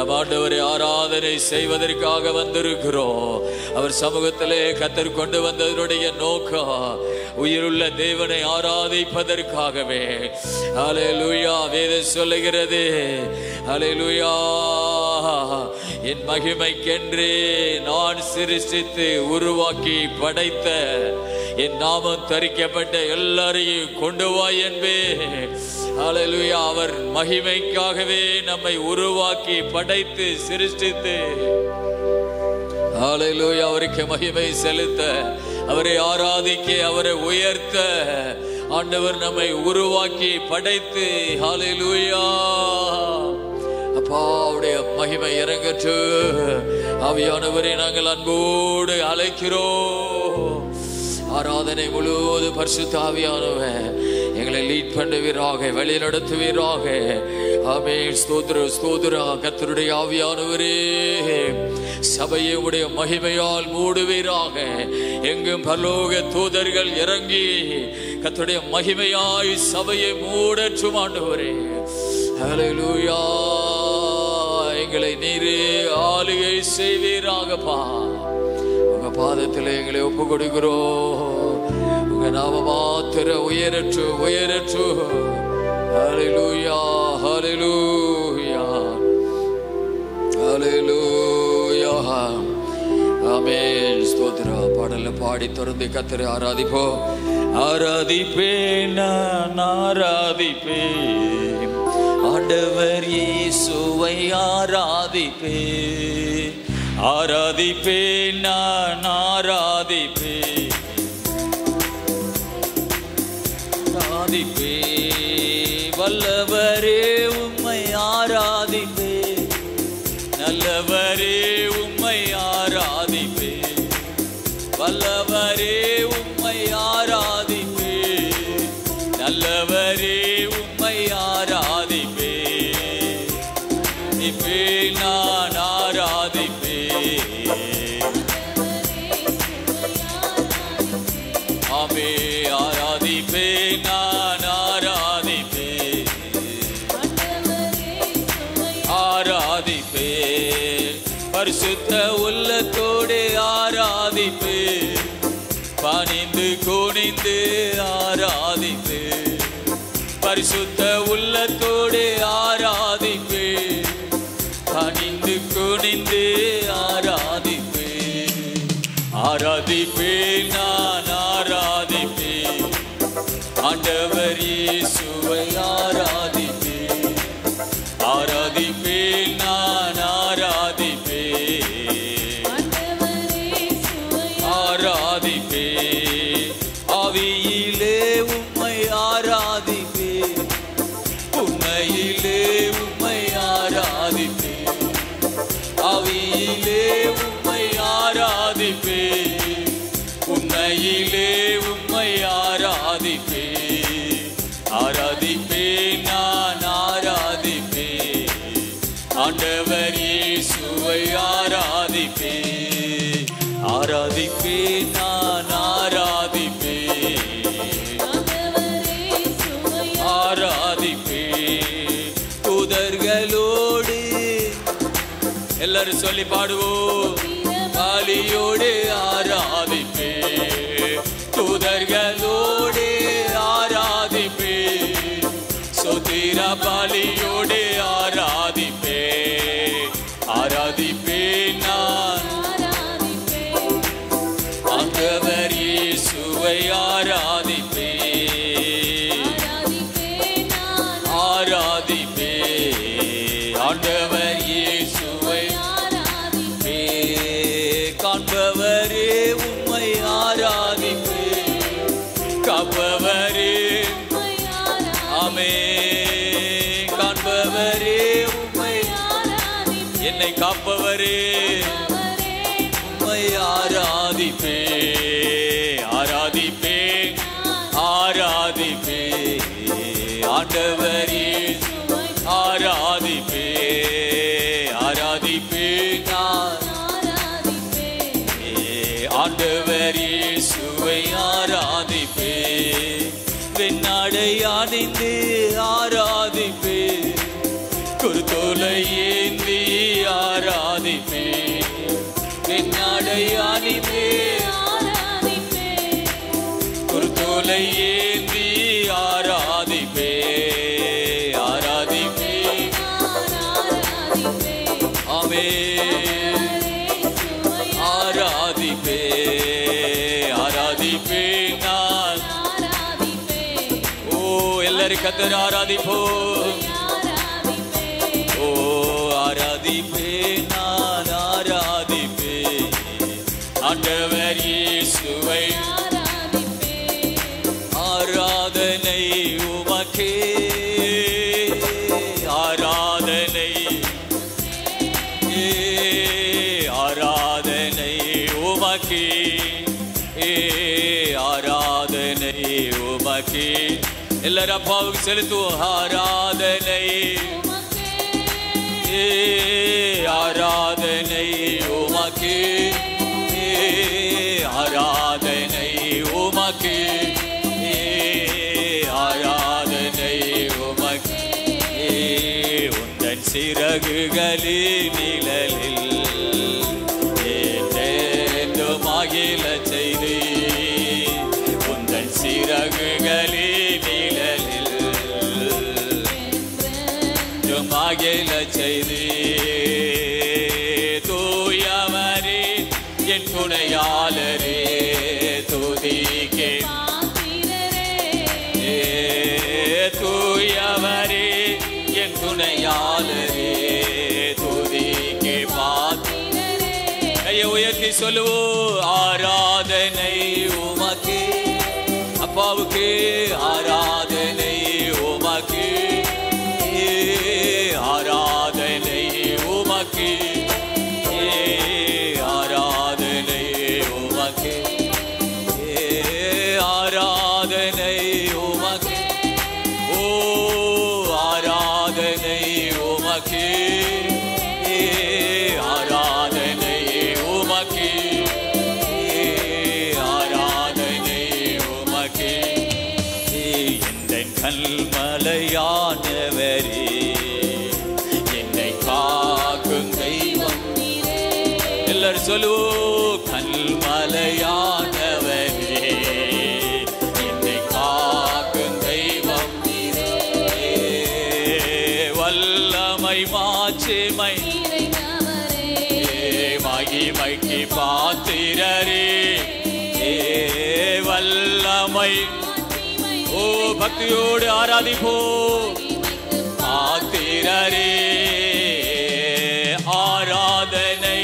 நம் ஆண்டவரை ஆராதனை செய்வதற்காக வந்திருக்கிறோம். அவர் சமூகத்திலே கர்த்தர் கொண்டு வந்ததனுடைய நோக்கம் உயிருள்ள தேவனை ஆராதிப்பதற்காகவே. ஹல்லேலூயா. வேதம் சொல்லுகிறது, ஹல்லேலூயா, என் மகிமைக்கென்றே நான் சிருஷ்டித்து உருவாக்கி படைத்த என் நாமம் தரிக்கப்பட்ட எல்லாரையும் கொண்டு வா என்பே. ஹல்லேலூயா. அவர் மகிமைக்காகவே நம்மை உருவாக்கி படைத்து சிருஷ்டித்து, ஹல்லேலூயா, அவருக்கு மகிமை செலுத்த, அவரை ஆராதிக்க, அவரை உயர்த்த ஆண்டவர் நம்மை உருவாக்கி படைத்து, ஹல்லேலூயா. அப்பா, அவருடைய மகிமை இறங்கற்று. ஆவியானவரை நாங்கள் அன்போடு அழைக்கிறோம். ஆராதனை முழுவது பரிசுத்த ஆவியானவர் எங்களை லீட் பண்ணுவீராக, வழி நடத்துவீராக. ஆமென். ஸ்தோத்திரம், ஸ்தோத்திரம். கர்த்தருடைய ஆவியானவரே, சபையை உடைய மகிமையால் மூடுவீராக. எங்கும் பரலோக தூதர்கள் இறங்கி கர்த்தருடைய மகிமையாய் சபையை மூடற்றும் ஆண்டவரே. ஹல்லேலூயா. எங்களை நீரே ஆளுகை செய்வீராகப்பா. உங்க பாதத்தில் எங்களை ஒப்பு கொடுக்கிறோம். உங்க நாம மாத்திர உயரற்று உயரற்று. ஹல்லேலூயா, ஹல்லேலூயா, ஹல்லேலூயா. ஆமென். ஸ்தோத்திரம். பாடல பாடி தொடர்ந்து கர்த்தரை ஆராதிப்போம். ஆராதிப்பேன், நான் ஆராதிப்பேன், ஆண்டவர் இயேசுவை ஆராதிப்பேன். ஆராதிப்பேன், நான் ஆராதிப்பேன், ஆராதிப்பேன். வல்லவரே உம்மை ஆராதிப்பேன், நல்லவரே உம்மை ஆராதிப்பேன், வல்லவரே உம்மை ஆராதிப்பேன், நல்லவரே உம்மை ஆராதிப்பேன். இப்பே நான் ஆராதிப்பேன். ஆமே. ஆராதிப்பேன், நான் ஆராதிப்பேன், ஆராதிப்பேன். பரிசுத்த உள்ளத்தோடு ஆராதிப்பேன், பணிந்து குனிந்து ஆராதிப்பேன். பரிசுத்த உள்ளத்தோடு ஆராதிப்பேன், பணிந்து குனிந்து ஆராதிப்பேன். ஆராதிப்பேன், நான் ஆராதிப்பேன், ஆண்டவர் இயேசுவை ஆராதிப்பேன். ஆராதிப்பேன், நான் ஆராதிப்பேன், ஆராதிப்பேன். ஆவியிலே உம்மை ஆராதிப்பேன், உண்மையிலே உம்மை ஆராதிப்பேன். ஆவியிலே உம்மை ஆராதிப்பேன், உண்மையிலே உம்மை ஆராதிப்பேன். ஆராதிப்பேன், நான் ஆராதிப்பேன், ஆண்டவர் இயேசுவை ஆராதிப்பேன். ஆராதிப்பேன், நான் ஆராதிப்பேன், ஆராதிப்பேன். தூதர்களோடு எல்லாரும் சொல்லி பாடுவோம். பாலியோடு ஆராதிப்பேன், தூதர்களோடு ஆராதிப்பேன், சோத்திர பாலியோடு ஆராதிப்பேன். ஆராதிப்பேன், நான் ஆண்டவர் இயேசுவை ஆராதிப்பேன், ஆராதிப்பேன், ஆண்டவர் இயேசுவை. காண்பவரே உம்மை ஆராதிப்பேன், காப்பவரே. ஆமென். காண்பவரே உம்மை, என்னை காப்பவரே உம்மை ஆராதிப்பேன், ஆராதிப்பேன், ஆராதிப்பேன், ஆண்டவர் இயேசுவை ஆராதிப்பேன், ஆராதிப்பேன், ஆண்டவர் இயேசுவை ஆராதிப்பேன். வெண்ணாடை அணிந்து ஆராதிப்பேன், குருத்தோலை ஏந்தி ஆராதிப்பே என்னடை அணிந்தே குருத்தோலை ஏந்தி ஆராதிப்பே ஆராதிப்பே ஆமே ஆராதிப்பே ஆராதிப்பே நான் ஓ எல்லாரும் கர்த்தரை ஆராதிப்போம் ஓ ஆராதிப்பே நான் ஆராதிப்பே ஆண்டவர் இயேசுவை ஆராதனை உமக்கே ஆராதனை ஆராதனை உமக்கே ஆராதனை உமக்கே எல்லாரும் அப்பாவுக்கு செலுத்துவோம் ஆராதனை ஆராதனை உமக்கே ஆராதனை உமக்கே ஆராதனை உமக்கே உந்தன் சிறகுகளின் நிழலில் ஏற்றென்று மகிழ செய்து உந்தன் சிறகுகளின் நிழலில் மகிழ செய்து தூயவரே என் துணையாளரே துதிக்கே தூயவரே என் துணையாளரே துதிக்கே பாத்திரரே உயர்த்தி சொல்லுவோம் ஆராதனை உமக்கே அப்பாவுக்கு ஆராதனை உமக்கே ஆராதனை உமக்கே ஆராதனை உமக்கே ஆராதனை உமக்கே ஓ ஆராதனை உமக்கே ஆராதனை உமக்கே ஆராதனை உமக்கே எந்தன் கல்மலையானவரே எல்லாரும் சொல்லுவோம் கல்மலையானவரே என்னை காக்கும் தெய்வம் வல்லமை மாட்சிமை மகிமைக்கு பாத்திரரே வல்லமை ஓ பக்தியோடு ஆராதிப்போம் பாத்திரரே ஆராதனை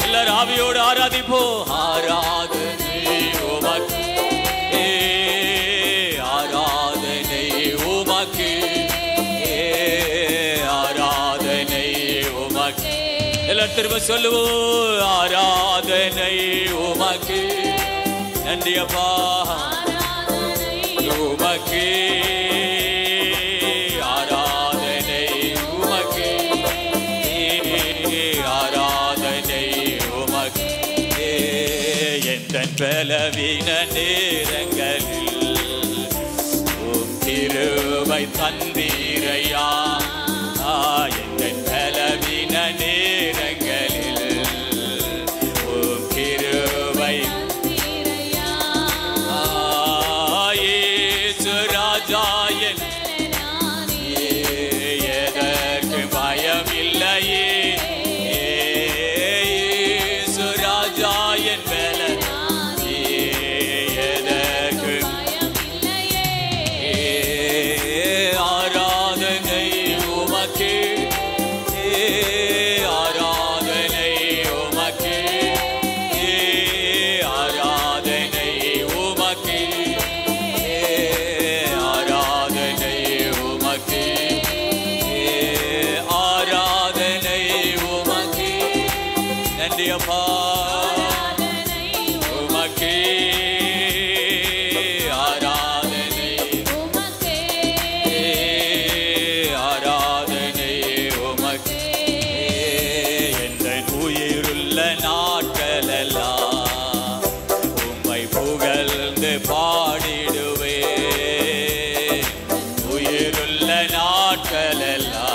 எல்லாரும் ஆவியோடு ஆராதிப்போம் ஆராதனை உமக்கே ஆராதனை உமக்கே ஆராதனை உமக்கே எல்லாரும் திரும்ப சொல்லுவோம் ஆராதனை உமக்கே நன்றி அப்பா உமக்கே ஆராதனை உமக்கே ஆராதனை உமக்கே எந்தன் பலவீன நேரங்களில் உம் கிருபை தந்தீரையா எந்தன் பலவீன நேரங்களில் உம் கிருபை இயேசு ராஜா என் எதற்கு பயம் இல்லையே இயேசு ராஜா என் பலன் எதற்கு ஆராதனை உமக்கே ஆராதனை உமக்கே ஆராதனை உமக்கே ஆராதனை உமக்கே ஆராதனை உமக்கே நன்றி அப்பா உமக்கே ஆராதனை ஆராதனை உமக்கே எந்த உயிருள்ள நாட்களெல்லாம் உம்மை புகழ்ந்து பாடிடுவே உயிருள்ள நாட்களெல்லாம்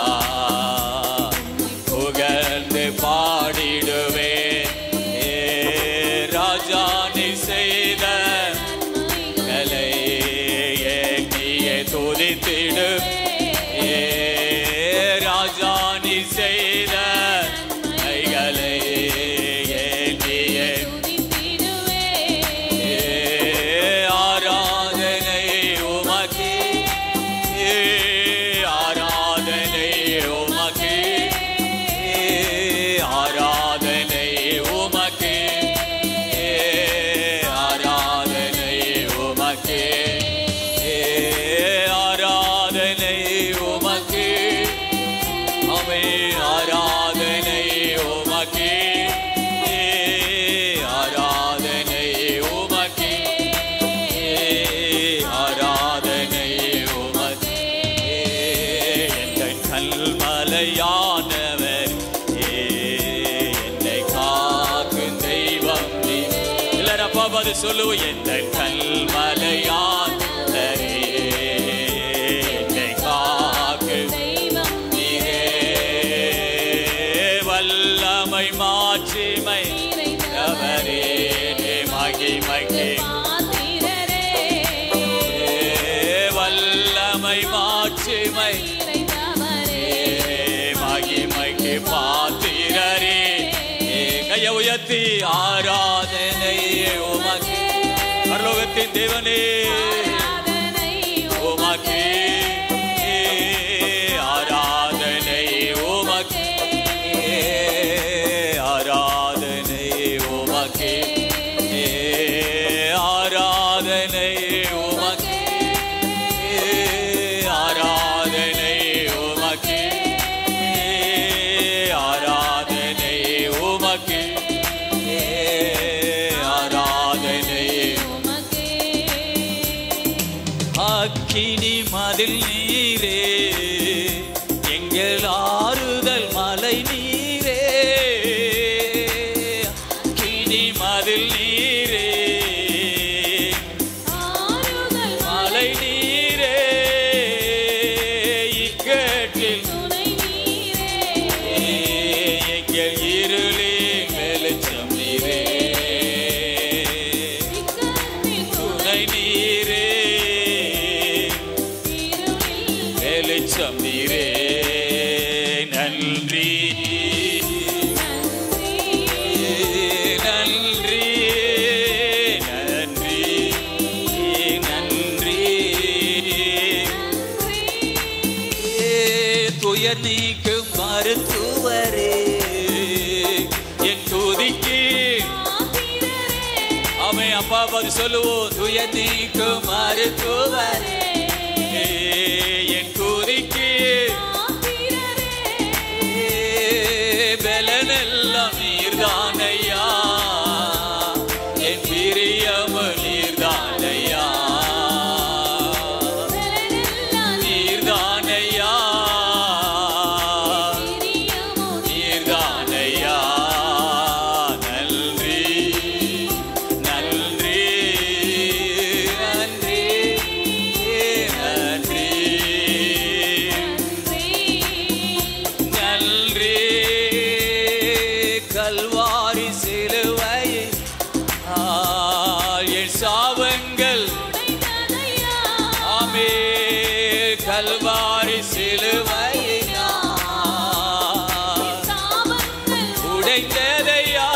நீ செய்த கைகளை சொல்லுவ எந்த கல்மலையானவரே என்னை காக்கு நீரே வல்லமை மாட்சிமை அவரே மகிமைக்கு வல்லமை மாட்சிமை மகிமைக்கு பாத்திரரே கையை உயர்த்தி ஆராதனை உமக்கு பரலோகத்தின் தேவனே உமக்கு ஆராதனை உமக்கு ஆராதனை உமக்கு ஆராதனை உமக்கு ஆராதனை உமக்கு ஆராதனை உமக்கு அக்கினி மதில் நீரே எங்கள் ஆறுதல் மலை நீரே அக்கினி மதில் நீரே மலை நீரே இக்கட்டில் எங்கள் இருளில் வெளிச்சம் நீரே துணை நீரே வெளிச்சம் நீரே நன்றி நன்றி நன்றி நன்றி துயர் நீக்கும் மருத்துவரே என் துதிக்கு ஆமே அப்பா பதில் சொல்லுவோம் துயர் நீக்கும் மருத்துவரே என் துதிக்கு பலனெல்லாம் நீர்தானையா என் பிரியம நீர்தானையா நீர்தானையா நீர்தானையா நன்றி நன்றி நன்றி நன்றி நன்றி கல்வாரி சிலுவை என் சாவங்கள் ஆமே கல்வாரி சிலுவை உடைத்ததையா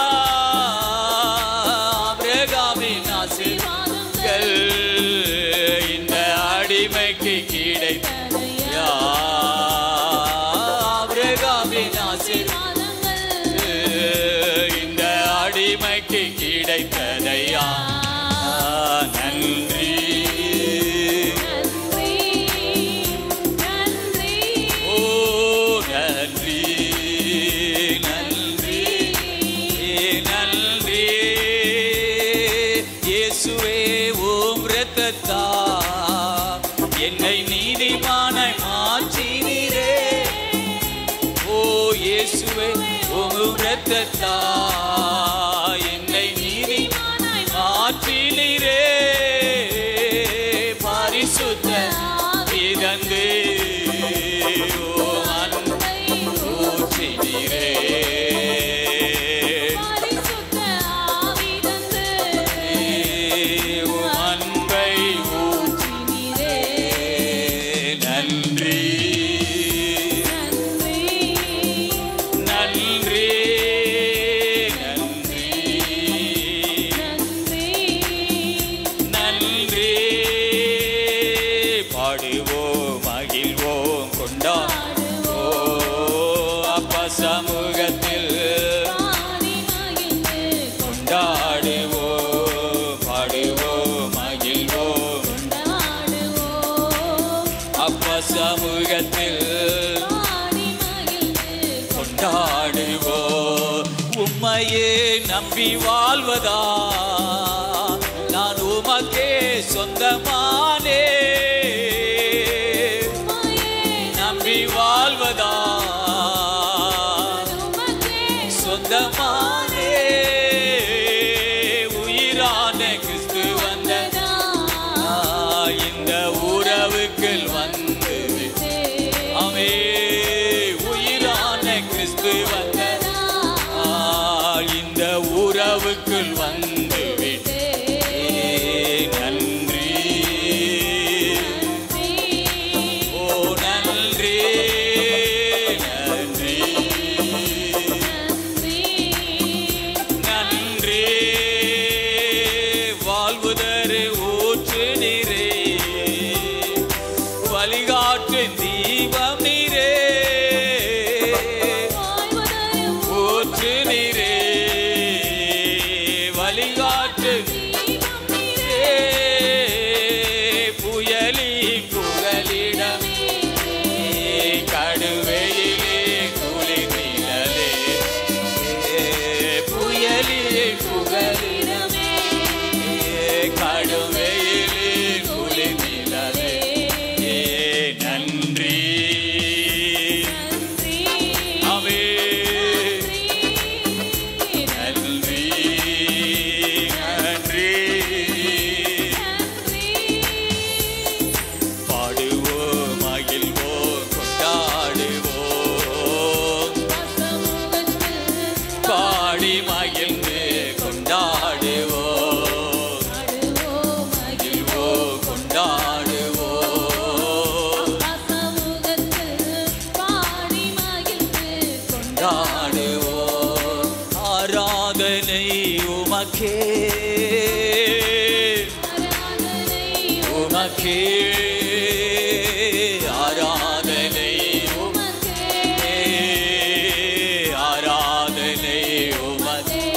ஆபிரகாமின் ஆசீர்வாதங்கள் இந்த அடிமைக்கு கிடைத்ததையா ஆபிரகாமின் ஆசீர்வாதங்கள் இந்த அடிமைக்கு கிடைத்ததையா நன்றி ஓ நன்றி நன்றி நன்றி இயேசுவே உம் இரத்தத்தா என்னை நீதிமானாய் மாற்றினீரே ஓ இயேசுவே உம் இரத்தத்தா என்னை நீதிமானாய் மாற்றினீரே பரிசுத்த இதந்தே ஓ அன்பை ஊற்றினீரே அன்பை ஊற்றினீரே நன்றி சமூகத்தில் கொண்டாடுவோம், பாடுவோம், மகிழ்வோம். அப்பா சமூகத்தில் கொண்டாடுவோம். உம்மையே நம்பி வாழ்வதா நான் உமக்கே சொந்தமானே. நம்பி வாழ்வதா சொந்தமானே. உயிரான கிறிஸ்து வந்த இந்த உறவுக்குள் வந்து அவே உயிரான கிறிஸ்து வந்த இந்த உறவுக்குள் வந்து விட்டே. நன்றி, ஓ நன்றி, நன்றி, நன்றி. வாழ்வுதரு ஊற்று நீரே, வழிகாட்டு தீபம் நீரே. ஊற்று நீரே, வழிகாட்டு நீரே. புயலி புகலிடம் கடுவையிலே குளிர் நிழலே. புயலி புகலிடமே கடுவையிலே குளிர் நிழலே. நன்றி, அவே நன்றி, நன்றி. பாடுவோம், மகிழ்வோம், கொண்டாடுவோம். பாடி மகிழ்ந்து கொண்டாடுவோம், மகிழ்வோம், கொண்டாடுவோம். கொண்டாடுவோம். ஆராதனை உமக்கே, உமக்கே. ஆராதனை உமக்கே, ஆராதனை உமக்கே.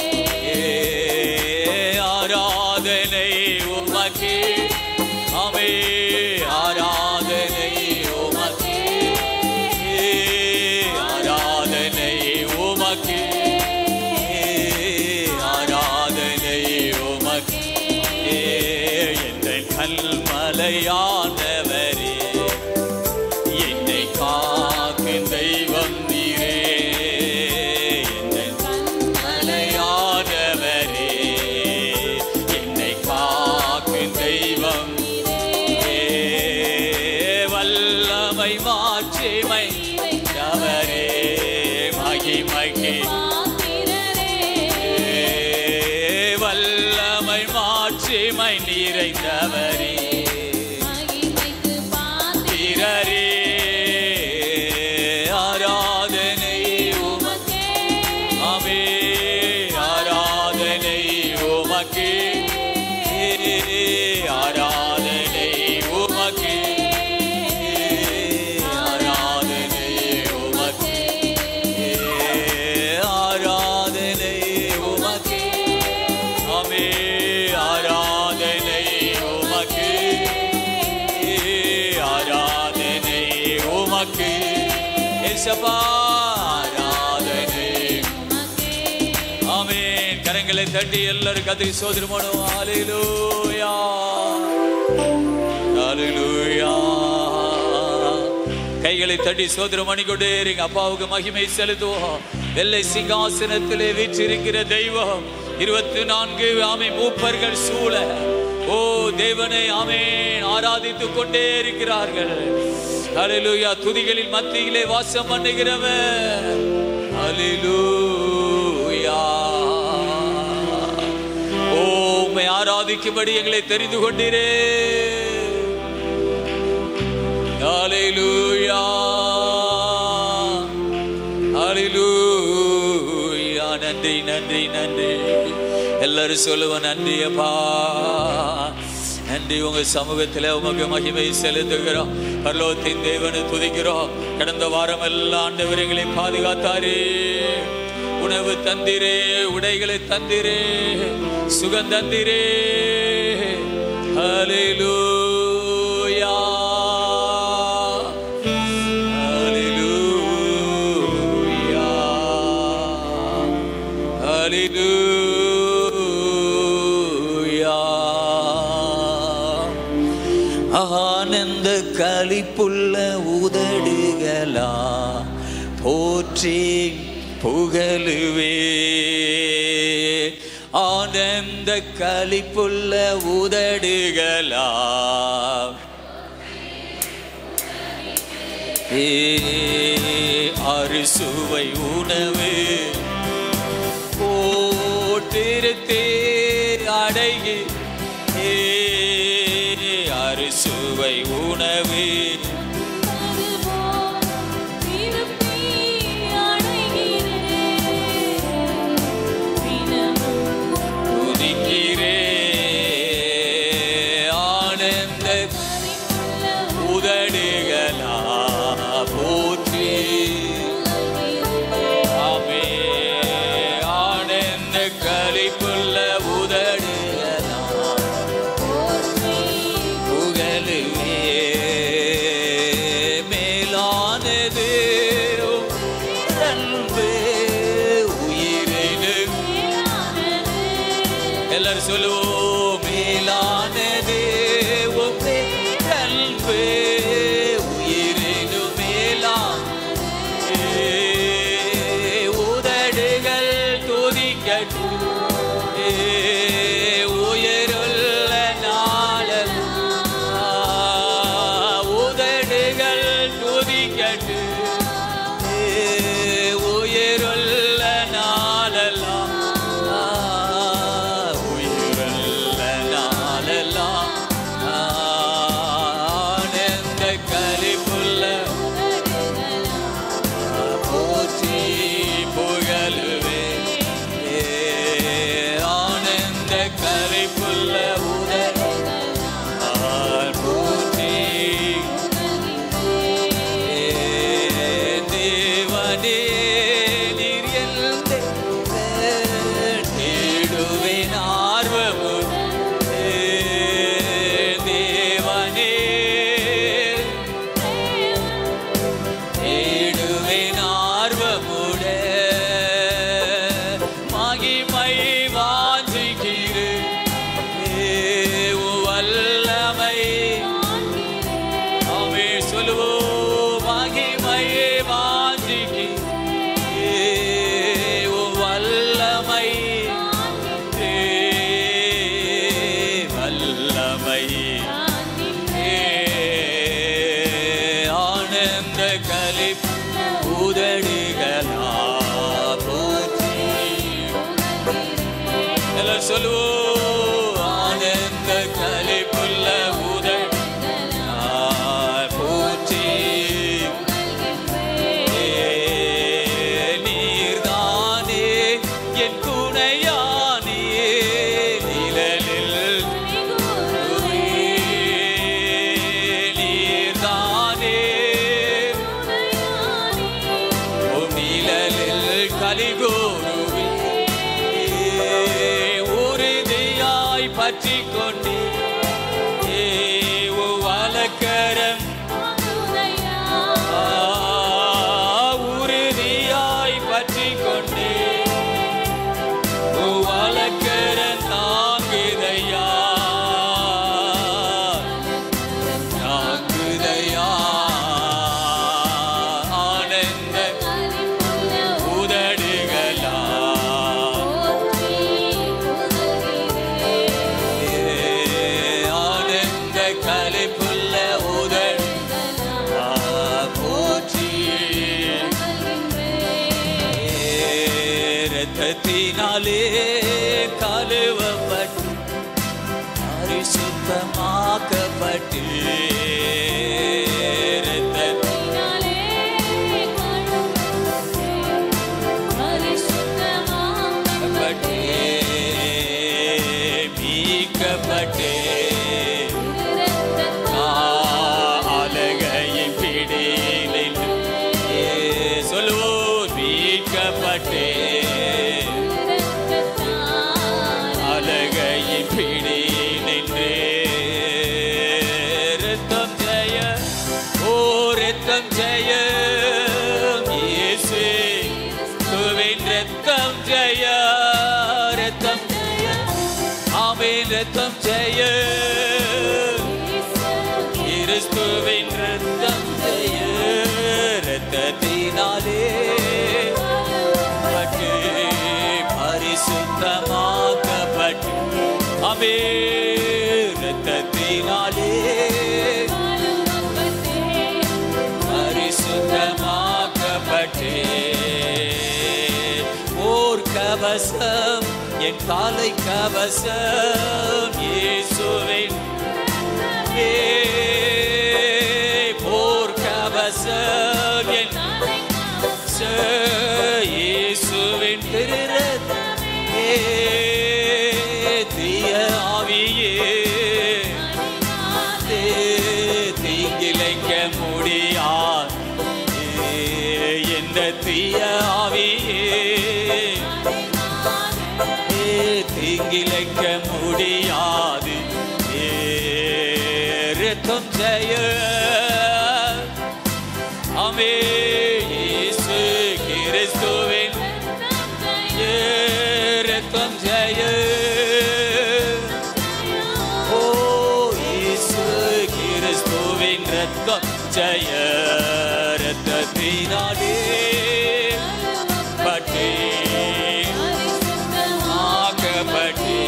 ஆராதனை உமக்கே, அமே ஆராதனை உமக்கே. ஆராதனை உமக்கே, ஆராதனை உமக்கே. எங்கள் கல்மலையானவரே, என்னை காக்கும் தெய்வம் நீரே. எங்கள் கல்மலையானவரே, என்னை காக்கும் தெய்வம் நீரே. வல்லமை மாட்சிமை அவரே, மகிமைக்கு வல்லமை மாட்சிமை நிறைந்தவரே. பிறரே ஆராதனை உமக்கே, அமே ஆராதனை உமக்கே. ஆராதனை உமக்கே, ஆராதனை உமக்கே. ஆராதனை உமக்கே, அமே ஆராதனை உமக்கே. ஆராதனை உமக்கே. இயேசுவா ஆராதனை. ஆமென். கரங்களை தட்டி எல்லாரும் கதை சோதனை பண்ணுவோம். ஹல்லேலூயா, ஹல்லேலூயா. கைகளை தட்டி சோதரம் பண்ணிக்கொண்டே இருங்க. அப்பாவுக்கு மகிமை செலுத்துவோம். வெள்ளை சிங்காசனத்திலே வீற்றிருக்கிற தெய்வம் 24 ஆமை மூப்பர்கள் சூழ, ஓ தேவனை ஆமென் ஆராதித்துக் கொண்டே இருக்கிறார்கள். ஹல்லேலூயா. துதிகளின் மத்தியிலே வாசம் பண்ணுகிறவர். ஹல்லேலூயா. ஓ உம்மை ஆராதிக்கும்படி எங்களை தெரிந்து கொண்டீரே. ஹல்லேலூயா, ஹல்லேலூயா. நன்றி, நன்றி, நன்றி. எல்லாரும் சொல்லுவோம் நன்றி அப்பா, நன்றி. உங்க சமூகத்தில் உமக்கு மகிமை செலுத்துகிறோம். பரலோகத்தின் தேவனை துதிக்கிறோம். கடந்த வாரம் எல்லாம் ஆண்டவர்களை பாதுகாத்தாரே, உணவு தந்திரே, உடைகளை தந்திரே, சுகம் தந்திரே. ஹல்லேலூயா, ஹல்லேலூயா, ஹல்லேலூயா. ஆனந்த களிப்புள்ள உதடுகளா போற்றி புகழுவே. ஆனந்த களிப்புள்ள உதடுகளா அறுசுவை உணவு போட்டிருத்தே அடைகி அறுசுவை உணவு சொல்லுவோம். மேலானதே உம்மே அன்பு உயிரினு மேலானதே. உதடுகள் துதிக்கட்டும் உயிருள்ள நாளெல்லாம். உதடுகள் துதிக்கட்டும் உயிருள்ள நாளெல்லாம். சொல்லுவோம். ஆனந்த களிப்புள்ள உதடுகளா போற்றி. நீர்தானே என் துணையானே நிழலில். நீர்தானே உம் நிழலில் கலிகூருவே. பற்றி கொண்டே வலக்கரம் உறுதியாய் பற்றி கொண்டே வலக்கரம் தாங்குதையா தாங்குதையா. ஆனந்த உதடுகளா களிப்புள்ள உதடுகளா போற்றி. இரத்தத்தினாலே கழுவப்பட்டு பரிசுத்தமாக்கப்பட்டு மீட்கப்பட்டே காக்கப்பட்டே அலகையின் பிடி நின்றே ரத்தம் ஜெய ஓ ரத்தம் ஜெய இயேசு துவின் ரத்தம் ஜெய ரத்தம் ஜெய ஆமென் ரத்தம் ஜெய கிறிஸ்துவின் ரத்தம் ஜெய ரத்தத்தினாலே பட்டு பரிசுத்தமாக்கப்பட்டு ஆமென் ரத்தத்தினாலே பரிசுத்தமாக்கப்பட்டு ஓர் கவசம் என் காலை கவசம் இயேசுவின் போர் கவசம் என் இயேசுவின் திருரத்தமே தீய ஆவியே தீங்கிழைக்க முடியாது எந்த தீய ஆவியே தீங்கிழைக்க முடியாது ரத்தம் ஜெய ஆமென் இயேசு கிறிஸ்துவின் ரத்தம் ஜெய ஓ இயேசு கிறிஸ்துவின் ரத்தம் ஜெய ரத்தத்தினாலே பட்டே ஆக்கப்பட்டே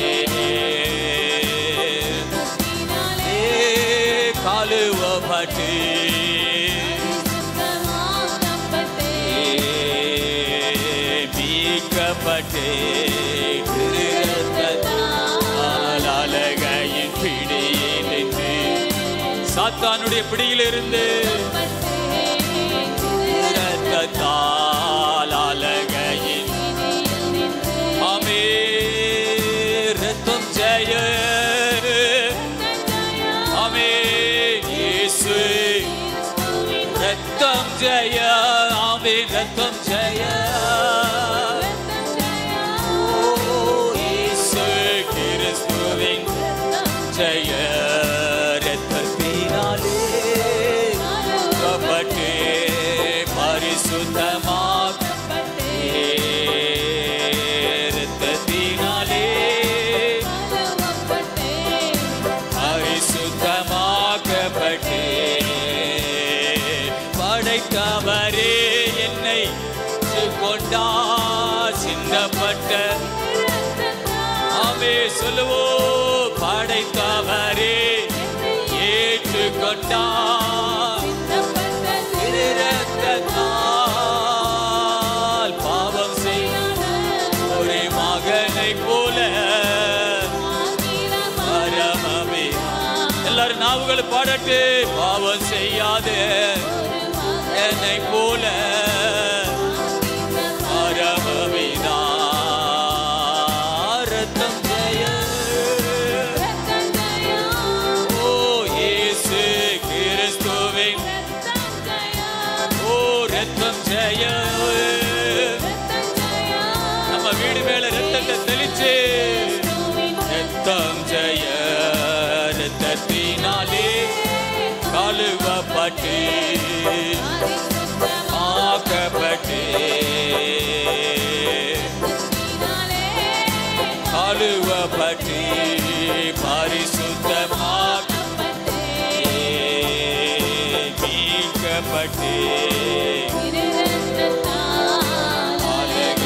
காலுவப்பட்டே மீட்கப்பட்டே திருரத்தத்தால் அலகையின் பிடியில் நின்று சாத்தானுடைய பிடியிலிருந்து இரத்தத்தால் அலகையின் ஆமென் ரத்தம் ஜெய ஆமென் இயேசு ரத்தம் ஜெய ஆமென் ரத்தம் ஜெய ஓ இயேசு கிறிஸ்துவின் ஜெய ரத்தத்தினாலே கப்பட்டே பரிசுத்தமாக்கப்பட்டே ரத்தத்தினாலே பரிசுத்தமாக்கப்பட்டே படைத்தவரே என்னை கொண்டா சிந்தப்பட்ட ஆமே சொல்லுவோ படைத்தவரே ஏற்றுக்கொண்டா இரத்தத்தால் பாவம் செய்த ஒரு மகனை போல பரமமே எல்லாரும் நாவுகளை பாடட்டு பாவம் செய்யாத என்னை போல பரமவிதா ரத்தம் ஜெய ஓ இயேசு கிறிஸ்துவின் ஓ ரத்தம் ஜெய நம்ம வீடு மேல ரத்தத்தை தெளிச்சு ரத்தம் ஜெய ரத்தத்தினாலே கழுவப்பட்டு ஆக்கப்பட்டே கழுவப்பட்டு பரிசுத்தமாக்கப்பட்டே மீட்கப்பட்டே அலகையின்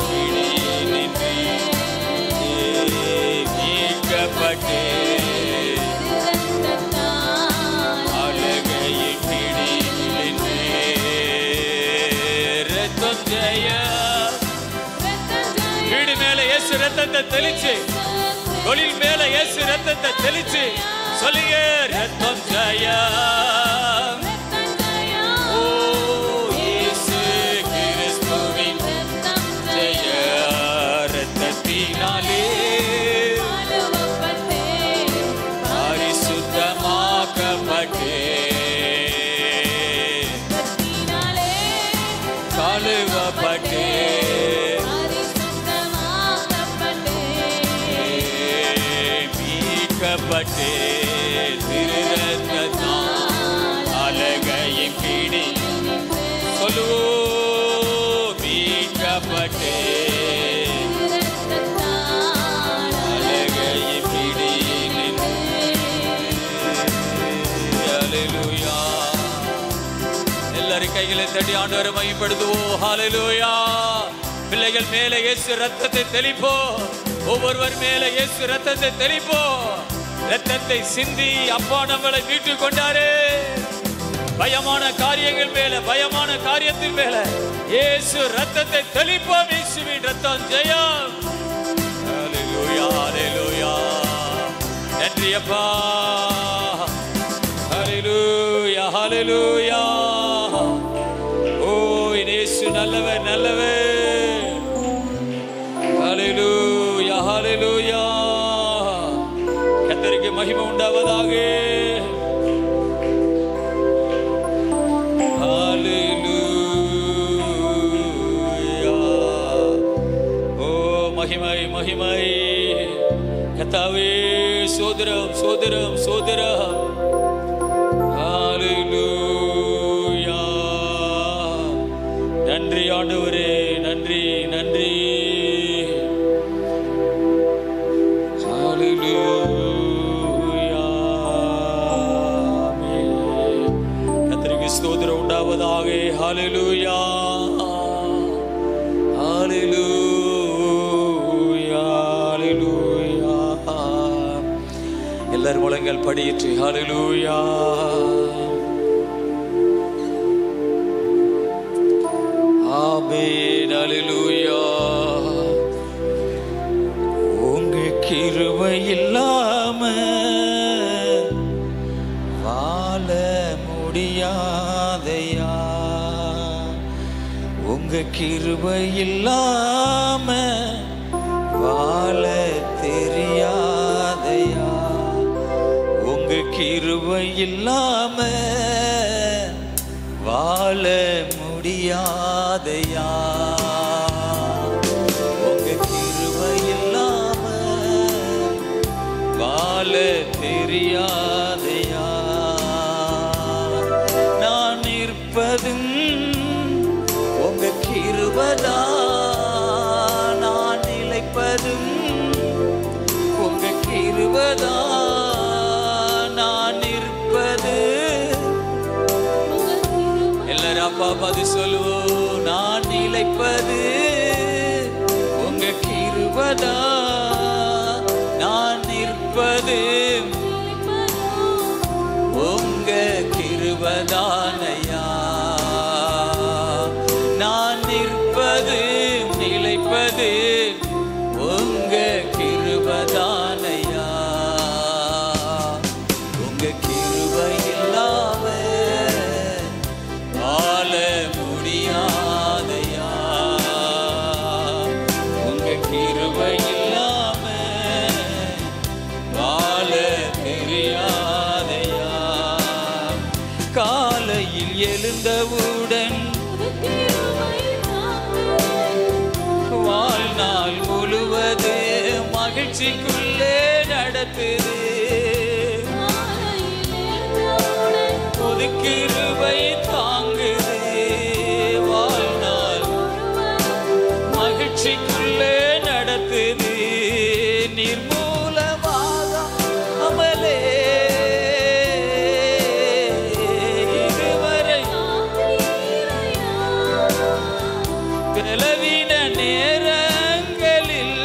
பிடியில் நின்று மீட்கப்பட்டே அலகையின் பிடியில் நின்று ரத்தம் ஜெய வீடு மேல இயேசு ரத்தத்தை தெளிச்சு தொழில் மேல இயேசு ரத்தத்தை தெளிச்சு சொல்லுங்க ரத்தம் ஜெய ஓ இயேசு கிறிஸ்துவின் ஜெய ரத்தத்தினாலே பரிசுத்தமாக்கப்பட்டே கழுவப்பட்டே மீட்கப்பட்டே அழகையை பிடியில். ஹல்லேலூயா. எல்லாரும் கைகளை தட்டி ஆண்டவரை மகிமைப்படுத்துவோம். ஹல்லேலூயா. பிள்ளைகள் மேலே இயேசு ரத்தத்தை தெளிப்போ. ஒவ்வொருவர் மேலே இயேசு ரத்தத்தை தெளிப்போ. ரத்தத்தை சிந்தி அப்பா நம்மளை மீட்டு கொண்டாரே. பயமான காரியங்கள் மேல, பயமான காரியத்தின் மேல இயேசு ரத்தத்தை தெளிப்போம். இயேசுவின் ரத்தம் ஜெயம். ஹல்லேலூயா, ஹல்லேலூயா. நன்றி அப்பா. ஹல்லேலூயா, ஹல்லேலூயா. ஓ இயேசு நல்லவர், நல்லவர். ஹல்லேலூயா, ஹல்லேலூயா. கர்த்தருக்கு மகிமை உண்டாவதாக. ஹல்லேலூயா. ஓ மகிமை, மகிமை. கர்த்தாவே சோதரம், சோதரம், சோதரம். ஹல்லேலூயா. நன்றி ஆண்டவரே, நன்றி, நன்றி. கர்த்தருக்கு ஸ்தோத்திரம் உண்டாவதாக. ஹல்லேலூயா, ஹல்லேலூயா, ஹல்லேலூயா. எல்லாரும் முழங்கள் படியிட்டு ஹல்லேலூயா. ஆமென். ஹல்லேலூயா. உங்க கிருபை இல்லாம வாழ முடியாதையா. உங்க கிருபை இல்லாம வாழ தெரியாதையா. உங்க கிருபை இல்லாம வாழ முடியாதையா. உங்க கிருபை இல்லாம வாழ தெரியாதையா. நான் நிற்பதும் உங்க கிருபைதான். நான் நிலைப்பதும் உங்க கிருபைதான். நான் நிற்பது எல்லாரும் அப்பா பாது சொல்லுவோம். நான் நிலைப்பது உங்க கிருபைதான். நான் நிற்பது உங்க கிருபைதானையா. நான் நிற்பது நிலைப்பது உங்க கிருபைதானையா. உங்க கிருபை இல்லாம வாழ முடியாதையா. உங்க கிருபை இல்லாம வாழ தெரியாதையா. காலையில் எழுந்தவுடன் வாழ்நாள் முழுவது மகிழ்ச்சிக்குள்ளே நடத்துது. புது கிருபை தாங்குது. வாழ்நாள் மகிழ்ச்சிக்குள்ளே நடத்துது. நிர்மூலமாக அமலே இதுவரை பலவீன நேரங்களில்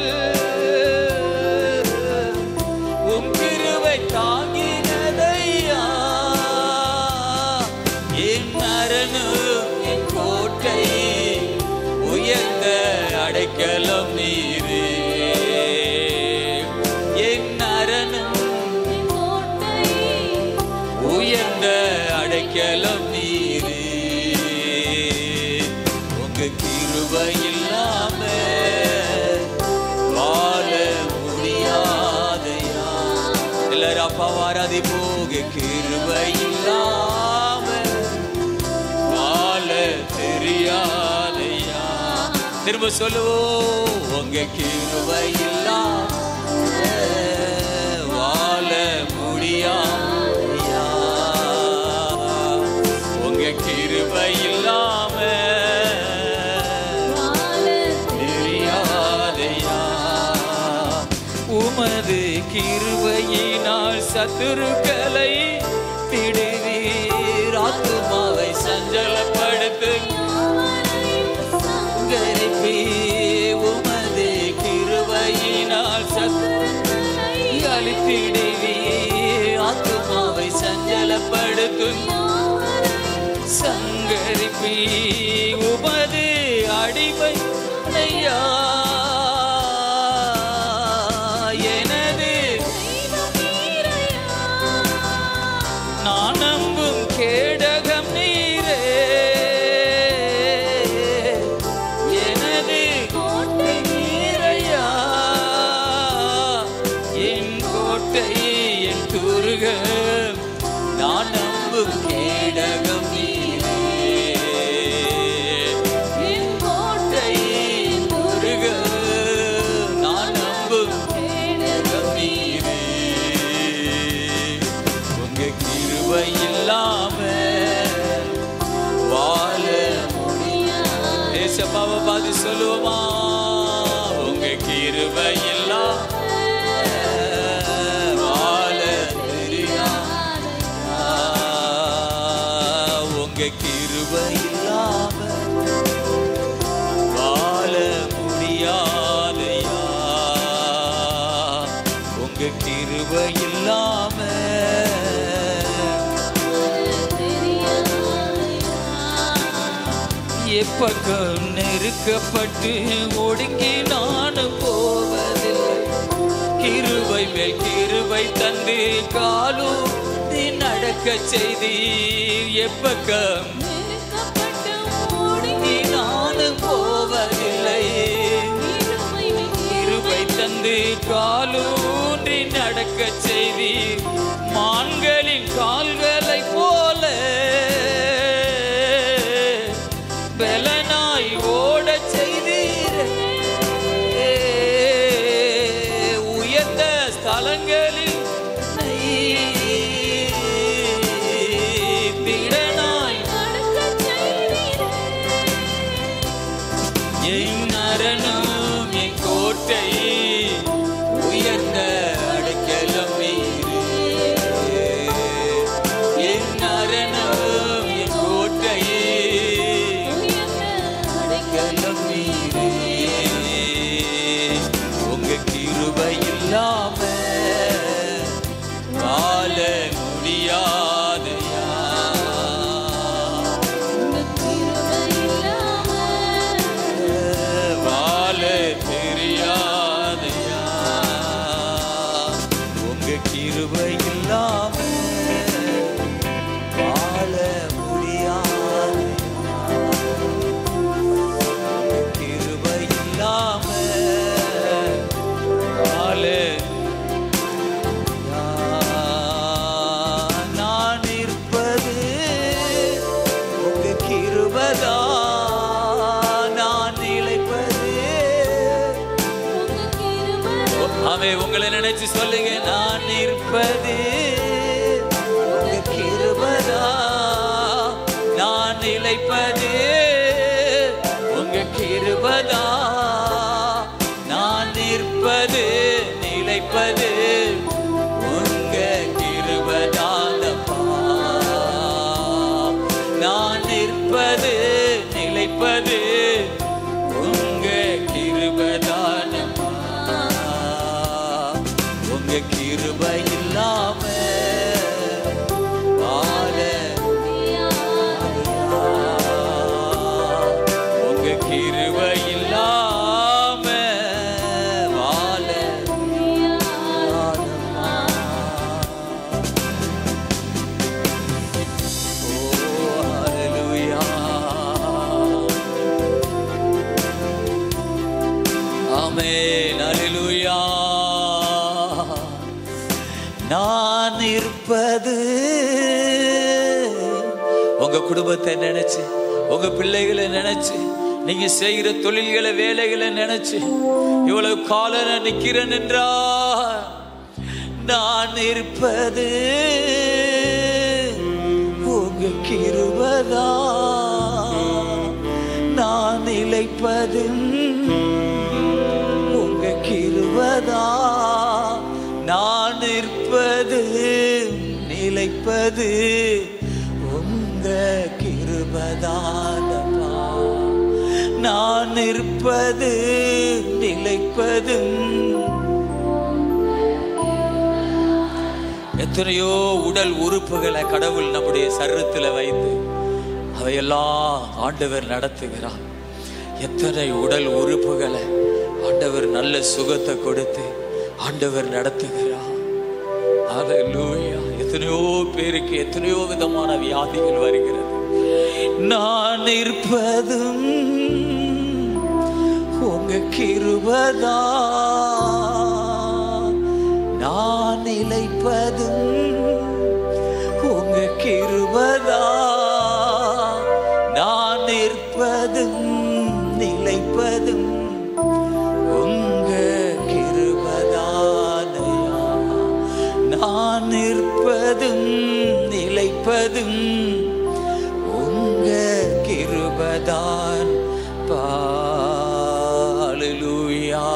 உம் கிருபை தாங்கினதையா. என் அரணும் என் கோட்டை உயர்ந்த அடைக்கலம் நீரே. என் அரணும் உயர்ந்த அடைக்கலம் நீரே. உங்க கிருபை இல்லாம வாழ முடியாதையா. எல்லாரும் அப்பா வாராதி போக. கிருபை இல்லாம வாழ தெரியாதையா. திரும்ப சொல்லுவோம். உங்க கிருபை இல்லாம வாழ முடியாதையா. உங்க கிருபை இல்லாம சத்துருக்களை விடுவீர். ஆத்துமாவை சஞ்சலப்படுத்து உமது கிருபையினால் அழித்திடுவீர். ஆத்துமாவை சஞ்சலப்படுத்தும் சங்கரிப்பி உமது அடிமை ஐயா. எனது நான் நம்பும் கேடகம் நீரே. எனது கோட்டை நீரையா, என் கோட்டை என் துருகம். நான் நம்பும் கேடகம் பாவ பாதி சொல்லுவோமா? உங்க கிருபை எல்லாம் வாழ தெரியாத, உங்க கிருபை இல்லாம வாழ முடியாதையா. உங்க கிருபை இல்லாம எப்பக்கம் நெருக்கப்பட்டு ஒடுங்கி நானும் போவதில்லை. கிருபை மேல் கிருபை தந்து காலும் நடக்க செய்தீர். எப்பக்கம் ஒடுங்கி நானும் போவதில்லை. கிருபை தந்து காலூன்றி நடக்க செய்தீர். மான்களின் கால்களை போல பலனாய் ஓட செய்தீரே. உயர்ந்த ஸ்தலங்களில் திடனாய் என் அரணும் என் கோட்டை உயர்ந்த அடைக்கலம் நீரே. என் அரணும் என் கோட்டை உங்க கிருபை இல்லாம வாழ முடியாதையா. வாழ தெரியாதையா. உங்க கிருபை இல்லாம வாழ உங்களை நினைச்சு சொல்லுங்க. நான் இருப்பது உங்க கிருபைதா, நான் நிலைப்பது உங்க கிருபைதா. நான் நிற்பது நிலைப்பது உங்க கிருபைதானப்பா. நான் நிற்பது நிலைப்பது உங்க கிருபைதானப்பா. உங்க கிருபை இல்லாம வாழ உங்க கிருபை இல்லாம வாழ. ஓ ஹல்லேலூயா. ஆமென். ஹல்லேலூயா. நான் இருப்பது உங்க குடும்பத்தை நினைச்சு, உங்க பிள்ளைகளை நினைச்சு, நீங்க செய்கிற தொழில்களை வேலைகளை நினைச்சு இவ்வளவு காலம் நிக்கிறேன் என்றா, நான் இருப்பது உங்க கிருபைதா. நான் நிலைப்பது உங்க கிருபைதா. நான் இருப்பது நிற்பது உங்க கிருபைதானப்பா. நான் நிற்பது நிலைப்பதும். எத்தனையோ உடல் உறுப்புகளை கடவுள் நம்முடைய சரீரத்தில் வைத்து அவையெல்லாம் ஆண்டவர் நடத்துகிறார். எத்தனை உடல் உறுப்புகளை ஆண்டவர் நல்ல சுகத்தை கொடுத்து ஆண்டவர் நடத்துகிறார். ஹல்லேலூயா. எத்தனையோ பேருக்கு எத்தனையோ விதமான வியாதிகள் வருகிறது. நான் நிற்பதும் உங்க கிருபைதான், நான் நிலைப்பதும் உங்க கிருபைதான், நான் நிற்பதும் நிலைப்பதும் உங்க கிருபைதானையா. நான் நிற்பதும் நிலைப்பதும் உங்க கிருபைதான். ஹல்லேலூயா.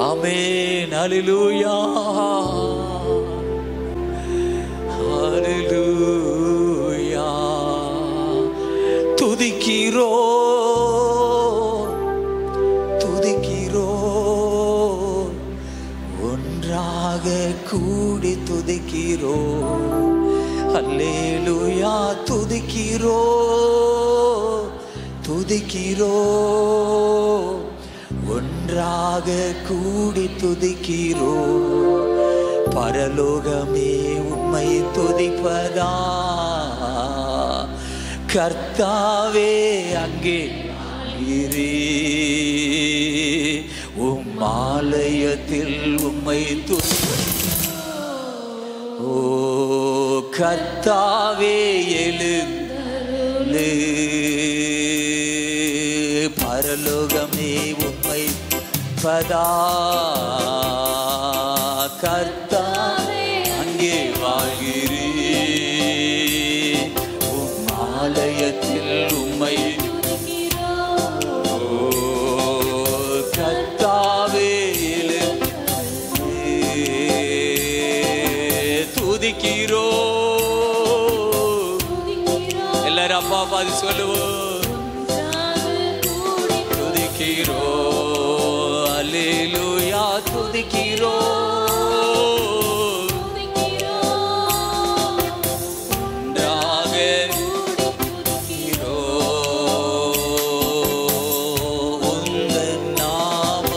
ஆமென். ஹல்லேலூயா. ஹல்லேலூயா. துதிக்கிறோ துதிக்கிறோ, ஒன்றாக கூடி துதிக்கிறோ. அல்லேலூயா. துதிக்கிறோ துதிக்கிறோ, ஒன்றாக கூடி துதிக்கிறோ. பரலோகமே உம்மை துதிப்பதா, கர்த்தாவே அங்கே இரு. உம் ஆலயத்தில் உம்மை ஓ கர்த்தாவே எழுந்து. பரலோகமே உம்மை பதா, கர்த்தாவே அங்கே வாழ்கிறே. உம் ஆலயத்தில் உம்மை கர்த்தாவே துதிக்கிறோ. எல்லாரும் அப்பா பாதி சொல்லுவோம். துதிக்கிறோ. அல்லேலூயா. துதிக்கிறோ. ஒன்றாக துதிக்கிறோ. உங்கள் நாம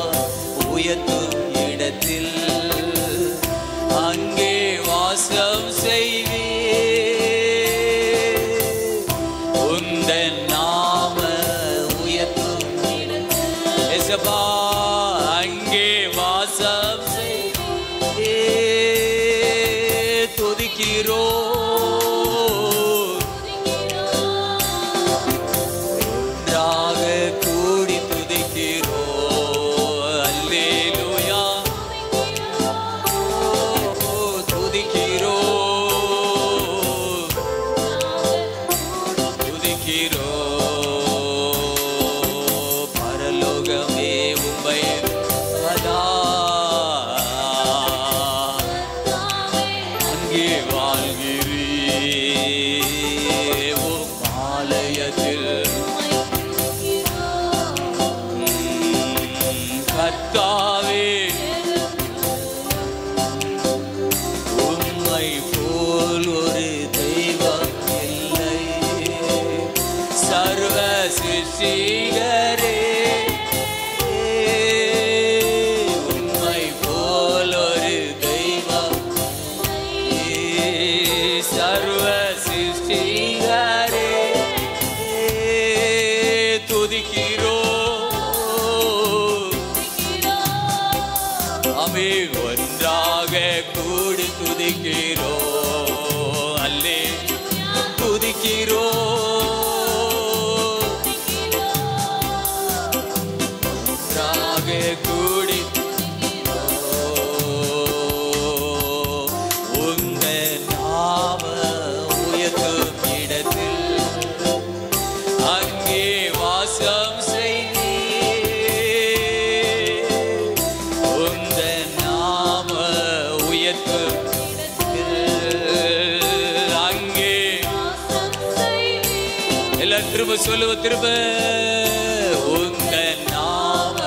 உயர்த்தும் இடத்தில் அங்கே வாசம் செய்வே. உந்தன் நாம உயர்த்தும் எசப்பா, அங்கே வாசம் செய்வே. துதிக்கிறோ. ஒன்றாக கூடி துதிக்கிறோ. அல்லேலூயா. துதிக்கிறோ துதிக்கிறோ. பரலோகமே உம்மை பதா, அங்கே வாழ்கிறே. உம் ஆலயத்தில் கர்த்தாவே உம்மை போல் ஒரு தெய்வம் இல்லை. சர்வ சிருஷ்டிகரே, உம்மை போல் ஒரு தெய்வம். சர்வ சிருஷ்டிகரே துதிக்கிறோ. அமே ஒன்றாக கூடி துதிக்கிறோ. அல்லே துதிக்கிறோ. ஒன்றாக கூடி உங்க நாம உயர்த்தும் இடத்தில் அங்கே வாசம் செய்வே. உங்க நாம உயர்த்தும் சொல்லுவ திரும்ப உந்த நாம.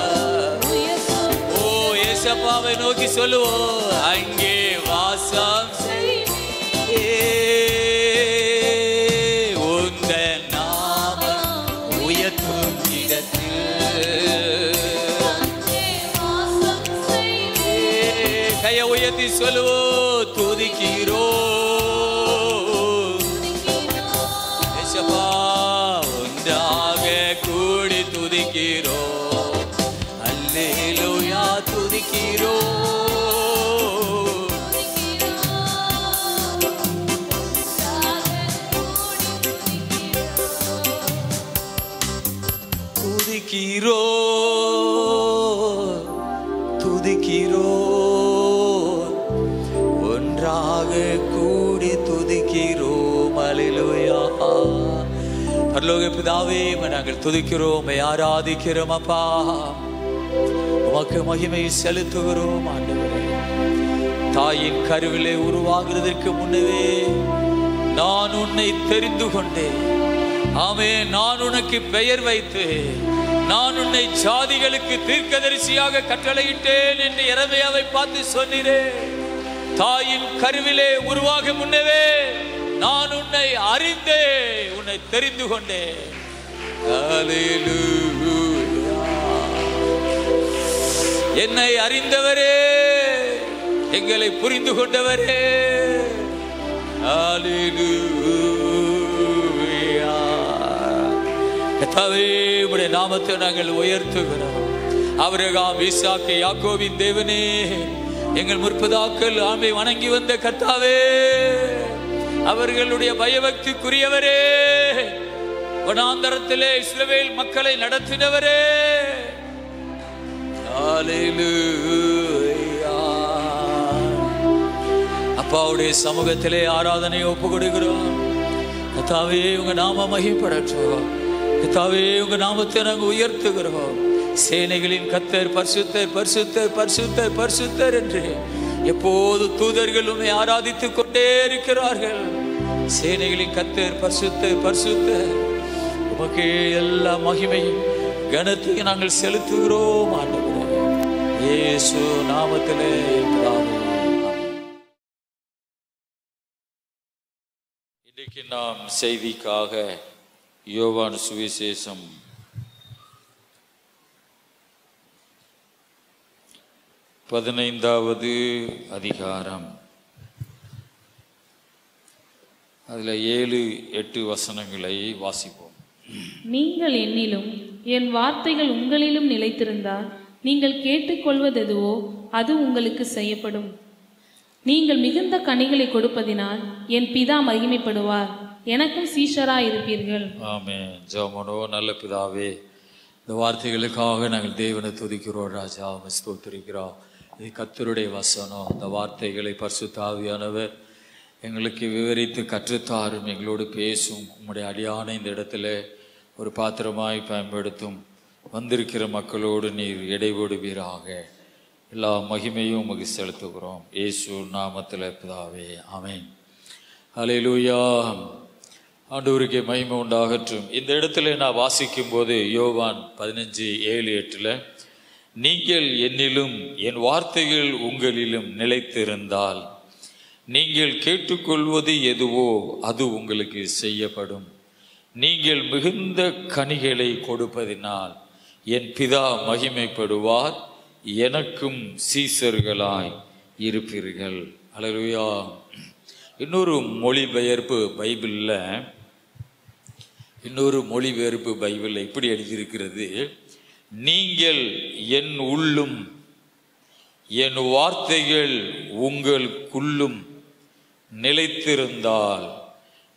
ஓ ஏசப்பாவை நோக்கி சொல்லுவோம். அங்கே வாசம் உந்த நாம உயர்த்தும் இடத்தில். கைய உயர்த்தி சொல்லுவோம். துதிக்கிறோ ஏசப்பா ஒன்றாக கூடி துதிக்கிறோ. அல்லேலூயா துதிக்கிறோ. துதிக்கிறோ துதிக்கிறோ ஒன்றாக கூடி துதிக்கிறோம். அல்லேலூயா. பரலோக பிதாவே நாங்கள் துதிக்கிறோம், ஆராதிக்கிறோம் அப்பா. உமக்கு மகிமை செலுத்துகிறோம் ஆண்டவரே. தாயின் கருவிலே உருவாகிறதற்கு முன்னவே நான் உன்னை தெரிந்து கொண்டேன். ஆமே, நான் உனக்கு பெயர் வைத்து நான் உன்னை ஜாதிகளுக்கு தீர்க்கதரிசியாக கட்டளையிட்டேன் என்று எரேமியாவை பார்த்து சொன்னீரே. தாயின் கருவிலே உருவாகும் முன்னவே நான் உன்னை அறிந்தேன், உன்னை தெரிந்து கொண்டேன். அல்லேலூயா. என்னை அறிந்தவரே, எங்களை புரிந்து கொண்டவரே. அல்லேலூயா. கர்த்தாவே உம்முடைய நாமத்தை நாங்கள் உயர்த்துகிறோம். ஆபிரகாம், ஈசாக்கு, யாக்கோபின் தேவனே, எங்கள் முற்பிதாக்கள் ஆமை வணங்கி வந்த கர்த்தாவே, அவர்களுடைய பயபக்திக்குரியவரே, வனாந்தரத்திலே இஸ்ரவேல் மக்களை நடத்தினவரே. அல்லேலூயா. அப்பாவுடைய சமூகத்திலே ஆராதனை ஒப்பு கொடுக்கிறோம். கர்த்தாவே உங்க நாம மகிமைப்படட்டும். கர்த்தாவே உங்க நாமத்தை நாங்கள் உயர்த்துகிறோம். சேனைகளின் கர்த்தர் பரிசுத்தர் பரிசுத்தர் பரிசுத்தர் பரிசுத்தர் என்று எப்போது தூதர்கள் உம்மை ஆராதித்துக் கொண்டே இருக்கிறார்கள். சேனைகளின் கர்த்தர் பரிசுத்தர் பரிசுத்தர். உமக்கு எல்லா மகிமையும் கனத்தையும் நாங்கள் செலுத்துகிறோம் ஆண்டவரே, இயேசு நாமத்திலே. இன்றைக்கு நாம் செய்திக்காக யோவான் சுவிசேஷம் 15வது அதிகாரம், அதில் 7-8 வசனங்களை வாசிப்போம். நீங்கள் என்னிலும் என் வார்த்தைகள் உங்களிலும் நிலைத்திருந்தால் நீங்கள் கேட்டுக்கொள்வதெதுவோ அது உங்களுக்கு செய்யப்படும். நீங்கள் மிகுந்த கனிகளை கொடுப்பதினால் என் பிதா மகிமைப்படுவார், எனக்கும் சீஷராய் இருப்பீர்கள். ஆமென். ஜெபமனோ நல்ல பிதாவே, இந்த வார்த்தைகளுக்காக நாங்கள் தேவனை துதிக்கிறோம் ராஜா, ஸ்தோத்திரிக்கிறோம். இது கர்த்தருடைய வசனம். இந்த வார்த்தைகளை பரிசுத்த ஆவியானவர் எங்களுக்கு விவரித்து கற்றுத்தாரும், எங்களோடு பேசும். உம்முடைய அடியான இந்த இடத்துல ஒரு பாத்திரமாய் பயன்படுத்தும். வந்திருக்கிற மக்களோடு நீர் இடைபடுவீராக. எல்லா மகிமையும் உமக்கு செலுத்துகிறோம் இயேசு நாமத்தில் பிதாவே, ஆமென். அல்லேலூயா. ஆண்டவருக்கே மகிமை உண்டாகட்டும். இந்த இடத்துல நான் வாசிக்கும் போது யோவான் 15:7-8 நீங்கள் என்னிலும் என் வார்த்தைகள் உங்களிலும் நிலைத்திருந்தால் நீங்கள் கேட்டுக்கொள்வது எதுவோ அது உங்களுக்கு செய்யப்படும். நீங்கள் மிகுந்த கனிகளை கொடுப்பதினால் என் பிதா மகிமைப்படுவார், எனக்கும் சீசர்களாய் இருப்பீர்கள். அல்லேலூயா. இன்னொரு மொழிபெயர்ப்பு பைபிளில் இப்படி எழுதியிருக்கிறது, நீங்கள் என் உள்ளும் என் வார்த்தைகள் உங்களுக்குள்ளும் நிலைத்திருந்தால்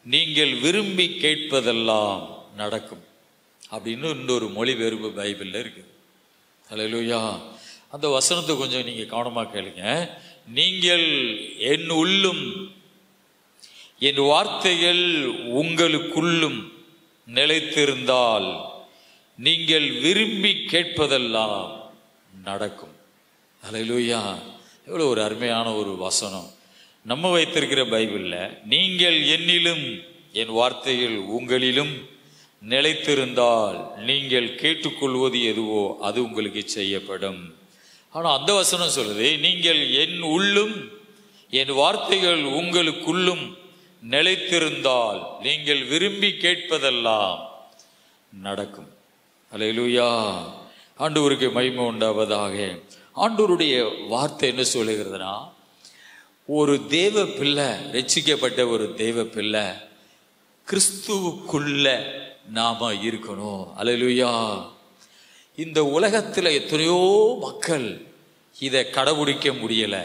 நீங்கள் விரும்பி கேட்பதெல்லாம் நடக்கும் அப்படின்னு இன்னொரு மொழிபெயர்ப்பு பைபிளில் இருக்குது. அல்லேலூயா. அந்த வசனத்தை கொஞ்சம் நீங்கள் கவனமாக கேளுங்க. நீங்கள் என் உள்ளும் என் வார்த்தைகள் உங்களுக்குள்ளும் நிலைத்திருந்தால் நீங்கள் விரும்பி கேட்பதெல்லாம் நடக்கும். அல்லேலூயா. எவ்வளோ ஒரு அருமையான ஒரு வசனம். நம்ம வைத்திருக்கிற பைபிளில் நீங்கள் என்னிலும் என் வார்த்தைகள் உங்களிலும் நிலைத்திருந்தால் நீங்கள் கேட்டுக்கொள்வது எதுவோ அது உங்களுக்கு செய்யப்படும். ஆனா அந்த வசனம் சொல்லுது, நீங்கள் என் உள்ளும் என் வார்த்தைகள் உங்களுக்குள்ளும் நிலைத்திருந்தால் நீங்கள் விரும்பி கேட்பதெல்லாம் நடக்கும். அல்லேலூயா. ஆண்டவருக்கு மகிமை உண்டாவதாக. ஆண்டவருடைய வார்த்தை என்ன சொல்லுகிறதுனா, ஒரு தேவ பிள்ளை, ரட்சிக்கப்பட்ட ஒரு தேவ பிள்ளை கிறிஸ்துவுக்குள்ள நாம இருக்கணும். அல்லேலூயா. இந்த உலகத்துல எத்தனையோ மக்கள் இதை கடைபிடிக்க முடியல,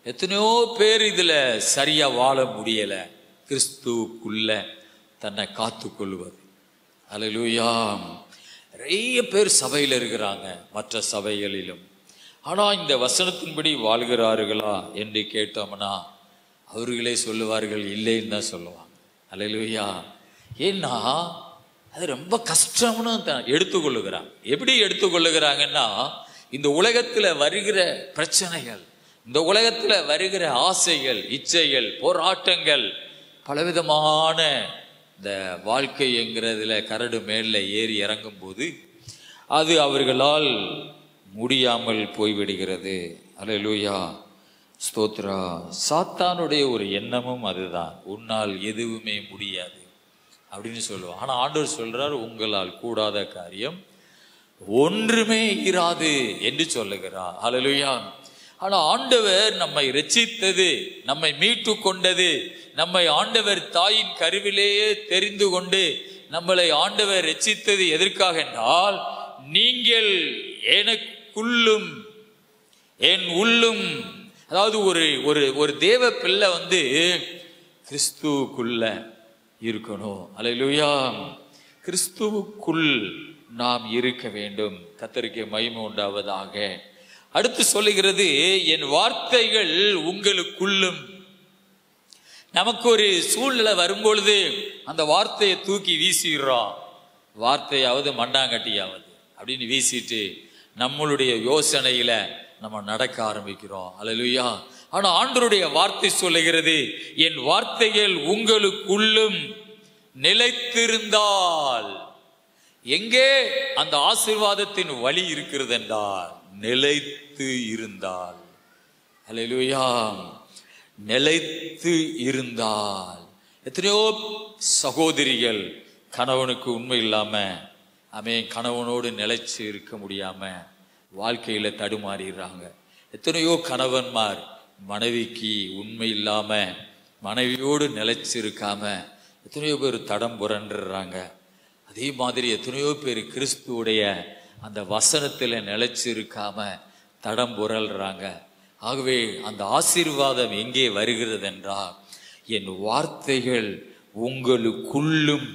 எத்தனையோ பேர் இதுல சரியா வாழ முடியல. கிறிஸ்துவுக்குள்ள தன்னை காத்து கொள்வது. அல்லேலூயா. நிறைய பேர் சபையில் இருக்கிறாங்க, மற்ற சபைகளிலும். ஆனா இந்த வசனத்தின்படி வாழ்கிறார்களா என்று கேட்டோம்னா அவர்களே சொல்லுவார்கள் இல்லைன்னு தான் சொல்லுவாங்க. அல்லேலூயா. ஏன்னா அது ரொம்ப கஷ்டம்னு எடுத்துக்கொள்ளுகிறாங்க. எப்படி எடுத்துக்கொள்ளுகிறாங்கன்னா, இந்த உலகத்துல வருகிற பிரச்சனைகள், இந்த உலகத்துல வருகிற ஆசைகள், இச்சைகள், போராட்டங்கள், பலவிதமான இந்த வாழ்க்கை என்கிறதுல கரடு மேல ஏறி இறங்கும் போது அது அவர்களால் முடியாமல் போய்விடுகிறது. அல்லேலூயா. ஸ்தோத்ரா. சாத்தானுடைய ஒரு எண்ணமும் அதுதான், உன்னால் எதுவுமே முடியாது அப்படின்னு சொல்லுவான். ஆனா ஆண்டவர் சொல்றார், உங்களால் கூடாத காரியம் ஒன்றுமே இராது என்று சொல்லுகிறார். அல்லேலூயா. ஆனா ஆண்டவர் நம்மை ரட்சித்தது, நம்மை மீட்டு கொண்டது, நம்மை ஆண்டவர் தாயின் கருவிலேயே தெரிந்து கொண்டு நம்மளை ஆண்டவர் ரட்சித்தது எதற்காக என்றால், நீங்கள் எனக்குள்ளும் என் உள்ளும், அதாவது ஒரு தேவ பிள்ளை கிறிஸ்துவுக்குள்ள இருக்கணும். அல்லேலூயா. கிறிஸ்துவுக்குள் நாம் இருக்க வேண்டும். கர்த்தருக்கு மகிமை உண்டாவதாக. அடுத்து சொல்லுகிறது, என் வார்த்தைகள் உங்களுக்குள்ளும். நமக்கு ஒரு சூழ்நிலை வரும்பொழுது அந்த வார்த்தையை தூக்கி வீசிடுறோம். வார்த்தையாவது மண்டாங்கட்டியாவது அப்படின்னு வீசிட்டு நம்மளுடைய யோசனையில நம்ம நடக்க ஆரம்பிக்கிறோம். அல்லேலூயா. ஆனா ஆண்டவருடைய வார்த்தை சொல்லுகிறது, என் வார்த்தைகள் உங்களுக்குள்ளும் நிலைத்திருந்தால். எங்கே அந்த ஆசீர்வாதத்தின் வழி இருக்கிறது என்றால், நிலைத்து இருந்தால். அல்லேலூயா. நிலைத்து இருந்தால். எத்தனையோ சகோதரிகள் கணவனுக்கு உண்மை இல்லாம, கணவனோடு நிலைச்சு இருக்க முடியாம வாழ்க்கையில தடுமாறிடுறாங்க. எத்தனையோ கணவன்மார் மனைவிக்கு உண்மை இல்லாம, மனைவியோடு நிலைச்சிருக்காம எத்தனையோ பேர் தடம் புரண்டுறாங்க. அதே மாதிரி எத்தனையோ பேர் கிறிஸ்துவுடைய அந்த வசனத்துல நிலைச்சு இருக்காம தடம் புரள்றாங்க. ஆகவே அந்த ஆசீர்வாதம் எங்கே வருகிறது என்றால், என் வார்த்தைகள் உங்களுக்குள்ளும்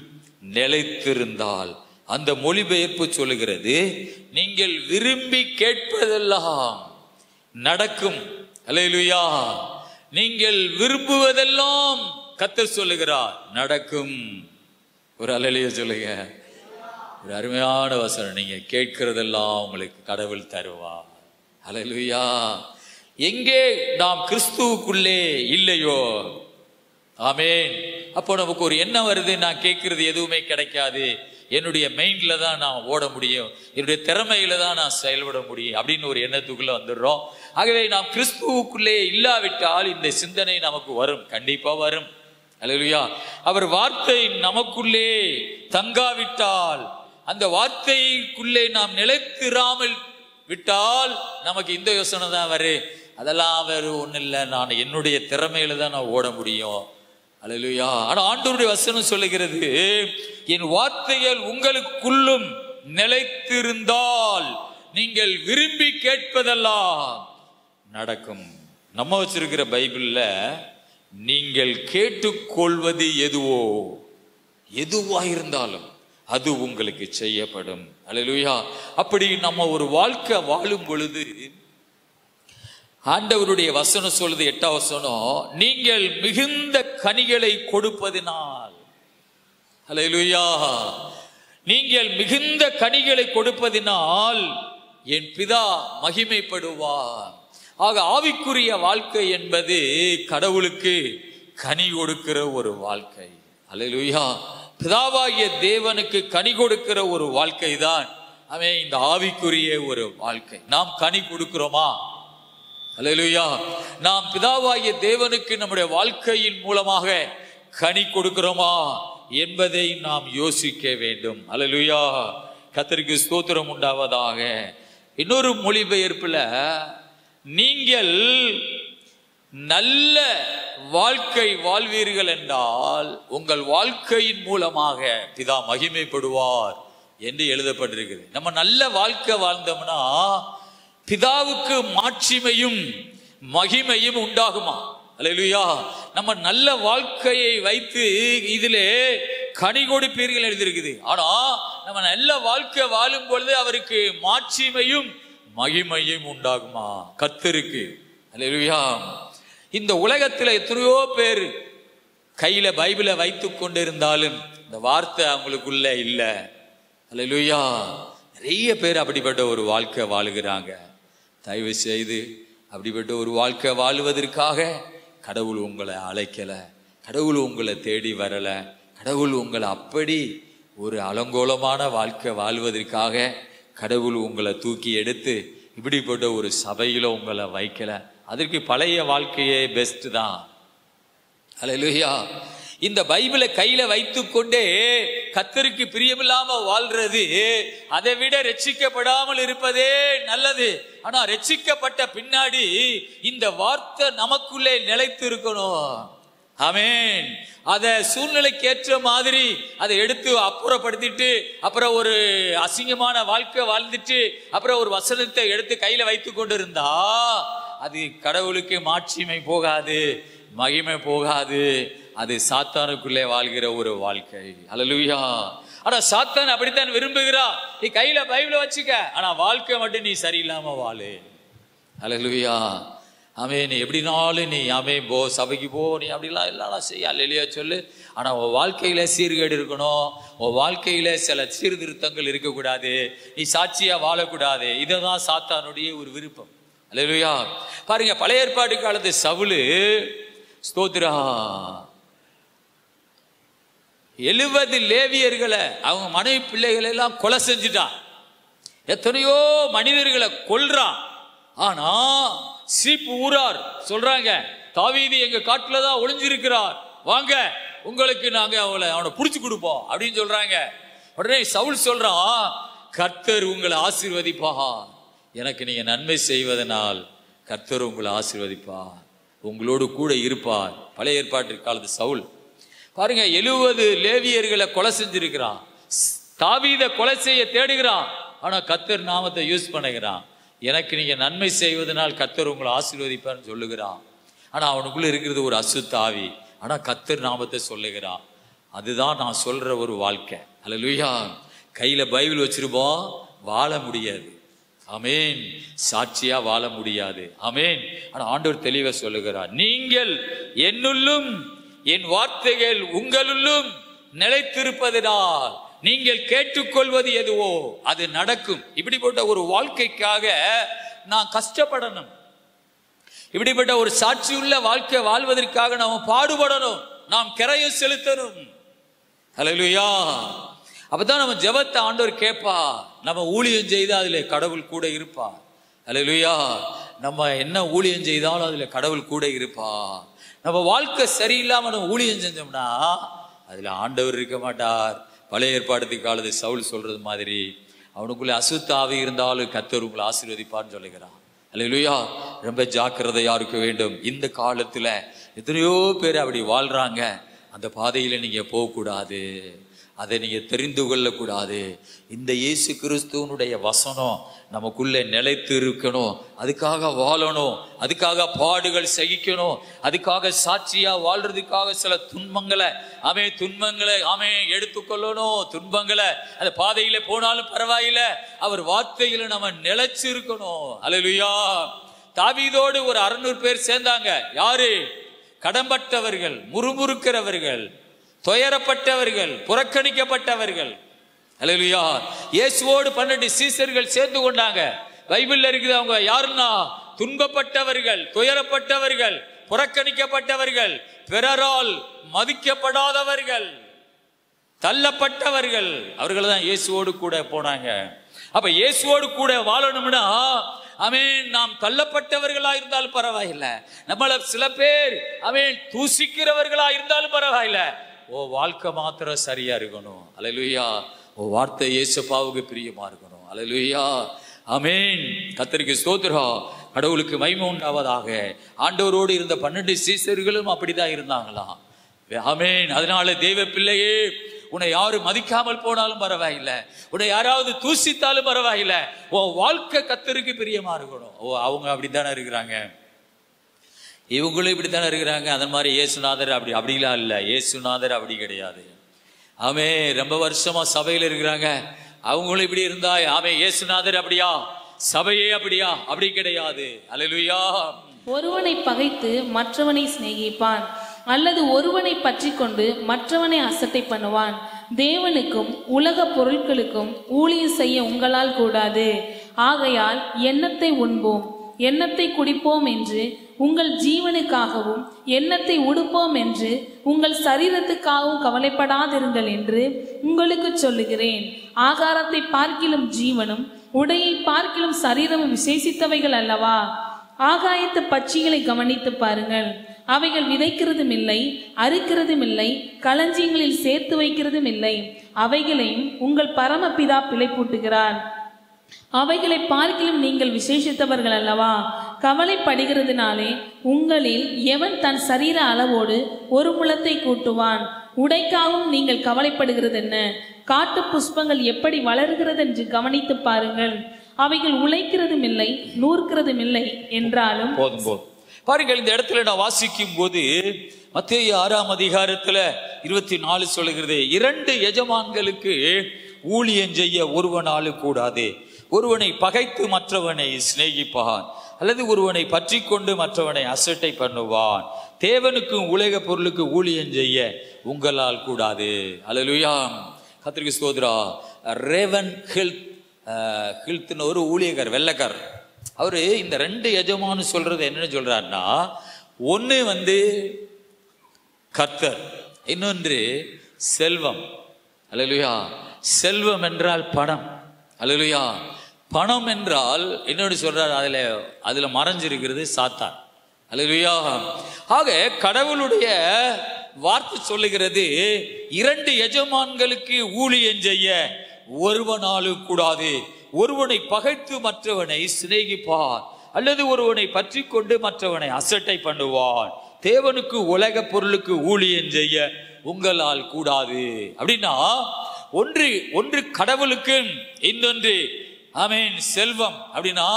நிலைத்திருந்தால். அந்த மொழிபெயர்ப்பு சொல்லுகிறது, நீங்கள் விரும்பி கேட்பதெல்லாம் நடக்கும். அல்லேலூயா. நீங்கள் விரும்புவதெல்லாம் கர்த்தர் சொல்லுகிறார் நடக்கும். ஒரு அல்லேலூயா சொல்லுங்க. ஒரு அருமையான வசனம். நீங்க கேட்கிறதெல்லாம் உங்களுக்கு கடவுள் தருவார். அல்லேலூயா. எங்கே நாம் கிறிஸ்துவுக்குள்ளே இல்லையோ, ஆமென், அப்போ நமக்கு ஒரு எண்ணம் வருது, நான் கேட்கறது எதுவுமே கிடைக்காது, என்னுடைய மைண்ட்ல தான் நான் ஓட முடியும், என்னுடைய திறமையில தான் நான் செயல்பட முடியும் அப்படின்னு ஒரு எண்ணத்துக்குள்ள வந்துடுறோம். ஆகவே நாம் கிறிஸ்துவுக்குள்ளே இல்லாவிட்டால் இந்த சிந்தனை நமக்கு வரும், கண்டிப்பா வரும். அல்லேலூயா. அவர் வார்த்தை நமக்குள்ளே தங்காவிட்டால், அந்த வார்த்தைக்குள்ளே நாம் நிலைத்திராமல் விட்டால் நமக்கு இந்த யோசனை தான் வரும், அதெல்லாம் வேறு ஒன்றும் இல்லை, நான் என்னுடைய திறமையில தான் நான் ஓட முடியும். அல்லேலூயா. ஆனா ஆண்டவருடைய வசனம் சொல்லுகிறது, என் வார்த்தைகள் உங்களுக்குள்ளும் நிலைத்திருந்தால் நீங்கள் விரும்பி கேட்பதெல்லாம் நடக்கும். நம்ம வச்சிருக்கிற பைபிள்ல நீங்கள் கேட்டுக்கொள்வது எதுவோ, எதுவா இருந்தாலும் அது உங்களுக்கு செய்யப்படும். அல்லேலூயா. அப்படி நம்ம ஒரு வாழ்க்கை வாழும் பொழுது ஆண்டவருடைய வசனம் சொல்லுது, 8ஆம் வசனம், நீங்கள் மிகுந்த கனிகளை கொடுப்பதினால். அல்லேலூயா. நீங்கள் மிகுந்த கனிகளை கொடுப்பதினால் என் பிதா மகிமைப்படுவார். ஆக ஆவிக்குரிய வாழ்க்கை என்பது கடவுளுக்கு கனி கொடுக்கிற ஒரு வாழ்க்கை. அல்லேலூயா. பிதாவாகிய தேவனுக்கு கனி கொடுக்கிற ஒரு வாழ்க்கை தான் அவன் இந்த ஆவிக்குரிய ஒரு வாழ்க்கை. நாம் கனி கொடுக்கிறோமா? அல்லேலூயா. நாம் பிதாவாகிய தேவனுக்கு நம்முடைய வாழ்க்கையின் மூலமாக கனி கொடுக்கிறோமா என்பதை நாம் யோசிக்க வேண்டும். அல்லேலூயா. கர்த்தருக்கு ஸ்தோத்திரம் உண்டாவதாக. இன்னொரு மொழிபெயர்ப்புல, நீங்கள் நல்ல வாழ்க்கை வாழ்வீர்கள் என்றால் உங்கள் வாழ்க்கையின் மூலமாக பிதா மகிமைப்படுவார் என்று எழுதப்பட்டிருக்கிறது. நம்ம நல்ல வாழ்க்கை வாழ்ந்தோம்னா பிதாவுக்கு மாட்சிமையும் மகிமையும் உண்டாகுமா? அல்லேலூயா. நம்ம நல்ல வாழ்க்கையை வைத்து இதிலே கனி கொடுப்பீர்கள் எழுதியிருக்குது. ஆனா நம்ம நல்ல வாழ்க்கை வாழும் பொழுது அவருக்கு மாட்சிமையும் மகிமையும் உண்டாகுமா? கர்த்தருக்கு. அல்லேலூயா. இந்த உலகத்துல எத்தனையோ பேர் கையில பைபிளை வைத்துக் கொண்டிருந்தாலும் இந்த வார்த்தை அவங்களுக்குள்ள இல்ல. அல்லேலூயா. நிறைய பேர் அப்படிப்பட்ட ஒரு வாழ்க்கை வாழுகிறாங்க. தயவு செய்து அப்படிப்பட்ட ஒரு வாழ்க்கை வாழுவதற்காக கடவுள் உங்களை அழைக்கல, கடவுள் உங்களை தேடி வரல, கடவுள் உங்களை அப்படி ஒரு அலங்கோலமான வாழ்க்கை வாழ்வதற்காக கடவுள் உங்களை தூக்கி எடுத்து இப்படிப்பட்ட ஒரு சபையில உங்களை வைக்கல. அதற்கு பழைய வாழ்க்கையே பெஸ்ட் தான். அல்லேலூயா. இந்த பைபிளை கையில வைத்துக் கொண்டே கர்த்தருக்கு பிரியமில்லாம வாழ்றது அதை விட ரட்சிக்கப்படாமல் இருப்பதே நல்லது. ஆனா ரட்சிக்கப்பட்ட பின்னாடி இந்த வார்த்தை நமக்குள்ளே நிலைத்து இருக்கணும். ஆமென். அத சூழ்நிலைக்கு ஏற்ற மாதிரி அதை எடுத்து அப்புறப்படுத்திட்டு அப்புறம் ஒரு அசிங்கமான வாழ்க்கை வாழ்ந்துட்டு அப்புறம் ஒரு வசனத்தை எடுத்து கையில வைத்து கொண்டு இருந்தா அது கடவுளுக்கு மாட்சிமை போகாது, மகிமை போகாது. அது சாத்தானுக்குள்ளே வாழ்கிற ஒரு வாழ்க்கை. அல்லேலூயா. ஆனா சாத்தான் அப்படித்தான் விரும்புகிறான். நீ கையில பைபிளை வச்சுக்க, ஆனா வாழ்க்கை மட்டும் நீ சரியில்லாம வாழு. அல்லேலூயா. ஆமென். எப்படினாலும் நீ ஆமென் போ, சபைக்கு போ, நீ அப்படிலாம் எல்லாம் செய்ய அல்லேலூயா சொல்லு. ஆனா உன் வாழ்க்கையில சீர்கேடு இருக்கணும், உன் வாழ்க்கையில சில சீர்திருத்தங்கள் இருக்கக்கூடாது, நீ சாட்சியா வாழக்கூடாது. இதுதான் சாத்தானுடைய ஒரு விருப்பம். அல்லேலூயா. பாருங்க, பழைய ஏற்பாடு காலத்து சவுலு, ஸ்தோத்திரா, 70 லேவியர்களை அவங்க மனைவி பிள்ளைகளை எல்லாம் கொலை செஞ்சுட்டான். எத்தனையோ மனிதர்களை கொல்றான். ஆனா சீப்பு ஊரார் சொல்றாங்க, தாவீது எங்க காட்டுல தான் ஒளிஞ்சிருக்கிறார், வாங்க உங்களுக்கு நாங்க அவனை புடிச்சு கொடுப்போம் அப்படின்னு சொல்றாங்க. உடனே சவுல் சொல்றான், கர்த்தர் உங்களை ஆசீர்வதிப்பார், எனக்கு நீங்க நன்மை செய்வதனால் கர்த்தர் உங்களை ஆசீர்வதிப்பார், உங்களோடு கூட இருப்பார். பழைய ஏற்பாட்டு காலத்து சவுல் பாருங்க, 70 லேவியர்களை கொலை செஞ்சிருக்கிறான், தாவீதை கொலை செய்ய தேடுகிறான். ஆனா கர்த்தர் நாமத்தை யூஸ் பண்ணுகிறான், எனக்கு நீங்க நன்மை செய்வதனால் கர்த்தர் உங்களை ஆசீர்வதிப்பார்னு சொல்லுகிறான். ஆனா அவனுக்குள்ள இருக்கிறது ஒரு அசுத்த ஆவி. ஆனா கர்த்தர் நாமத்தை சொல்லுகிறான். அதுதான் நான் சொல்ற ஒரு வாழ்க்கை. அல்லேலூயா. கையில பைபிள் வச்சிருப்போம், வாழ முடியாது. ஆமென். சாட்சியா வாழ முடியாது. ஆமென். ஆனா ஆண்டவர் தெளிவா சொல்லுகிறார், நீங்கள் என்னுள்ளும் என் வார்த்தைகள் உங்களுள்ளும் நிலைத்திருப்பதனால் நீங்கள் கேட்டுக்கொள்வது எதுவோ அது நடக்கும். இப்படிப்பட்ட ஒரு வாழ்க்கைக்காக நான் கஷ்டப்படணும். இப்படிப்பட்ட ஒரு சாட்சியுள்ள வாழ்க்கை வாழ்வதற்காக நாம் பாடுபடணும், நாம் கிரையை செலுத்தணும். அல்லேலூயா. அப்பதான் நம்ம ஜெபத்தை ஆண்டவர் கேட்பா, நம்ம ஊழியம் செய்தா அதுல கடவுள் கூட இருப்பா. அல்லேலூயா. நம்ம என்ன ஊழியம் செய்தாலும் அதுல கடவுள் கூட இருப்பா. நம்ம வாழ்க்கை சரியில்லாம நம்ம ஊழியம் செஞ்சோம்னா அதுல ஆண்டவர் இருக்க மாட்டார். பழைய ஏற்பாடு காலத்து சவுல் சொல்றது மாதிரி அவனுக்குள்ள அசுத்த ஆவி இருந்தாலும் கர்த்தர் உங்களை ஆசீர்வதிப்பார்னு சொல்லுகிறான். அல்லேலூயா. ரொம்ப ஜாக்கிரதையா இருக்க வேண்டும். இந்த காலத்துல எத்தனையோ பேர் அப்படி வாழ்றாங்க. அந்த பாதையில நீங்க போகக்கூடாது, அதை நீங்க தெரிந்து கொள்ளக்கூடாது. இந்த இயேசு கிறிஸ்துவனுடைய வசனம் நமக்குள்ளே நிலைத்து இருக்கணும், அதுக்காக வாழணும், அதுக்காக பாடுகள் சகிக்கணும், அதுக்காக சாட்சியா வாழ்றதுக்காக சில துன்பங்களை எடுத்துக்கொள்ளணும். துன்பங்களை அந்த பாதையில போனாலும் பரவாயில்ல, அவர் வார்த்தையில நம்ம நிலைச்சு இருக்கணும். அல்லேலூயா. தாவீதோடு ஒரு 600 பேர் சேர்ந்தாங்க. யாரு? கடம்பட்டவர்கள், முறுமுறுக்கிறவர்கள், துயரப்பட்டவர்கள், புறக்கணிக்கப்பட்டவர்கள். அல்லேலூயா. இயேசுவோடு 12 சீசர்கள் சேர்ந்து கொண்டாங்க. பைபிள்ல இருக்குது அவங்க யாருன்னா, துன்பப்பட்டவர்கள், துயரப்பட்டவர்கள், புறக்கணிக்கப்பட்டவர்கள், பிறரால் மதிக்கப்படாதவர்கள். தள்ளப்பட்டவர்கள் அவர்கள் தான் இயேசுவோடு கூட போனாங்க. அப்ப இயேசுவோடு கூட வாழணும்னா ஆமென், நாம் தள்ளப்பட்டவர்களா இருந்தாலும் பரவாயில்லை, நம்மள சில பேர் ஆமென் தூசிக்கிறவர்களா இருந்தாலும் பரவாயில்லை, ஓ வாழ்க்கை மாத்திரம் சரியா இருக்கணும். அல்லேலூயா. ஓ வார்த்தை இயேசுப்பாவுக்கு பிரியமா இருக்கணும். அல்லேலூயா. ஆமென். கர்த்தருக்கு ஸ்தோத்திரம். கடவுளுக்கு மகிமை உண்டாவதாக. ஆண்டவரோடு இருந்த 12 சீசர்களும் அப்படிதான் இருந்தாங்களாம். ஆமென். அதனால தேவ பிள்ளையே, உன்னை யாரும் மதிக்காமல் போனாலும் பரவாயில்லை, உன்னை யாராவது தூசித்தாலும் பரவாயில்லை, உன் வாழ்க்கை கர்த்தருக்கு பிரியமா இருக்கணும். ஓ அவங்க அப்படித்தானே இருக்கிறாங்க, இவங்களும் இப்படித்தானே இருக்கிறாங்க. அதன் மாதிரி இயேசுநாதர் அப்படிலாம் இல்லை. இயேசுநாதர் அப்படி கிடையாது. ஆமென். ரொம்ப வருஷமா சபையில் இருக்கிறாங்க, அவங்களும் இப்படி இருந்தா ஆமென். இயேசுநாதர் அப்படியா, சபையே அப்படியா? அப்படி கிடையாது. அல்லேலூயா. ஒருவனை பகைத்து மற்றவனை சிநேகிப்பான், அல்லது ஒருவனை பற்றி கொண்டு மற்றவனை அசட்டை பண்ணுவான். தேவனுக்கும் உலக பொருட்களுக்கும் ஊழியம் செய்ய உங்களால் கூடாது. ஆகையால் எண்ணத்தை உண்போம், எண்ணத்தை குடிப்போம் என்று உங்கள் ஜீவனுக்காகவும், எண்ணத்தை உடுப்போம் என்று உங்கள் சரீரத்துக்காகவும் கவலைப்படாதிருங்கள் என்று உங்களுக்கு சொல்லுகிறேன். ஆகாரத்தை பார்க்கிலும் ஜீவனும், உடையை பார்க்கிலும் சரீரமும் விசேஷித்தவைகள் அல்லவா? ஆகாயத்து பட்சிகளை கவனித்து பாருங்கள். அவைகள் விதைக்கிறதும் இல்லை, அறுக்கிறதும் இல்லை, களஞ்சியங்களில் சேர்த்து வைக்கிறதும் இல்லை. அவைகளையும் உங்கள் பரமபிதா பிழைப்பூட்டுகிறார். அவைகளை பார்க்கிலும் நீங்கள் விசேஷித்தவர்கள் அல்லவா? கவலைப்படுகிறதுனாலே உங்களில் எவன் தன் சரீர அளவோடு ஒரு முழத்தை கூட்டுவான்? உடைக்காகவும் நீங்கள் கவலைப்படுகிறது என்ன? காட்டு புஷ்பங்கள் எப்படி வளர்கிறது என்று கவனித்து பாருங்கள். அவைகள் உழைக்கிறதும் இல்லை, நூற்கிறதும் இல்லை என்றாலும். போதும் போதும் பாருங்கள். இந்த இடத்துல நான் வாசிக்கும் போது மத்தேயு 6ஆம் அதிகாரத்துல 24 சொல்லுகிறது, 2 எஜமான்களுக்கு ஊழியம் செய்ய ஒருவனாலும் கூடாது. ஒருவனை பகைத்து மற்றவனை சிநேகிப்பான், அல்லது ஒருவனை பற்றி கொண்டு மற்றவனை அசட்டை பண்ணுவான். தேவனுக்கும் உலக பொருளுக்கு ஊழியம் செய்ய உங்களால் கூடாது. அல்லேலூயா. கர்த்தருக்கு ஸ்தோத்திரம். ரேவன் ஹில்த்னு ஒரு ஊழியக்கார், வெள்ளக்கார். அவரு இந்த 2 எஜமானு சொல்றது என்னன்னு சொல்றாருன்னா, ஒன்னு கர்த்தர், இன்னொன்று செல்வம். அல்லேலூயா. செல்வம் என்றால் பணம். அல்லேலூயா. பணம் என்றால் இன்னொன்று சொல்றாரு, அதுல மறைஞ்சிருக்கிறது சாத்தான். அல்லேலூயா. ஆக கடவுளுடைய வார்த்தை சொல்லுகிறது, 2 எஜமான்களுக்கு ஊழியம் செய்ய ஒருவனாலும் கூடாது. ஒருவனை பகைத்து மற்றவனை சிநேகிப்பான், அல்லது ஒருவனை பற்றி கொண்டு மற்றவனை அசட்டை பண்ணுவான். தேவனுக்கு உலக பொருளுக்கு ஊழியம் செய்ய உங்களால் கூடாது. அப்படின்னா ஒன்று கடவுளுக்கு, இன்னொன்று ஆமென் செல்வம். அப்படின்னா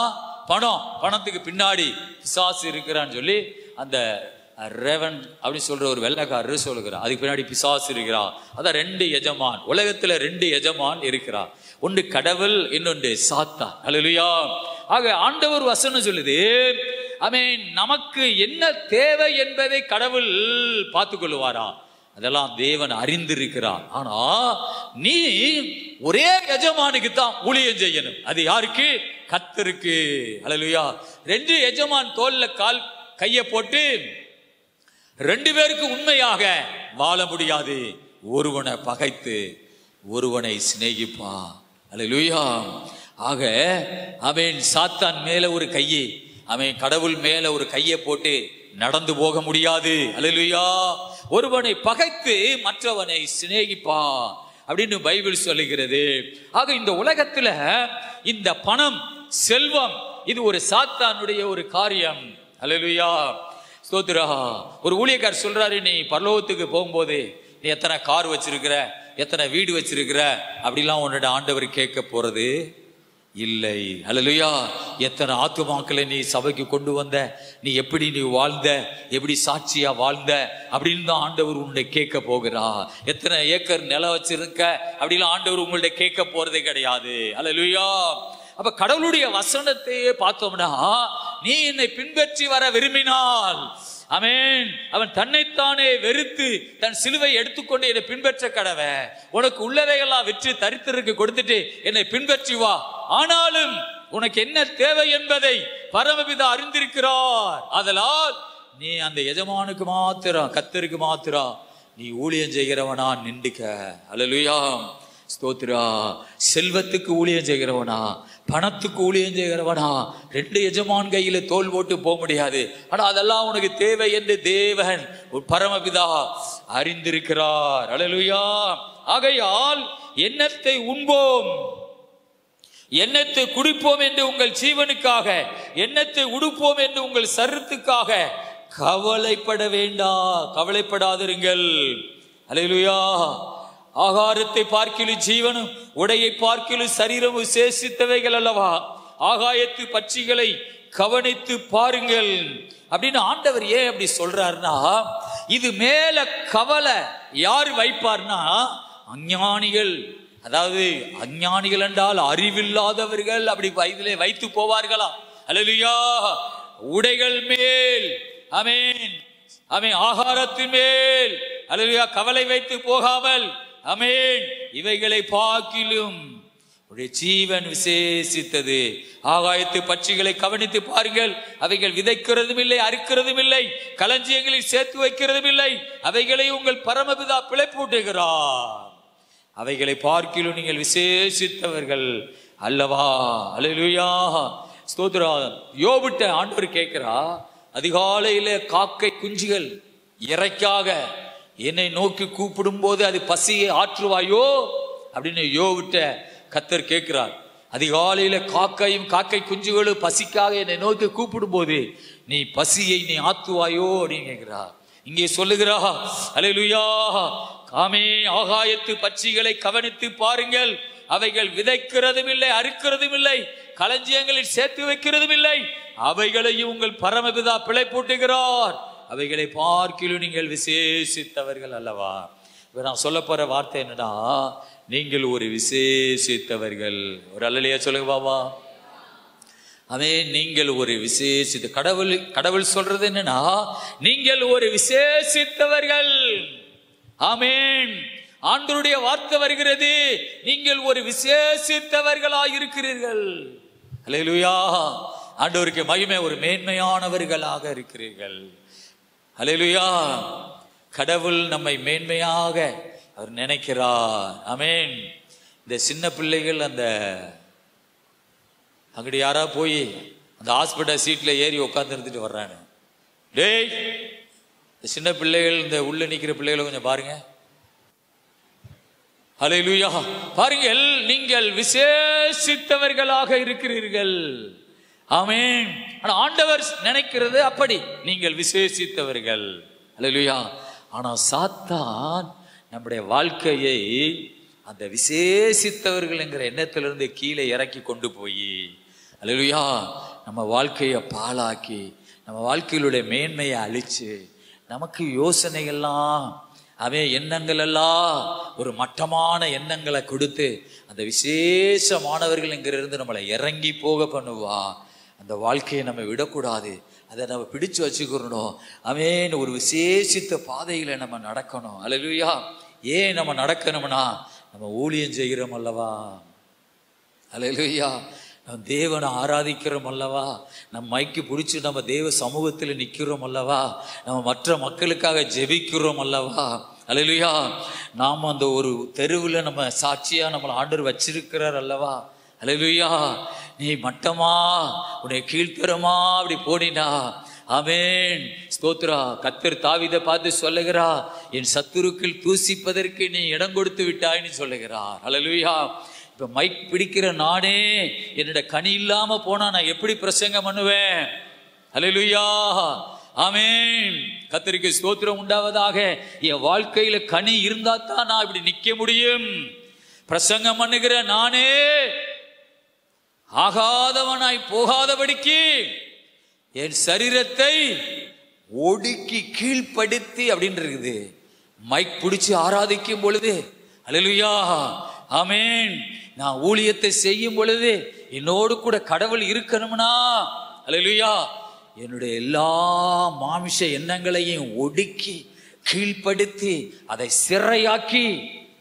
பணம், பணத்துக்கு பின்னாடி பிசாசு இருக்கிறான்னு சொல்லி அந்த ரேவன் அப்படின்னு சொல்ற ஒரு வெள்ளக்காரர் சொல்லுகிறார். அதுக்கு பின்னாடி பிசாசு இருக்கிறான். அதான் 2 எஜமான். உலகத்துல 2 எஜமான் இருக்கிறார். ஒன்று கடவுள், இன்னொன்று சாத்தான். அல்லேலூயா. ஆக ஆண்டவர் வசனம் சொல்லுது, ஆமென், நமக்கு என்ன தேவை என்பதை கடவுள் பார்த்து கொள்வாரா? அதெல்லாம் தேவன் அறிந்திருக்கிறார். ஆனா நீ ஒரே எஜமானுக்கு தான் ஊழியம் செய்யணும். அது யாருக்கு? கர்த்தருக்கு. அல்லேலூயா. 2 எஜமான் தோல்ல கையை போட்டு 2 பேருக்கு உண்மையாக வாழ முடியாது. ஒருவனை பகைத்து ஒருவனை சிநேகிப்பா. அல்லேலூயா. ஆக அவன் சாத்தான் மேல ஒரு கையை, அவன் கடவுள் மேல ஒரு கையை போட்டு நடந்து போக முடியாது. அல்லேலூயா. ஒருவனை பகைத்து மற்றவனை சிநேகிப்பா அப்படின்னு பைபிள் சொல்லுகிறது. ஆக இந்த உலகத்துல இந்த பணம், செல்வம், இது ஒரு சாத்தானுடைய ஒரு காரியம். அல்லேலூயா. ஸ்தோத்திரா. ஒரு ஊழியக்காரர் சொல்றாரு, நீ பரலோகத்துக்கு போகும்போது நீ எத்தனை கார் வச்சிருக்கிற, எத்தனை வீடு வச்சிருக்கிற அப்படிலாம் உன்னோட ஆண்டவர் கேட்க போறது இல்லை. அல்லேலூயா. எத்தனை ஆத்துமாக்களை நீ சபைக்கு கொண்டு வந்த, நீ எப்படி வாழ்ந்த, எப்படி சாட்சியா வாழ்ந்த அப்படின்னு தான் ஆண்டவர் உன்னை கேட்க போகிறா. எத்தனை ஏக்கர் நிலம் வச்சிருக்க அப்படிலாம் ஆண்டவர் உங்கள்ட்ட கேட்க போறதே கிடையாது. அல்லேலூயா. அப்ப கடவுளுடைய வசனத்தையே பார்த்தோம்னா, நீ என்னை பின்பற்றி வர விரும்பினால், ஆமென், அவன் தன்னைத்தானே வெறுத்து தன் சிலுவை எடுத்துக்கொண்டு என்னை பின்பற்ற கடவை. உனக்கு உள்ளதையெல்லாம் விற்று தரித்திற்கு கொடுத்துட்டு என்னை பின்பற்றி வா. ஆனாலும் உனக்கு என்ன தேவை என்பதை பரமபிதா அறிந்திருக்கிறார். அதனால் நீ அந்த எஜமானுக்கு மாத்திரம், கர்த்தருக்கு மாத்திரம் நீ ஊழியம் செய்கிறவனா நின்றுக்க. அல்லேலூயா, ஸ்தோத்திரா. செல்வத்துக்கு ஊழியம் செய்கிறவனா, பணத்துக்கு ஊழியம் செய்கிறவனா, 2 எஜமான் கையில தோல் போட்டு போக முடியாது. ஆனா அதெல்லாம் உனக்கு தேவை என்று தேவன் ஒரு பரமபிதா அறிந்திருக்கிறார். அல்லேலூயா. ஆகையால் எண்ணத்தை உண்போம், எண்ணத்தை குடிப்போம் என்று உங்கள் ஜீவனுக்காக, எண்ணத்தை உடுப்போம் என்று உங்கள் சரீரத்துக்காக கவலைப்பட வேண்டாம், கவலைப்படாதிருங்கள். அல்லேலூயா. ஆகாரத்தை பார்க்கிலும் ஜீவனும், உடையை பார்க்கிலும் சரீரம் விசேஷித்தவைகள் அல்லவா. ஆகாயத்து பட்சிகளை கவனித்து பாருங்கள் அப்படின்னு ஆண்டவர் ஏன் அப்படி சொல்றாருன்னா, இது மேல கவலை யார் வைப்பார்னா அஞ்ஞானிகள். அதாவது அஞ்ஞானிகள் என்றால் அறிவில்லாதவர்கள் அப்படி வயதிலே வைத்து போவார்களாம். அல்லேலூயா. உடைகள் மேல், ஆமென் ஆமென், ஆகாரத்தின் மேல் அல்லேலூயா கவலை வைத்து போகாமல், ஆமென், இவைகளை பார்க்கிலும் உடைய ஜீவன் விசேஷித்தது. ஆகாயத்து பட்சிகளை கவனித்து பாருங்கள், அவைகள் விதைக்கிறதும் இல்லை, அறுக்கிறதும் இல்லை, களஞ்சியங்களில் சேர்த்து வைக்கிறதும் இல்லை, அவைகளை உங்கள் பரமபிதா பிழைப்பூட்டுகிறார். அவைகளை பார்க்கிலும் நீங்கள் விசேஷித்தவர்கள் அல்லவா. அல்லேலூயா, ஸ்தோத்திரா. யோபுட்ட ஆண்டவர் கேட்கிறா, அதிகாலையில காக்கை குஞ்சுகள் இறைக்காக என்னை நோக்கி கூப்பிடும் போது அது பசியை ஆற்றுவாயோ அப்படின்னு யோபுட்ட கர்த்தர் கேட்கிறார். அதிகாலையில காக்கையும் காக்கை குஞ்சுகளும் பசிக்காக என்னை நோக்கி கூப்பிடும் போது நீ பசியை நீ ஆற்றுவாயோ அப்படின்னு கேட்கிறார். இங்கே சொல்லுகிறா, அல்லேலூயா, ஆமே, ஆகாயத்து பட்சிகளை கவனித்து பாருங்கள், அவைகள் விதைக்கிறதும் இல்லை, அறுக்கிறதும் இல்லை, களஞ்சியங்களில் சேர்த்து வைக்கிறதும் இல்லை, அவைகளையும் உங்கள் பரமபிதா பிழைப்பூட்டுகிறார். அவைகளை பார்க்கிலும் நீங்கள் விசேஷித்தவர்கள் அல்லவா. இப்ப நான் சொல்ல போற வார்த்தை என்னன்னா, நீங்கள் ஒரு விசேஷித்தவர்கள். ஒரு அல்லேலூயா சொல்லுங்க பாபா. அதே நீங்கள் ஒரு விசேஷித்த கடவுள் சொல்றது என்னன்னா, நீங்கள் ஒரு விசேஷித்தவர்கள். ஆமென். ஆண்டவருடைய வார்த்தை வருகிறது, நீங்கள் ஒரு விசேஷித்தவர்களாக இருக்கிறீர்கள். அல்லேலூயா. ஆண்டவருக்கு மகிமை. ஒரு மேன்மையானவர்களாக இருக்கிறீர்கள். அல்லேலூயா. கடவுள் நம்மை மேன்மையாக அவர் நினைக்கிறார். ஆமென். இந்த சின்ன பிள்ளைகள் அந்த அங்கடி யாரா போய் அந்த ஹாஸ்பிட்டல் சீட்ல ஏறி உட்கார்ந்து இருந்துட்டு வர்றானு, டேய் சின்ன பிள்ளைகள், இந்த உள்ள நிக்கிற பிள்ளைகளை கொஞ்சம் பாருங்க. அல்லேலூயா. பாருங்கள், நீங்கள் விசேஷித்தவர்களாக இருக்கிறீர்கள். ஆமென். ஆனா ஆண்டவர் நினைக்கிறது அப்படி, நீங்கள் விசேஷித்தவர்கள். அல்லேலூயா. ஆனா சாத்தான் நம்முடைய வாழ்க்கையை அந்த விசேஷித்தவர்கள் என்கிற எண்ணத்திலிருந்து கீழே இறக்கி கொண்டு போய், அல்லேலூயா, நம்ம வாழ்க்கையை பாழாக்கி, நம்ம வாழ்க்கையிலுடைய மேன்மையை அழிச்சு, நமக்கு யோசனைகள்லாம், எண்ணங்கள் எல்லாம் ஒரு மட்டமான எண்ணங்களை கொடுத்து அந்த விசேஷமானவர்கள் என்கிற நம்மளை இறங்கி போக பண்ணுவா. அந்த வாழ்க்கையை நம்ம விடக்கூடாது, அதை நம்ம பிடிச்சு வச்சுக்கிறணும். ஆமென். ஒரு விசேஷித்த பாதையில நம்ம நடக்கணும். அல்லேலூயா. ஏன் நம்ம நடக்கணும்னா, நம்ம ஊழியம் செய்கிறோம் அல்லவா. அல்லேலூயா. நம்ம தேவனை ஆராதிக்கிறோம் அல்லவா. நம்ம மைக்கு பிடிச்சி நம்ம தேவ சமூகத்தில் நிற்கிறோம் அல்லவா. நம்ம மற்ற மக்களுக்காக ஜெபிக்கிறோம் அல்லவா. அல்லேலூயா. நாம் அந்த ஒரு தெருவில் நம்ம சாட்சியா நம்மளை ஆண்டவர் வச்சிருக்கிறார் அல்லவா. அல்லேலூயா. நீ மட்டமா உன்னை கீழ்த்தரமா அப்படி போனினா, ஆமென், ஸ்தோத்ரா. கர்த்தர் தாவீதை பார்த்து சொல்லுகிறா, என் சத்துருக்கள் தூசிப்பதற்கு நீ இடம் கொடுத்து விட்டாய்னு சொல்லுகிறார். அல்லேலூயா. இப்ப மைக் பிடிக்கிற நானே என்னோட கனி இல்லாம போனா நான் எப்படி பிரசங்கம் பண்ணுவேன்? அல்லேலூயா. ஆமென். கர்த்தருக்கு ஸ்தோத்திரம் உண்டாவதாக. என் வாழ்க்கையில கனி இருந்தா தான் நான் இப்படி நிக்க முடியும். பிரசங்கம் பண்ணுகிற நானே ஆகாதவனாய் போகாதபடிக்கு என் சரீரத்தை ஒடுக்கி கீழ்ப்படுத்தி அப்படின்னு இருக்குது. மைக் பிடிச்சு ஆராதிக்கும் பொழுது, அல்லேலூயா, ஆமென், நான் ஊழியத்தை செய்யும் பொழுது என்னோடு கூட கடவுள் இருக்கணும்னா, அல்லேலூயா, என்னுடைய எல்லா மாமிச எண்ணங்களையும் ஒடுக்கி கீழ்ப்படுத்தி அதை சிறையாக்கி,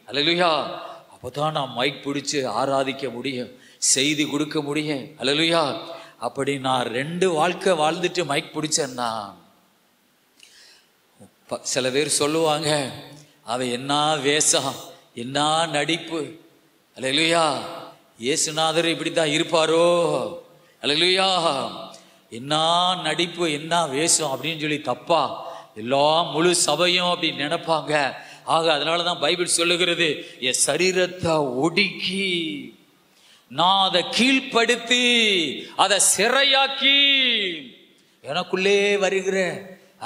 அல்லேலூயா, அப்போதான் நான் மைக் பிடிச்சு ஆராதிக்க முடியும், செய்தி கொடுக்க முடியும். அல்லேலூயா. அப்படி நான் 2 வாழ்க்கை வாழ்ந்துட்டு மைக் பிடிச்சேன்னா, சில பேர் சொல்லுவாங்க, அவன் என்ன வேஷம், என்ன நடிப்பு. அல்லேலூயா. இயேசுநாதர் இப்படித்தான் இருப்பாரோ? அல்லேலூயா. என்ன நடிப்பு, என்ன வேஷம் அப்படின்னு சொல்லி தப்பா எல்லாம் முழு சபையும் அப்படி நினைப்பாங்க. ஆக அதனாலதான் பைபிள் சொல்லுகிறது, என் சரீரத்தை ஒடுக்கி நான் அதை கீழ்ப்படுத்தி அதை சிறையாக்கி எனக்குள்ளே வருகிற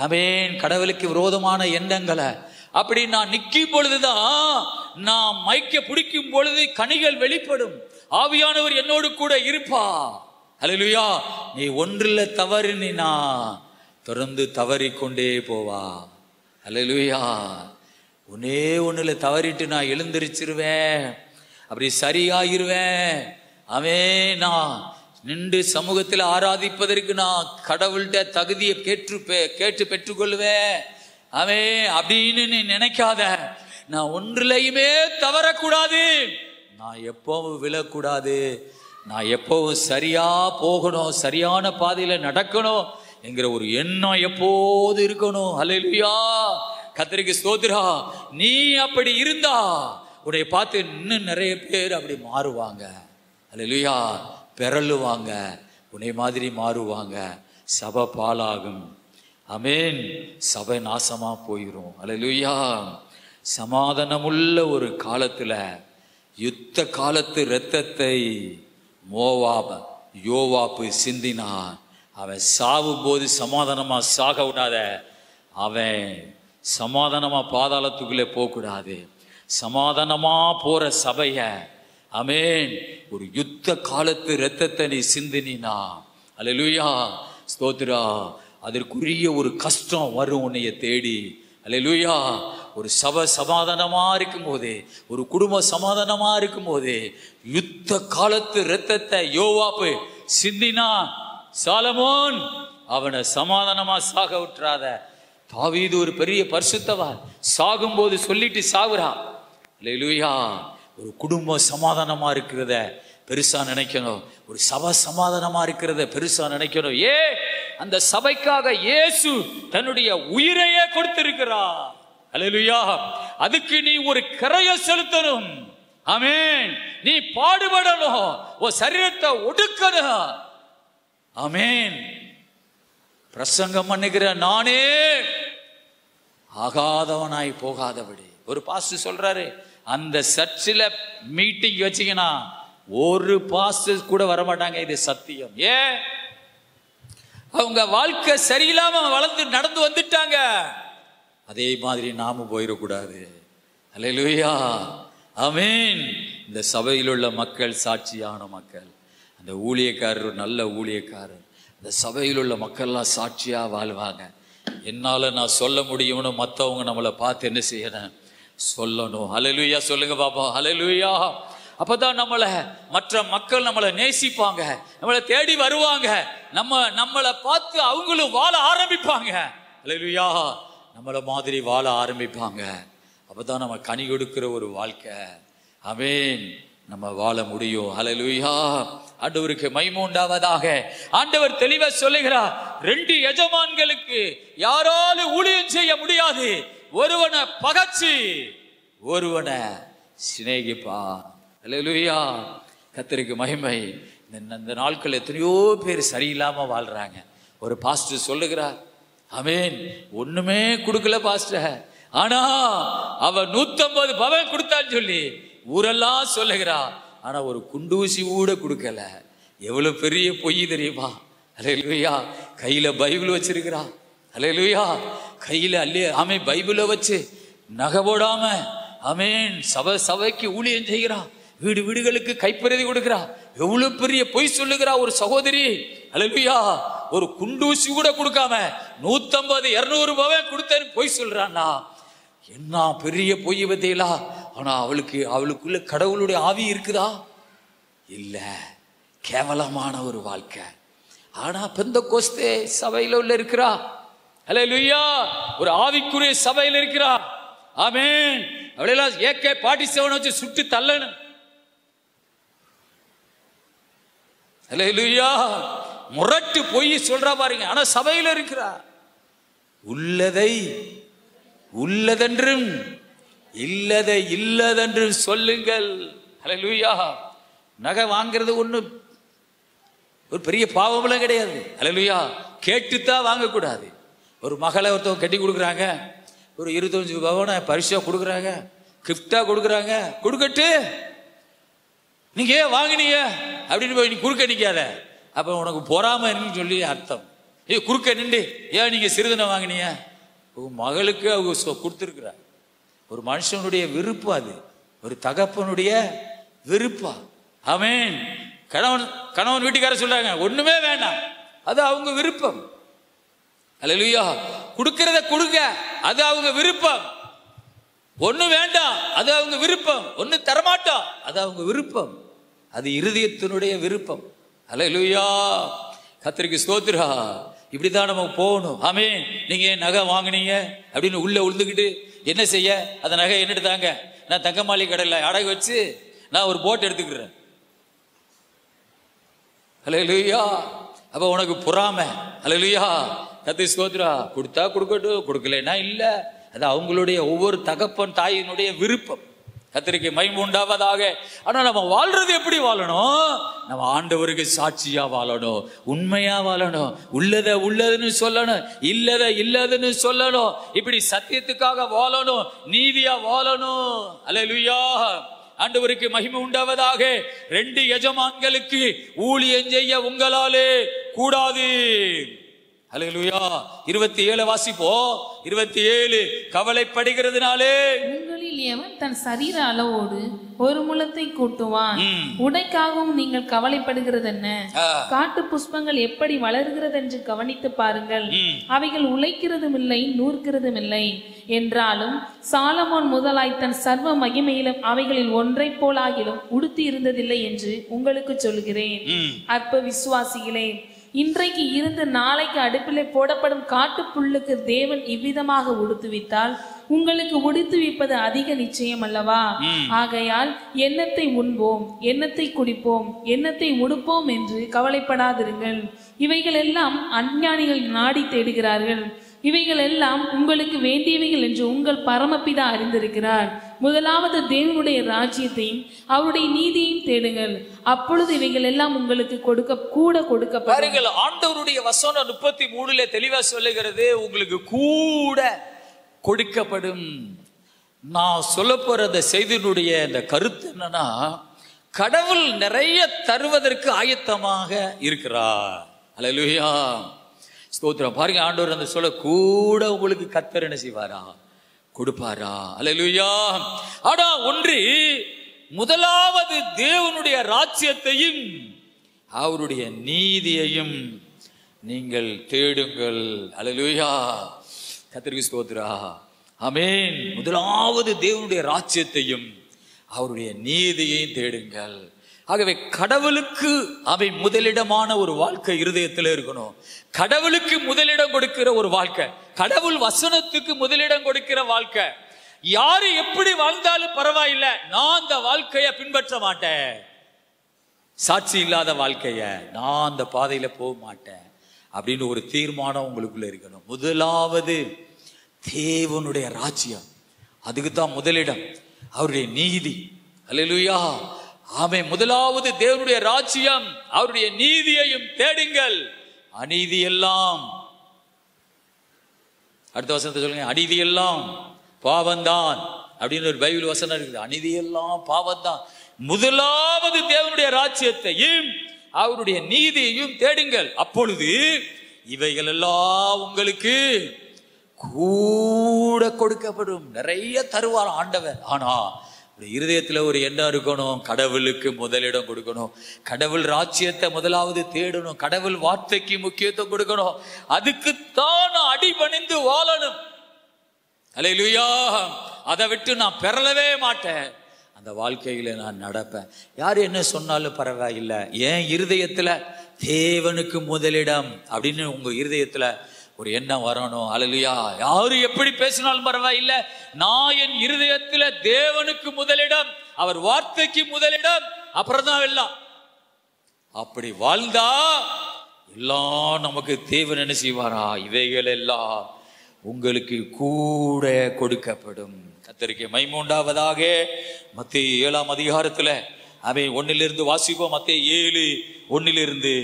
ஆமென் கடவுளுக்கு விரோதமான எண்ணங்களை அப்படி நான் நிற்கும் பொழுதுதான், நான் மைக்க பிடிக்கும் பொழுது கனிகள் வெளிப்படும். ஆவியானவர் என்னோடு கூட இருப்பா. அல்லேலூயா. நீ ஒன்றில் தவறினா தொடர்ந்து தவறிக்கொண்டே போவா. அல்லேலூயா. ஒன்னே ஒண்ணுல தவறிட்டு நான் எழுந்திருச்சிருவேன், அப்படி சரியாயிருவேன். ஆமென். நான் நின்று சமூகத்தில் ஆராதிப்பதற்கு நான் கடவுள்கிட்ட தகுதியை கேட்டு பெற்றுக்கொள்வேன். ஆமென் அப்படின்னு நீ நினைக்காத. நான் ஒன்றிலையுமே தவறக்கூடாது, நான் எப்பவும் விழக்கூடாது, நான் எப்பவும் சரியா போகணும், சரியான பாதையில நடக்கணும் என்கிற ஒரு எண்ணம் எப்போது இருக்கணும். அல்லேலூயா. கர்த்தருக்கு ஸ்தோத்திரம். நீ அப்படி இருந்தா உன்னை பார்த்து இன்னும் நிறைய பேர் அப்படி மாறுவாங்க. அல்லேலூயா. பெறலுவாங்க, உன்னை மாதிரி மாறுவாங்க. சபை பாலாகும். ஆமென். சபை நாசமா போயிரும். அல்லேலூயா. சமாதானமுள்ள ஒரு காலத்துல யுத்த காலத்து இரத்தத்தை யோவாப்பு சிந்தினான். அவன் சாவும் போது சமாதானமா சாக விடாத, அவன் சமாதானமா பாதாளத்துக்குள்ளே போகக்கூடாது. சமாதானமா போற சபைய ஆமென் ஒரு யுத்த காலத்து இரத்தத்தை நீ சிந்தினா, அல்லேலூயா ஸ்தோத்திரா, அதற்குரிய ஒரு கஷ்டம் வரும் உன்னைய தேடி. அல்லேலூயா. ஒரு சபை சமாதானமா இருக்கும் போதே, ஒரு குடும்பம் சமாதானமா இருக்கும் போதே, யுத்த காலத்து இரத்தத்தை யோவாப்பு சிந்தினா. சாலமோன் அவனை சமாதானமா சாக விட்டுறாத. தாவீது ஒரு பெரிய பரிசுத்தவான், சாகும்போது சொல்லிட்டு சாகுறான். அல்லேலூயா. ஒரு குடும்பம் சமாதானமா இருக்கிறத பெருசா நினைக்கணும், ஒரு சபை சமாதானமா இருக்கிறத பெருசா நினைக்கணும். அந்த சபைக்காக இயேசு தன்னுடைய உயிரையே கொடுத்திருக்கிறார். அல்லேலூயா. அதுக்கு நீ ஒரு கிரைய செலுத்தணும். ஆமென். நீ பாடுபடணும், உன் சரீரத்தை ஒடுக்கணும். ஆமென். பிரசங்கம் பண்ணுகிற நானே ஆகாதவனாய் போகாதபடி. ஒரு பாஸ்டர் சொல்றாரு, அந்த சர்ச்சில் மீட்டிங் வச்சீங்கன்னா ஒரு பாஸ்டர் கூட வரமாட்டாங்க. இது சத்தியம். அவங்க வாழ்க்கை சரியில்லாம வளர்ந்து நடந்து வந்துட்டாங்க. அதே மாதிரி நாமும் போயிடக்கூடாது. அல்லேலூயா. ஆமென். இந்த சபையில் உள்ள மக்கள் சாட்சியான மக்கள். அந்த ஊழியக்காரர் நல்ல ஊழியக்காரர், இந்த சபையில் உள்ள மக்கள்லாம் சாட்சியா வாழ்வாங்க. என்னால நான் சொல்ல முடியும்னு மற்றவங்க நம்மளை பார்த்து என்ன செய்யணும், சொல்லணும். அல்லேலூயா. சொல்லுங்க பாப்பா. அல்லேலூயா. அப்பதான் மற்ற மக்கள் நம்மளை நேசிப்பாங்க, நம்மளை தேடி வருவாங்க, நம்மளை பார்த்து அவங்களும் வாழ ஆரம்பிப்பாங்க. அல்லேலூயா. நம்மளை மாதிரி வாழ ஆரம்பிப்பாங்க. அப்பதான் நம்ம கனி கொடுக்கிற ஒரு வாழ்க்கை ஆமென் நம்ம வாழ முடியும். அல்லேலூயா. ஆண்டவருக்கு மகிமை உண்டாவதாக. ஆண்டவர் தெளிவா சொல்லுகிறார், 2 எஜமான்களுக்கு யாராலும் ஊழியம் செய்ய முடியாது. ஒருவனை பகைச்சு ஒருவனை சிநேகிப்பான். அல்லேலூயா. கர்த்தருக்கு மகிமை. இந்த நாட்கள் எத்தனையோ பேர் சரியில்லாம வாழ்றாங்க. ஒரு பாஸ்டர் சொல்லுகிறார், ஆமென், ஒண்ணுமே கொடுக்கல பாஸ்டர், ஆனா அவ 150 பவன் கொடுத்தான்னு சொல்லி ஊரெல்லாம் சொல்லுகிறா. ஆனா ஒரு குண்டூசி கூட கொடுக்கல. எவ்வளவு பெரிய பொய் தெரியுமா? அல்லேலூயா. கையில பைபிள் வச்சிருக்கிறா. அல்லேலூயா. கையில ஆமே பைபிளை வச்சு நகை போடாம ஆமேன் சபைக்கு ஊழியம் செய்கிறா. வீடு வீடுகளுக்கு கைப்பிரதி கொடுக்கிறா. எவ்வளவு பெரிய பொய் சொல்லுகிறா ஒரு சகோதரி. அல்லேலூயா. ஒரு குண்டூசி கூட கொடுக்காம 150 200 பவன் கொடுத்தேன்னு பொய் சொல்றான்னா என்ன பெரிய பொய் பத்தியலா. ஆனா அவளுக்குள்ள கடவுளுடைய ஆவி இருக்குதா? இல்ல, கேவலமான ஒரு வாழ்க்கை. ஆனா பெந்தெக்கோஸ்தே சபையில உள்ள இருக்கிறா. அல்லேலூயா. ஒரு ஆவிக்குரிய சபையில் இருக்கிறா. ஆமென். அவளெல்லாம் AK-47 வச்சு சுட்டு தள்ளணும். அல்லேலூயா. முரட்டு பொய் சொல்றா பாருங்க. ஆனா சபையில இருக்கிறா. உள்ளதை உள்ளதென்றும் இல்லதை இல்லதென்று சொல்லுங்கள். ஹல்லேலூயா. நகை வாங்கிறது ஒண்ணு ஒரு பெரிய பாவம்லாம் கிடையாது. ஹல்லேலூயா. கேட்டுத்தான் வாங்கக்கூடாது. ஒரு மகளை ஒருத்தவங்க கட்டி கொடுக்குறாங்க, ஒரு 25 பவனை பரிசா கொடுக்குறாங்க, கிஃப்டா கொடுக்குறாங்க, கொடுக்கட்டு நீங்க ஏன் வாங்கினீங்க அப்படின்னு போய் நீ குறுக்க நிக்காத, அப்ப உனக்கு பொறாமைன்னு சொல்லி அர்த்தம். குறுக்க நின்று ஏன் நீங்க சிறுதனை வாங்கினீங்க? மகளுக்கு அவங்க கொடுத்துருக்குறாங்க. ஒரு மனுஷனுடைய விருப்பம், அது ஒரு தகப்பனுடைய விருப்பம். ஆமென். கணவன் வீட்டுக்கார சொல்றாங்க ஒண்ணுமே வேண்டாம், அது அவங்க விருப்பம். அல்லேலூயா. கொடுக்கறத கொடுங்க, அது அவங்க விருப்பம். ஒண்ணு வேண்டாம், அது அவங்க விருப்பம். ஒண்ணு தரமாட்டோம், அது அவங்க விருப்பம். அது இருதயத்தினுடைய விருப்பம். அல்லேலூயா. கர்த்தருக்கு ஸ்தோத்திரம். இப்படிதான் நம்ம போகணும். ஆமென். நீங்க நகை வாங்கினீங்க அப்படின்னு உள்ள உழுந்துக்கிட்டு என்ன செய்ய? அந்த நகை என்னட்டு தாங்க, நான் தங்கமாளி கடையில் அடகு வச்சு நான் ஒரு போட் எடுத்துக்கிறேன். அல்லேலூயா. அப்ப உனக்கு பொறாமை. அல்லேலூயா. கர்த்தருக்கு ஸ்தோத்திரம். கொடுத்தா கொடுக்கட்டும், கொடுக்கலன்னா இல்ல, அது அவங்களுடைய ஒவ்வொரு தகப்பன் தாயினுடைய விருப்பம். கர்த்தருக்கு மகிமை உண்டாவதாக. ஆனா நம்ம வாழ்றது எப்படி வாழணும்? நம்ம ஆண்டவருக்கு சாட்சியா வாழணும், உண்மையா வாழணும், உள்ளதுன்னு சொல்லணும், இல்லதுன்னு சொல்லணும். இப்படி சத்தியத்துக்காக வாழணும், நீதியா வாழணும். அல்லேலூயா. ஆண்டவருக்கு மகிமை உண்டாவதாக. 2 எஜமான்களுக்கு ஊழியம் செய்ய உங்களாலே கூடாது. அல்லேலூயா. 27 வாசிப்போ. 27 கவலைப்படுகிறதுனாலே உங்களில் எவன் தன் சரீர அளவோடு ஒரு முழத்தை கூட்டுவான், உடைக்காகவும் நீங்கள் கவலைப்படுகிறது என்ன? காட்டு புஷ்பங்கள் எப்படி வளர்கிறது என்று கவனித்து பாருங்கள், அவைகள் உழைக்கிறதும் இல்லை, நூற்கிறதும் இல்லை. என்றாலும் சாலமோன் முதலாய் தன் சர்வ மகிமையிலும் அவைகளில் ஒன்றை போலாகிலும் உடுத்தி இருந்ததில்லை என்று உங்களுக்கு சொல்கிறேன். அற்ப விசுவாசிகளே, இன்றைக்கு இருந்து நாளைக்கு அடுப்பிலே போடப்படும் காட்டு புல்லுக்கு தேவன் இவ்விதமாக உடுத்துவித்தால் உங்களுக்கு உடுத்துவிப்பது அதிக நிச்சயம் அல்லவா? ஆகையால் எண்ணத்தை உண்போம், எண்ணத்தை குடிப்போம், எண்ணத்தை உடுப்போம் என்று கவலைப்படாதிருங்கள். இவைகள் எல்லாம் அஞ்ஞானிகள் நாடி தேடுகிறார்கள். இவைகள் எல்லாம் உங்களுக்கு வேண்டியவைகள் என்று உங்கள் பரமபிதா அறிந்திருக்கிறார். முதலாவது தேவனுடைய ராஜ்யத்தையும் அவருடைய நீதியையும் தேடுங்கள், அப்பொழுது இவைகள் எல்லாம் உங்களுக்கு கொடுக்கப்படும். ஆண்டவருடைய வசனம் 33 தெளிவா சொல்லுகிறது, உங்களுக்கு கூட கொடுக்கப்படும். நான் சொல்ல போற அந்த செய்தியினுடைய இந்த கருத்து என்னன்னா, கடவுள் நிறைய தருவதற்கு ஆயத்தமாக இருக்கிறார். அல்லேலூயா. ஸ்தோத்திரம். பாருங்க, ஆண்டவர் அந்த சொல்ல கூட உங்களுக்கு கர்த்தர் என்ன செய்வாரா? கொடுப்பாரா? அல்லேலூயா. ஆனா ஒன்று, முதலாவது தேவனுடைய ராஜ்யத்தையும் அவருடைய நீதியையும் நீங்கள் தேடுங்கள். அல்லேலூயா. கர்த்தருக்கு ஸ்தோத்திரா. ஆமென். முதலாவது தேவனுடைய ராஜ்யத்தையும் அவருடைய நீதியையும் தேடுங்கள். ஆகவே கடவுளுக்கு அவை முதலிடமான ஒரு வாழ்க்கை இருதயத்தில் இருக்கணும். கடவுளுக்கு முதலிடம் கொடுக்கிற ஒரு வாழ்க்கை, கடவுள் வசனத்துக்கு முதலிடம் கொடுக்கிற வாழ்க்கை. யாரு எப்படி வாழ்ந்தாலும் பரவாயில்லை, நான் அந்த வாழ்க்கைய பின்பற்ற மாட்டேன். சாட்சி இல்லாத வாழ்க்கைய நான் அந்த பாதையில போக மாட்டேன் அப்படின்னு ஒரு தீர்மானம் உங்களுக்குள்ள இருக்கணும். முதலாவது தேவனுடைய ராஜ்யம், அதுக்கு தான் முதலிடம். அவருடைய நீதி. அல்லேலூயா. ஆமென். முதலாவது தேவனுடைய ராஜ்யம், அவருடைய நீதியையும் தேடுங்கள். அநீதி எல்லாம், அடுத்த வசனத்தை சொல்லுங்க, அநீதி எல்லாம் பாவம்தான் அப்படின்னு ஒரு பைபிள் வசனம் இருக்குது. அநீதி எல்லாம் பாவம்தான். முதலாவது தேவனுடைய ராஜ்யத்தையும் அவருடைய நீதியையும் தேடுங்கள், அப்பொழுது இவைகள் எல்லாம் உங்களுக்கு கூட கொடுக்கப்படும். நிறைய தருவார் ஆண்டவர். ஆனா இருதயத்துல ஒரு எண்ணம் இருக்கணும், கடவுளுக்கு முதலிடம் கொடுக்கணும், கடவுள் ராஜ்யத்தை முதலாவது தேடணும், கடவுள் வார்த்தைக்கு முக்கியத்துவம் கொடுக்கணும், அதுக்குத்தான் அடிபணிந்து வாழணும். அல்லேலூயா. அதை விட்டு நான் பெறலவே மாட்டேன், அந்த வாழ்க்கையில நான் நடப்பேன். யாரு என்ன சொன்னாலும் பரவாயில்லை, என் இருதயத்துல தேவனுக்கு முதலிடம் அப்படின்னு உங்க இருதயத்துல ஒரு எண்ணம் வரணும். அல்லேலூயா. யாரு எப்படி பேசினாலும் பரவாயில்லை, நான் என் இருதயத்துல தேவனுக்கு முதலிடம், அவர் வார்த்தைக்கு முதலிடம், அப்புறம் தான் எல்லாம். அப்படி வாழ்ந்தா எல்லாம் நமக்கு தேவன் என்ன செய்வாரா? இவைகள் எல்லாம் உங்களுக்கு கூட கொடுக்கப்படும். கர்த்தருக்கு மகிமை உண்டாவதாக. மத்தேயு 7ஆம் அதிகாரத்துல அவன் 1 வாசிப்போம். மத்தேயு 7:1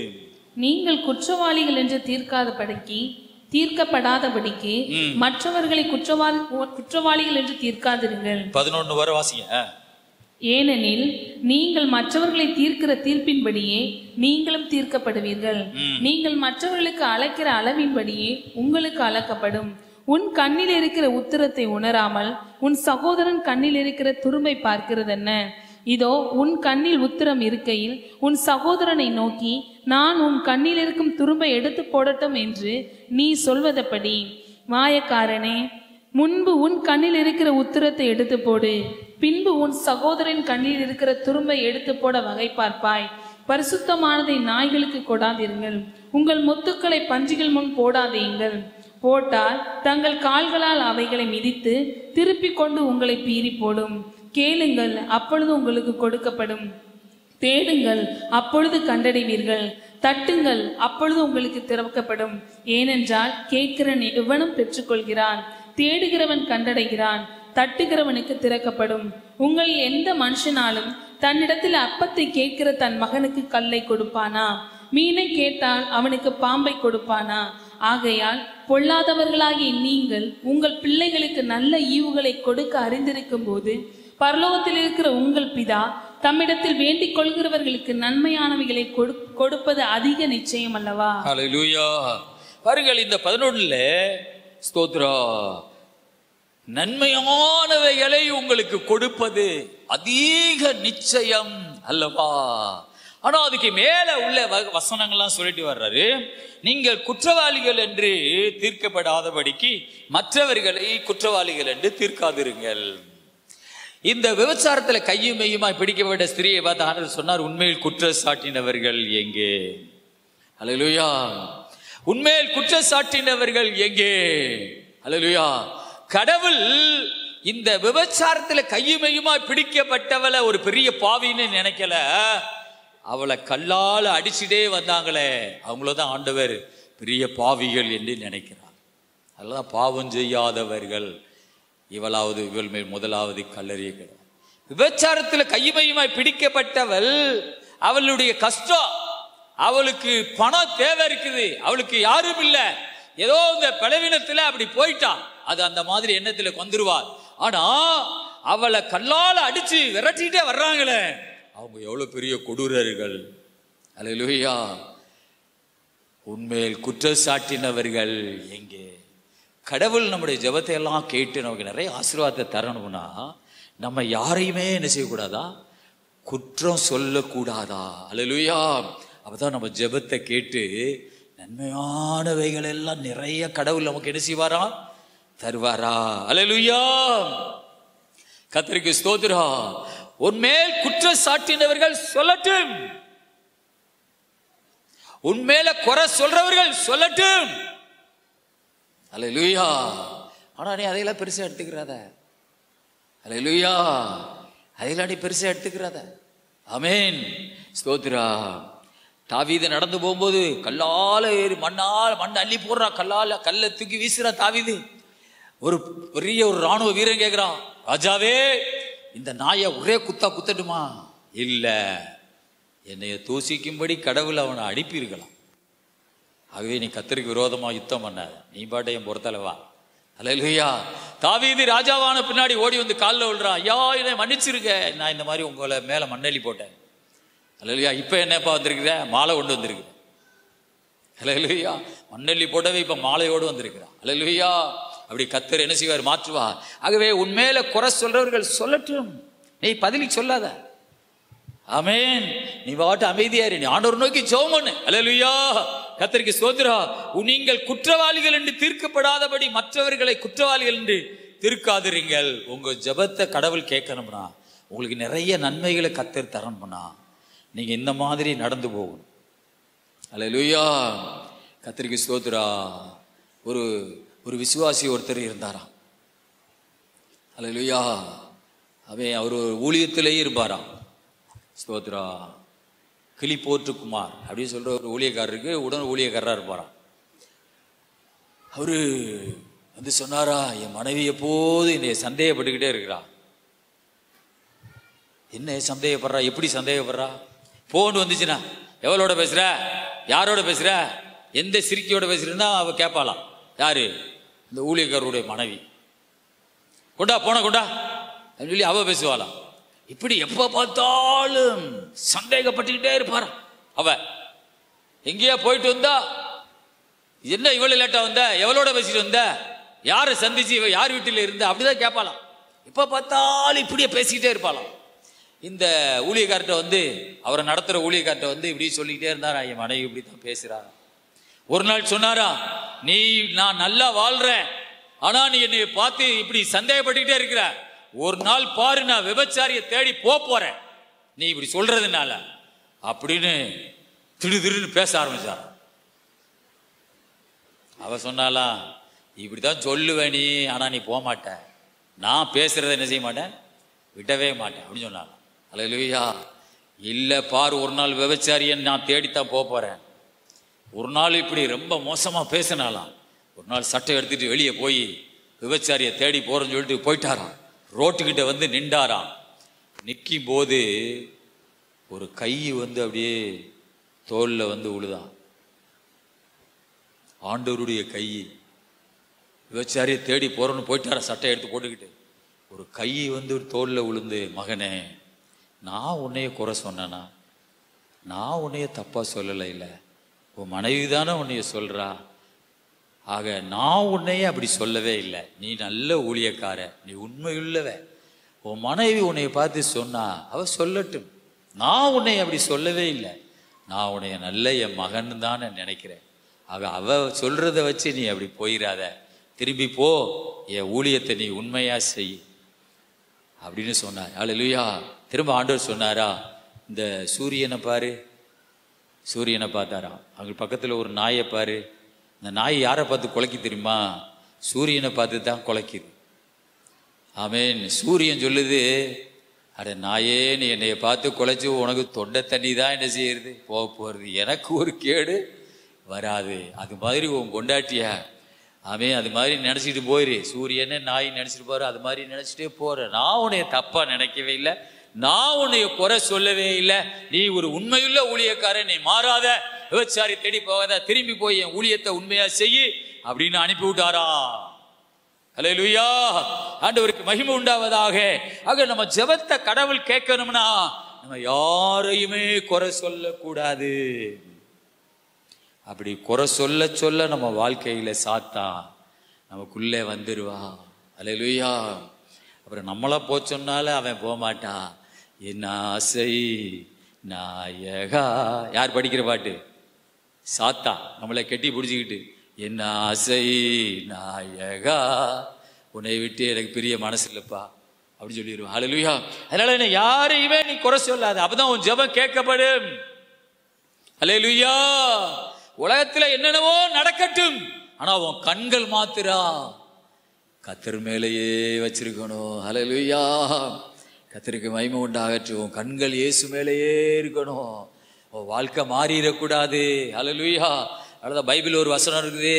நீங்கள் குற்றவாளிகள் என்று தீர்க்கப்படாதபடிக்கு மற்றவர்களை குற்றவாளிகள் என்று தீர்க்காதிருங்கள். 11 வரை வாசிங்க. ஏனெனில் நீங்கள் மற்றவர்களை தீர்க்கிற தீர்ப்பின்படியே நீங்களும் தீர்க்கப்படுவீர்கள். நீங்கள் மற்றவர்களுக்கு அளக்கிற அளவின்படியே உங்களுக்கு அளக்கப்படும். உன் கண்ணில் இருக்கிற உத்திரத்தை உணராமல் உன் சகோதரன் கண்ணில் இருக்கிற துரும்பை பார்க்கிறதென்ன? இதோ உன் கண்ணில் உத்திரம் இருக்கையில் உன் சகோதரனை நோக்கி நான் உன் கண்ணில் இருக்கும் துரும்பை எடுத்து போடட்டும் என்று நீ சொல்வதப்படி? மாயக்காரனே, முன்பு உன் கண்ணில் இருக்கிற உத்திரத்தை எடுத்து போடு, பின்பு உன் சகோதரன் கண்ணில் இருக்கிற துரும்பை எடுத்து போட வகை பார்ப்பாய். பரிசுத்தமானதை நாய்களுக்கு கொடாதீர்கள், உங்கள் முத்துக்களை பன்றிகள் முன் போடாதீங்கள். போட்டால் தங்கள் கால்களால் அவைகளை மிதித்து திருப்பி கொண்டு உங்களை பீறி போடும். கேளுங்கள், அப்பொழுது உங்களுக்கு கொடுக்கப்படும். தேடுங்கள், அப்பொழுது கண்டடைவீர்கள். தட்டுங்கள், அப்பொழுது உங்களுக்கு திறக்கப்படும். ஏனென்றால் கேட்கிறவன் எவனும் பெற்றுக்கொள்கிறான், தேடுகிறவன் கண்டடைகிறான், தட்டுகிறவனுக்கு திறக்கப்படும். உங்களில் எந்த மனுஷனாலும் தன்னிடத்தில் அப்பத்தை கேட்கிற தன் மகனுக்கு கல்லை கொடுப்பானா? மீனை கேட்டால் அவனுக்கு பாம்பை கொடுப்பானா? ஆகையால் பொல்லாதவர்களாகிய நீங்கள் உங்கள் பிள்ளைகளுக்கு நல்ல ஈவுகளை கொடுக்க அறிந்திருக்கும் போது பரலோகத்தில் இருக்கிற உங்கள் பிதா தம்மிடத்தில் வேண்டிக் கொள்கிறவர்களுக்கு நன்மையானவைகளை கொடுப்பது அதிக நிச்சயம் அல்லவா? ஹல்லேலூயா. பாருங்கள், இந்த 11 ஸ்தோத்ரா, நன்மையானவைகளை உங்களுக்கு கொடுப்பது அதிக நிச்சயம் அல்லவா? ஆனா அதுக்கு மேல உள்ள வசனங்கள்லாம் சொல்லிட்டு வர்றாரு. நீங்கள் குற்றவாளிகள் என்று தீர்க்கப்படாதபடிக்கு மற்றவர்களை குற்றவாளிகள் என்று தீர்க்காதிருங்கள். இந்த விபச்சாரத்துல கையும் மெய்யுமாய் பிடிக்கப்பட்ட ஸ்திரியை பார்த்து ஆண்டவர் சொன்னார், உண்மையில் குற்றச்சாட்டினவர்கள் எங்கே? ஹல்லேலூயா. உண்மையில் குற்றச்சாட்டினவர்கள் எங்கே? ஹல்லேலூயா. கடவுள் இந்த விபச்சாரத்துல கையுமையுமாய் பிடிக்கப்பட்டவளை ஒரு பெரிய பாவின்னு நினைக்கல, அவளை கல்லால அடிச்சுட்டே வந்தாங்களே அவங்களதான் ஆண்டவர் பெரிய பாவிகள் என்று நினைக்கிறார். அதெல்லாம் பாவம் செய்யாதவர்கள் இவளாவது இவள் மேல் முதலாவது கல்லறிய கிடையாது. விபச்சாரத்துல கையுமையுமாய் பிடிக்கப்பட்டவள், அவளுடைய கஷ்டம், அவளுக்கு பணம் தேவை இருக்குது, அவளுக்கு யாரும் இல்லை, ஏதோ இந்த பலவீனத்துல அப்படி போயிட்டான், அது அந்த மாதிரி எண்ணத்துல வந்துருவார். ஆனா அவளை கல்லால அடிச்சு விரட்டிட்டே வர்றாங்களே அவங்க எவ்வளவு பெரிய கொடூரர்கள். அல்லேலூயா. உண்மையில் குற்றச்சாட்டினவர்கள் எங்கே? கடவுள் நம்முடைய ஜெபத்தை எல்லாம் கேட்டு நமக்கு நிறைய ஆசீர்வாதத்தை தரணும்னா நம்ம யாரையுமே என்ன செய்யக்கூடாதா? குற்றம் சொல்லக்கூடாதா? அல்லேலூயா. அப்பதான் நம்ம ஜெபத்தை கேட்டு நன்மையானவைகள் எல்லாம் நிறைய கடவுள் நமக்கு என்ன செய்வாரா? தருவாரா? அல்லேலூயா. கர்த்தருக்கு ஸ்தோத்திரம். உன்மேல் குற்றச்சாட்டினவர்கள் சொல்லட்டும், உன்மேல குறை சொல்றவர்கள் சொல்லட்டும். அல்லேலூயா. ஆனா நீ அதையெல்லாம் பெருசா எடுத்துக்கிறாத. அல்லேலூயா. அதையெல்லாம் நீ பெருசா எடுத்துக்கிறாத. ஆமென். ஸ்தோத்திரா. தாவீது நடந்து போகும்போது கல்லால ஏறி மண் அள்ளி போடுறா, கல்லால கல்லை தூக்கி வீசுறா தாவீது. ஒரு பெரிய ஒரு ராணுவ வீரன் கேட்கிறான், ராஜாவே இந்த நாயை ஒரே குத்தட்டுமா? இல்ல, என்னைய தூசிக்கும்படி கடவுள் அவனை அனுப்பியிருக்கலாம். ஆகவே நீ கர்த்தருக்கு விரோதமா யுத்தம் பண்ணாத, நீ பாட்டை என் பொறுத்தளவா. அல்லேலூயா. தாவீது ராஜாவான பின்னாடி ஓடி வந்து காலில் விழுறான், ஐயா என்னை மன்னிச்சிருக்க, நான் இந்த மாதிரி உங்களை மேல மண்ணள்ளி போட்டேன். அல்லேலூயா. இப்ப என்னப்பா வந்திருக்கிற? மாலை கொண்டு வந்திருக்கிற. அல்லேலூயா. மண்ணள்ளி போட்டவே இப்ப மாலையோடு வந்திருக்கிறான். அல்லேலூயா. அப்படி கர்த்தர் என்ன செய்வார்? மாற்றுவார். ஆகவே உன்மேல குறை சொல்றவர்கள் சொல்லட்டும், நீ பதிலி சொல்லாத. ஆமென். நீ பாட்டு அமைதியாரு, நீ ஆண்டவர் நோக்கி ஜெபம் பண்ணு. அல்லேலூயா. கர்த்தருக்கு ஸ்தோத்திரம். நீங்கள் குற்றவாளிகள் என்று தீர்க்கப்படாதபடி மற்றவர்களை குற்றவாளிகள் என்று தீர்க்காதிருங்கள். உங்க ஜெபத்தை கடவுள் கேட்கணும்னா, உங்களுக்கு நிறைய நன்மைகளை கர்த்தர் தரணும்னா நீங்க இந்த மாதிரி நடந்து போகணும். அல்லேலூயா. கர்த்தருக்கு ஸ்தோத்திரம். ஒரு விசுவாசி ஒருத்தர் இருந்தாராம். அல்லேலூயா. அவர் ஊழியத்திலேயே இருப்பாராம். ஸ்தோத்ரா. கிளிப்போற்றுக்குமார் அப்படின்னு சொல்ற ஒரு ஊழியக்காரருக்கு உடன் ஊழியக்காரராக இருப்பாராம். அவரு வந்து சொன்னாரா, என் மனைவி எப்போது என்னை சந்தேகப்பட்டுக்கிட்டே இருக்கிறா. என்ன சந்தேகப்படுறா, எப்படி சந்தேகப்படுறா? போன் வந்துச்சுன்னா எவளோட பேசுற, யாரோட பேசுற, எந்த சிரிக்கையோட பேசுறேன்னா அவ கேட்பாளாம். யாரு? இந்த ஊழியக்காரருடைய மனைவி. கொண்டா போன கொண்டா அப்படின்னு சொல்லி அவ பேசுவாளாம். இப்படி எப்ப பார்த்தாலும் சந்தேகப்பட்டுக்கிட்டே இருப்பாரா. அவ எங்கேயா போயிட்டு வந்தா, என்ன இவ்வளவு லேட்டா வந்த, எவளோட பேசிட்டு வந்த, யாரை சந்திச்சு யார் வீட்டில் இருந்த, அப்படிதான் கேட்பாளாம். எப்ப பார்த்தாலும் இப்படியே பேசிக்கிட்டே இருப்பாளாம். இந்த ஊழியக்கார்ட்ட வந்து, அவரை நடத்துற ஊழியக்கார்ட்ட வந்து இப்படி சொல்லிக்கிட்டே இருந்தாரா, என் மனைவி இப்படி தான் பேசுறா. ஒரு நாள் சொன்னாரா, நீ நான் நல்லா வாழ்றேன், ஆனா நீ என்னை பார்த்து இப்படி சந்தேகப்பட்டுக்கிட்டே இருக்கிற, ஒரு நாள் பாரு நான் விபச்சாரிய தேடி போறேன் நீ இப்படி சொல்றதுனால அப்படின்னு திடுதிடுன்னு பேச ஆரம்பிச்சார். அவ சொன்னாலா, இப்படிதான் சொல்லுவேன் நீ, ஆனா நீ போக மாட்ட, நான் பேசுறத என்ன செய்ய மாட்டேன், விடவே மாட்டேன் அப்படின்னு சொன்னாங்க. அல்லேலூயா. இல்ல பாரு, ஒரு நாள் விபச்சாரியன் நான் தேடித்தான் போறேன். ஒரு நாள் இப்படி ரொம்ப மோசமா பேசினாலாம். ஒரு நாள் சட்டை எடுத்துட்டு வெளியே போய் விபச்சாரிய தேடி போறேன்னு சொல்லிட்டு போயிட்டாராம். ரோட்டுக்கிட்ட வந்து நின்றாராம். நிற்கும் போது ஒரு கை வந்து அப்படியே தோல்ல வந்து உழுதான். ஆண்டவருடைய கை. விபச்சாரிய தேடி போறோன்னு போயிட்டாரா சட்டை எடுத்து போட்டுக்கிட்டு. ஒரு கை வந்து ஒரு தோல்ல விழுந்து, மகனே நான் உன்னைய குறை சொன்னேனா, நான் உன்னைய தப்பா சொல்லலை, இல்லை உன் மனைவி தானே உன்னைய சொல்றா, ஆக நான் உன்னைய அப்படி சொல்லவே இல்லை, நீ நல்ல ஊழியக்கார, நீ உண்மையுள்ளவ, உன் மனைவி உன்னைய பார்த்து சொன்னா அவ சொல்லட்டும், நான் உன்னை அப்படி சொல்லவே இல்லை, நான் உன்னைய நல்ல என் மகன் தானே நினைக்கிறேன், ஆக அவ சொல்றத வச்சு நீ அப்படி போயிடாத, திரும்பி போ, என் ஊழியத்தை நீ உண்மையா செய் அப்படின்னு சொன்னார். அல்லேலூயா. திரும்ப ஆண்டவர் சொன்னாரா, இந்த சூரியனை பாரு. சூரியனை பார்த்தாராம். அவங்க பக்கத்தில் ஒரு நாயை பாரு. இந்த நாய் யாரை பார்த்து குலைக்கி தெரியுமா? சூரியனை பார்த்து தான் குலைக்குது. ஆமேன். சூரியன் சொல்லுது, அட நாயே நீ என்னைய பார்த்து குலைச்சு உனக்கு தொண்டை தண்ணி தான் என்ன செய்யறது போகிறது, எனக்கு ஒரு கேடு வராது. அது மாதிரி உன் கொண்டாட்டியா, ஆமே அது மாதிரி நினச்சிட்டு போயிரு. சூரியனே நாய் நினச்சிட்டு போற, அது மாதிரி நினச்சிட்டே போற. நான் உன்னைய தப்பா நினைக்கவே இல்லை, நான் உன்னைய குறை சொல்லவே இல்லை, நீ ஒரு உண்மையுள்ள ஊழியக்காரன், நீ மாறாத, விபச்சாரி தேடி போகாத, திரும்பி போய் என் ஊழியத்தை உண்மையா செய்யி அப்படின்னு அனுப்பி விட்டாரா. அல்லேலூயா. ஆண்டவருக்கு மகிமை உண்டாவதாக. ஆக நம்ம ஜெபத்தை கடவுள் கேட்கணும்னா நம்ம யாரையுமே குறை சொல்லக்கூடாது. அப்படி குறை சொல்ல சொல்ல நம்ம வாழ்க்கையில சாத்தா நமக்குள்ளே வந்துடுவா. அல்லேலூயா. அப்புறம் நம்மளா போச்சோன்னால அவன் போக மாட்டான். என் ஆசை நாயகா. யார் படிக்கிற பாட்டு? சாத்தா நம்மளை கெட்டி பிடிச்சிக்கிட்டு, என் ஆசை நாயகா உன்னை விட்டு எனக்கு பெரிய மனசு இல்லப்பா அப்படின்னு சொல்லிடுவான். அல்லேலூயா. அதனால என்ன யாரையுமே நீ குறை சொல்லாத, அப்பதான் உன் ஜெபம் கேட்கப்படும். அல்லேலூயா. உலகத்துல என்னென்னவோ நடக்கட்டும், ஆனா உன் கண்கள் மாத்திரா கர்த்தர் மேலேயே வச்சிருக்கணும். அல்லேலூயா. கர்த்தருக்கு மகிமை உண்டாகட்டும். உன் கண்கள் இயேசு மேலேயே இருக்கணும். உன் வாழ்க்கை மாறிடக்கூடாது. அல்லேலூயா. அதான் பைபிள் ஒரு வசனம் இருக்குது.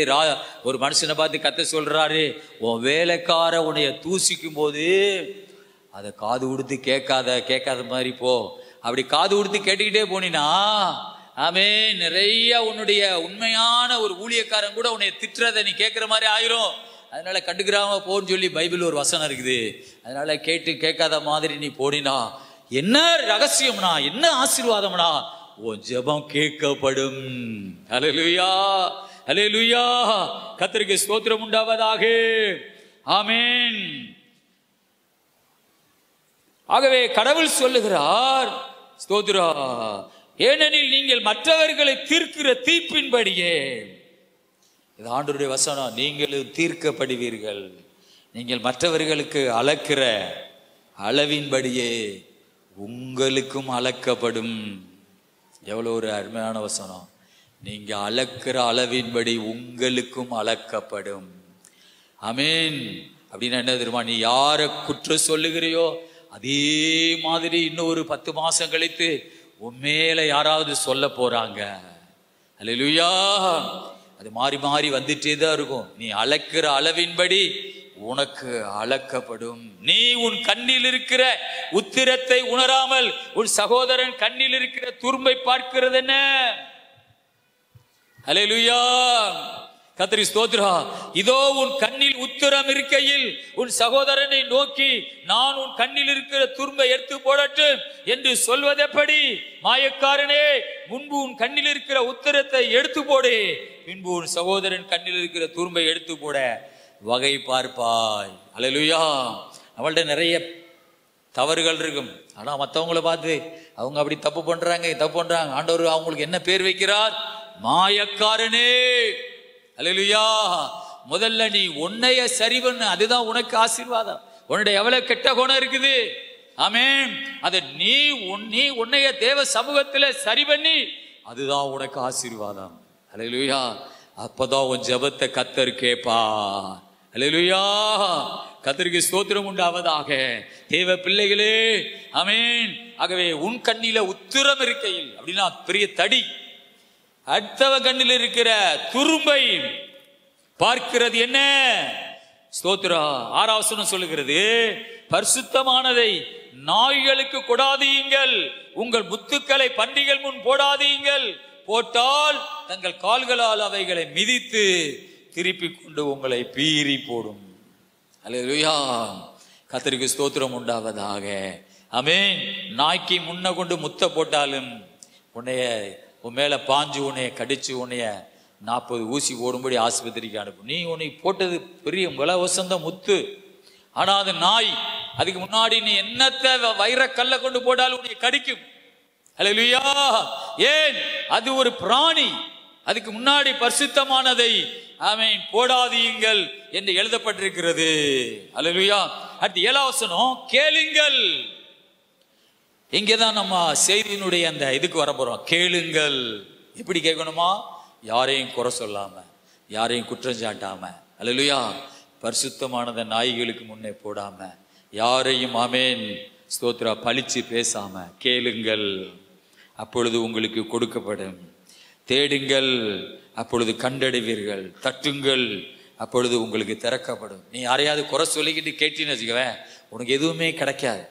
ஒரு மனுஷனை பார்த்து கர்த்தர் சொல்றாரு, உன் வேலைக்கார உன்னைய தூசிக்கும் போது அதை காது கொடுத்து கேட்காத மாதிரி போ. அப்படி காது கொடுத்து கேட்டுக்கிட்டே போனீனா, ஆமே, நிறைய உன்னுடைய உண்மையான ஒரு ஊழியக்காரன் கூட உன்னை திட்டுறதை நீ கேட்கிற மாதிரி ஆயிரும். அதனால கண்டுக்கிறாம போன்னு சொல்லி பைபிள் ஒரு வசனம் இருக்குது. அதனால கேட்காத மாதிரி நீ போனினா என்ன ரகசியம்னா, என்ன ஆசீர்வாதம்னா, உன் ஜெபம் கேட்கப்படும். அல்லேலூயா. அல்லேலூயா. கர்த்தருக்கு ஸ்தோத்திரம் உண்டாவதாக. ஆமென். ஆகவே கடவுள் சொல்லுகிறார், ஸ்தோத்திரா, ஏனெனில் நீங்கள் மற்றவர்களை தீர்க்கிற தீர்ப்பின்படியே, இது ஆண்டவருடைய வசனம், நீங்களும் தீர்க்கப்படுவீர்கள். நீங்கள் மற்றவர்களுக்கு அளக்கிற அளவின்படியே உங்களுக்கும் அளக்கப்படும். எவ்வளவு ஒரு அருமையான வசனம். நீங்க அளக்கிற அளவின்படி உங்களுக்கும் அளக்கப்படும். ஆமேன். அப்படின்னா என்ன தெரியுமா? நீ யாரை குற்றம் சொல்லுகிறையோ அதே மாதிரி இன்னும் ஒரு 10 மாசம் கழித்து உன் மேல யாராவது சொல்ல போறாங்க. அல்லேலூயா. அது மாறி மாறி வந்துட்டே தான் இருக்கும். நீ அளக்கிற அளவின்படி உனக்கு அளக்கப்படும். நீ உன் கண்ணில் இருக்கிற உத்திரத்தை உணராமல் உன் சகோதரன் கண்ணில் இருக்கிற துரும்பை பார்க்கிறது என்ன? அல்லேலூயா, கர்த்தருக்கு ஸ்தோத்திரம். இதோ உன் கண்ணில் உத்திரம் இருக்கையில் உன் சகோதரனை நோக்கி நான் உன் கண்ணில் இருக்கிற துரும்பை எடுத்து போடட்டும் என்று சொல்வதெப்படி? மாயக்காரனே, முன்பு உன் கண்ணில் இருக்கிற உத்திரத்தை எடுத்து போடு, பின்பு உன் சகோதரன் கண்ணில் இருக்கிற துரும்பை எடுத்து போட வகை பார்ப்பாய். அல்லேலூயா. அவள்கிட்ட நிறைய தவறுகள் இருக்கும். ஆனா மற்றவங்களை பார்த்து அவங்க அப்படி தப்பு பண்றாங்க ஆண்டவர் அவங்களுக்கு என்ன பேர் வைக்கிறார்? மாயக்காரனே. அல்லேலூயா. முதல்ல நீ உன்னைய சரி பண்ணு, அதுதான் உனக்கு ஆசீர்வாதம். உன்னுடைய எவ்வளவு கெட்ட குணம் இருக்குது, ஆமென், அதை நீ உன்னைய தேவ சமூகத்துல சரி பண்ணி, அதுதான் உனக்கு ஆசீர்வாதம். அல்லேலூயா. அப்பதான் உன் ஜெபத்தை கர்த்தர் கேட்பா. அல்லேலூயா, கர்த்தருக்கு ஸ்தோத்திரம் உண்டாவதாக. தேவ பிள்ளைகளே, ஆமென். ஆகவே உன் கண்ணில உத்திரம் இருக்கையில், அப்படின்னா பெரிய தடி, அடுத்தவ கண்ணில் இருக்கிற துரும்பை பார்க்கிறது என்ன? ஸ்தோத்திரம். 6ஆம் வசனம் சொல்லுகிறது, பரிசுத்தமானதை நாய்களுக்கு கொடாதீங்கள், உங்கள் முத்துக்களை பன்றிகள் முன் போடாதீங்கள், போட்டால் தங்கள் கால்களால் அவைகளை மிதித்து திருப்பி கொண்டு உங்களை பீறி போடும். அல்லேலூயா, கர்த்தருக்கு ஸ்தோத்திரம் உண்டாவதாக. ஆமென். நாய்க்கு முன்ன கொண்டு முத்த போட்டாலும் உன் மேல பாஞ்சு உன்னைய கடிச்சு உன்னைய 40 ஊசி ஓடும்படி ஆஸ்பத்திரிக்கு அனுப்பும். நீ உன்னை போட்டது பெரிய விலை வசந்த முத்து, ஆனா அது நாய். அதுக்கு முன்னாடி நீ என்னத்தை வைரக்கல்ல கொண்டு போட்டாலும் உன்னை கடிக்கும். அல்லேலூயா. ஏன்? அது ஒரு பிராணி. அதுக்கு முன்னாடி பரிசுத்தமானதை ஆமென் போடாதீங்கள் என்று எழுதப்பட்டிருக்கிறது. அல்லேலூயா. அடுத்து 7ஆம் வசனம், கேளுங்கள். இங்கேதான் நம்ம செய்தியினுடைய அந்த இதுக்கு வர போறோம். கேளுங்கள். எப்படி கேட்கணுமா? யாரையும் குறை சொல்லாம, யாரையும் குற்றம் சாட்டாம, அல்லேலூயா, பரிசுத்தமானதை நாய்களுக்கு முன்னே போடாம, யாரையும் ஆமென் ஸ்தோத்திரா பழிச்சு பேசாம கேளுங்கள், அப்பொழுது உங்களுக்கு கொடுக்கப்படும். தேடுங்கள், அப்பொழுது கண்டடைவீர்கள். தட்டுங்கள், அப்பொழுது உங்களுக்கு திறக்கப்படும். நீ யாரையாவது குறை சொல்லிக்கிட்டு கேட்டீன்னு வச்சுக்கவேன், உனக்கு எதுவுமே கிடைக்காது.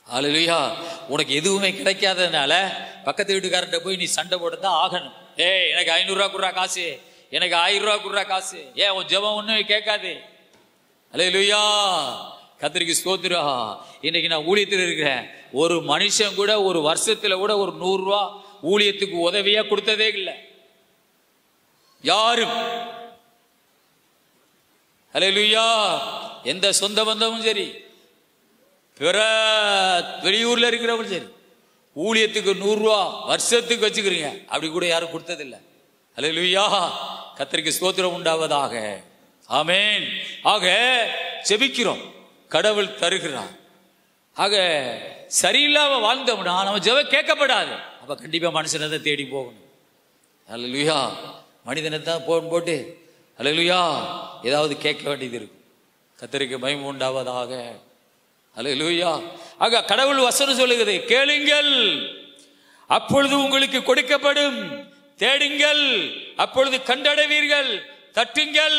அல்லேலூயா. உனக்கு எதுவுமே கிடைக்காததுனால பக்கத்து வீட்டுக்காரர்கிட்ட போய் நீ சண்டை போட்டுதான் ஆகணும். எனக்கு 500 ரூபா குடுறா காசு, எனக்கு 1000 ரூபா குடுறா காசு. உன் ஜெபம் ஒண்ணும் கேட்காது. அல்லேலூயா, கர்த்தருக்கு ஸ்தோத்திரம். இன்னைக்கு நான் ஊழியத்தில் இருக்கிறேன். ஒரு மனுஷன் கூட ஒரு வருஷத்துல கூட ஒரு 100 ரூபா ஊழியத்துக்கு உதவியா கொடுத்ததே இல்லை யாரும். அல்லேலூயா. எந்த சொந்த பந்தமும் சரி, பிற வெளியூர்ல இருக்கிறவங்க சரி, ஊழியத்துக்கு 100 ரூபா வருஷத்துக்கு வச்சுக்கிறீங்க, அப்படி கூட யாரும் கொடுத்ததில்லை. அல்லேலூயா, கர்த்தருக்கு ஸ்தோத்திரம் உண்டாவதாக. ஆமென். ஆக ஜெபிக்கிறோம், கடவுள் தருகிறார். ஆக சரியில்லாம வாழ்ந்தோம்னா நம்ம ஜெபம் கேட்கப்படாது. அப்ப கண்டிப்பா மனுஷனை தான் தேடி போகணும். அல்லேலூயா. மனிதனை தான் போட்டு அல்லேலூயா ஏதாவது கேட்க வேண்டியது இருக்கும். கர்த்தருக்கு மகிமை உண்டாவதாக. அல்லேலூயா. ஆக கடவுள் வசனம் சொல்லுகிறது, கேளுங்கள் அப்பொழுது உங்களுக்கு கொடுக்கப்படும், தேடுங்கள் அப்பொழுது கண்டடைவீர்கள், தட்டுங்கள்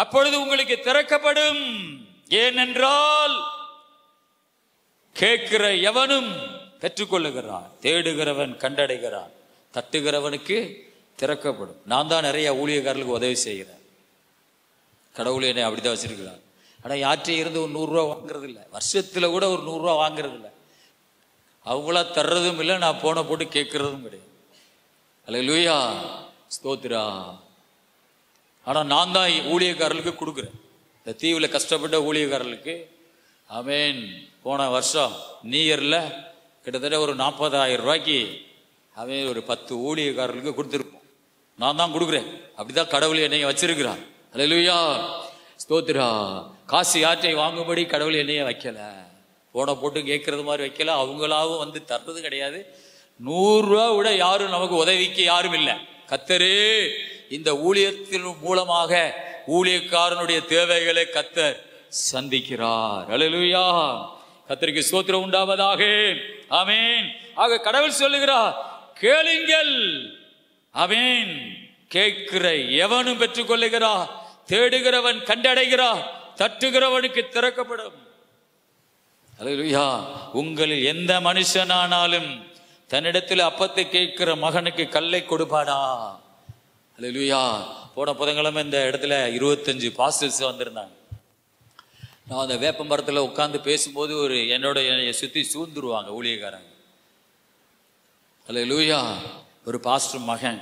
அப்பொழுது உங்களுக்கு திறக்கப்படும். ஏனென்றால் கேட்கிற எவனும் பெற்றுக்கொள்ளுகிறான், தேடுகிறவன் கண்டடைகிறான், தட்டுகிறவனுக்கு திறக்கப்படும். நான் தான் நிறைய ஊழியக்காரர்களுக்கு உதவி செய்கிறேன். கடவுள் என்னை அப்படிதான் வச்சிருக்கிறார். ஆனா யார்கிட்ட இருந்து ஒரு 100 ரூபா வாங்குறது இல்லை, வருஷத்துல கூட ஒரு 100 ரூபா வாங்குறது இல்லை. அவங்களா தர்றதும் இல்லை, நான் போன போட்டு கேட்கறதும் கிடையாது. அல்லேலூயா, ஸ்தோத்திரா. ஆனா நான் தான் ஊழியக்காரர்களுக்கு கொடுக்குறேன். இந்த தீவுல கஷ்டப்பட்ட ஊழியக்காரர்களுக்கு ஆமென். போன வருஷம் நியூ இயர்ல கிட்டத்தட்ட ஒரு 40,000 ரூபாய்க்கு அவன் ஒரு 10 ஊழியக்காரர்களுக்கு கொடுத்துருப்போம். நான் தான் கொடுக்குறேன். அப்படிதான் கடவுள் என்னைய வச்சிருக்கிறான். அல்லேலூயா, ஸ்தோத்திரா. காசு யார்ட்டை வாங்கும்படி கடவுள் என்னைய வைக்கல, போன போட்டு கேட்கறது மாதிரி வைக்கல. அவங்களாவும் வந்து தர்றது கிடையாது. 100 ரூபா விட யாரும் நமக்கு உதவிக்கு யாரும் இல்லை. கர்த்தரே இந்த ஊழியத்தின் மூலமாக ஊழியக்காரனுடைய தேவைகளை கர்த்தர் சந்திக்கிறார். அல்லேலூயா, கர்த்தருக்கு ஸ்தோத்திரம் உண்டாவதாக. ஆமென். ஆக கடவுள் சொல்லுகிறார், கேளுங்கள். ஆமென். கேட்கிற எவனும் பெற்றுக் கொள்ளுகிறா, தேடுகிறவன் கண்டடைகிறான், தட்டுகிறவனுக்கு திறக்கப்படும். அல்லேலூயா. உங்களில் எந்த மனுஷனானாலும் தன்னிடத்தில் அப்பத்தை கேட்கிற மகனுக்கு கல்லை கொடுப்பாடா. அல்லேலூயா. போன புதன்கிழமை இந்த இடத்துல 25 பாஸ்டர்ஸ் வந்திருந்தாங்க. நான் அந்த வேப்ப மரத்தில் உட்காந்து பேசும்போது என்னைய சுற்றி சூழ்ந்துருவாங்க ஊழியக்காரங்க. அல்லேலூயா. ஒரு பாஸ்டர் மகன்,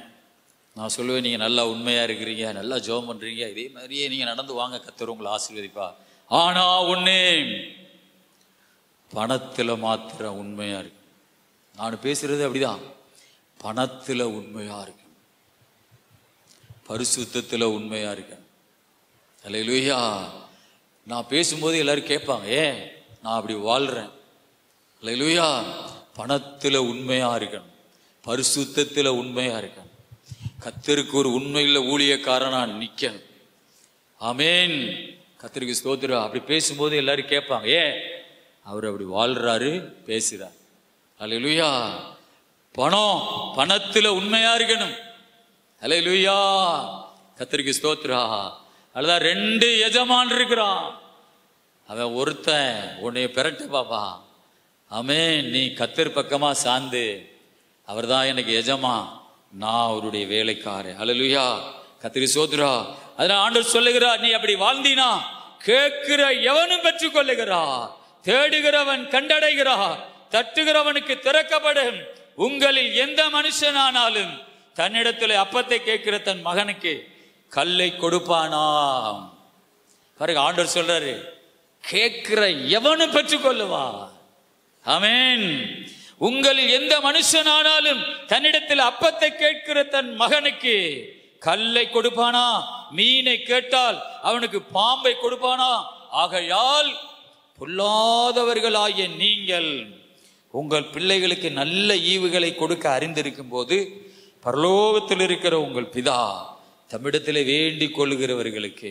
நான் சொல்லுவேன், நீங்கள் நல்லா உண்மையாக இருக்கிறீங்க, நல்லா ஜெபம் பண்ணுறீங்க, இதே மாதிரியே நீங்கள் நடந்து வாங்க, கர்த்தர் உங்களை ஆசீர்வதிப்பா. ஆனால் ஒன்று, பணத்தில் மாத்திரம் உண்மையாக இருக்கு. நான் பேசுறது அப்படிதான். பணத்தில் உண்மையாக இருக்கு, பரிசுத்தத்தில் உண்மையாக இருக்கு. அல்லேலூயா. நான் பேசும்போது எல்லாரும் கேட்பாங்க, ஏன் நான் அப்படி வாழ்கிறேன். அல்லேலூயா. பணத்தில் உண்மையாக இருக்கணும், பரிசுத்தத்தில் உண்மையாக இருக்கணும், கர்த்தருக்கு ஒரு உண்மையில் ஊழியக்காரனா நிற்கணும். ஆமேன். கர்த்தருக்கு ஸ்தோத்திரம். அப்படி பேசும்போது எல்லாரும் கேட்பாங்க, ஏன் அவர் அப்படி வாழ்றாரு, பேசுறார். அல்லேலூயா. பணத்தில் உண்மையா இருக்கணும். அல்லேலூயா. கர்த்தருக்கு ஸ்தோத்திரம். அதுதான் 2 எஜமான் இருக்கிறான். அவன் ஒருத்தன் உன்னைய பெறட்ட பாப்பா. ஆமேன். நீ கர்த்தர் பக்கமா சார்ந்து, அவர் தான் எனக்கு எஜமா, நான் அவருடைய வேலைக்காரன். அல்லேலூயா. கர்த்தருக்கு ஸ்தோத்திரம். அதனால ஆண்டவர் சொல்லுகிறார், நீ அப்படி வாழ்ந்தினா கேட்கிற எவனும் பெற்றுக் கொள்ளுகிறா, தேடுகிறவன் கண்டடைகிறா, தட்டுகிறவனுக்கு திறக்கப்படும். உங்களில் எந்த மனுஷனானாலும் தன்னிடத்தில் அப்பத்தை கேட்கிற தன் மகனுக்கு கல்லை கொடுப்பானா. பாருங்க, ஆண்டவர் சொல்றாரு, கேட்கிற எவனும் பெற்றுக்கொள்ளுவா. ஆமேன். உங்களில் எந்த மனுஷனானாலும் தன்னிடத்தில் அப்பத்தை கேட்கிற தன் மகனுக்கு கல்லை கொடுப்பானா. மீனை கேட்டால் அவனுக்கு பாம்பை கொடுப்பானா. ஆகையால் பொல்லாதவர்களாகிய நீங்கள் உங்கள் பிள்ளைகளுக்கு நல்ல ஈவுகளை கொடுக்க அறிந்திருக்கும் போது பரலோகத்தில் இருக்கிற உங்கள் பிதா தம்மிடத்தில் வேண்டிக் கொள்ளுகிறவர்களுக்கு.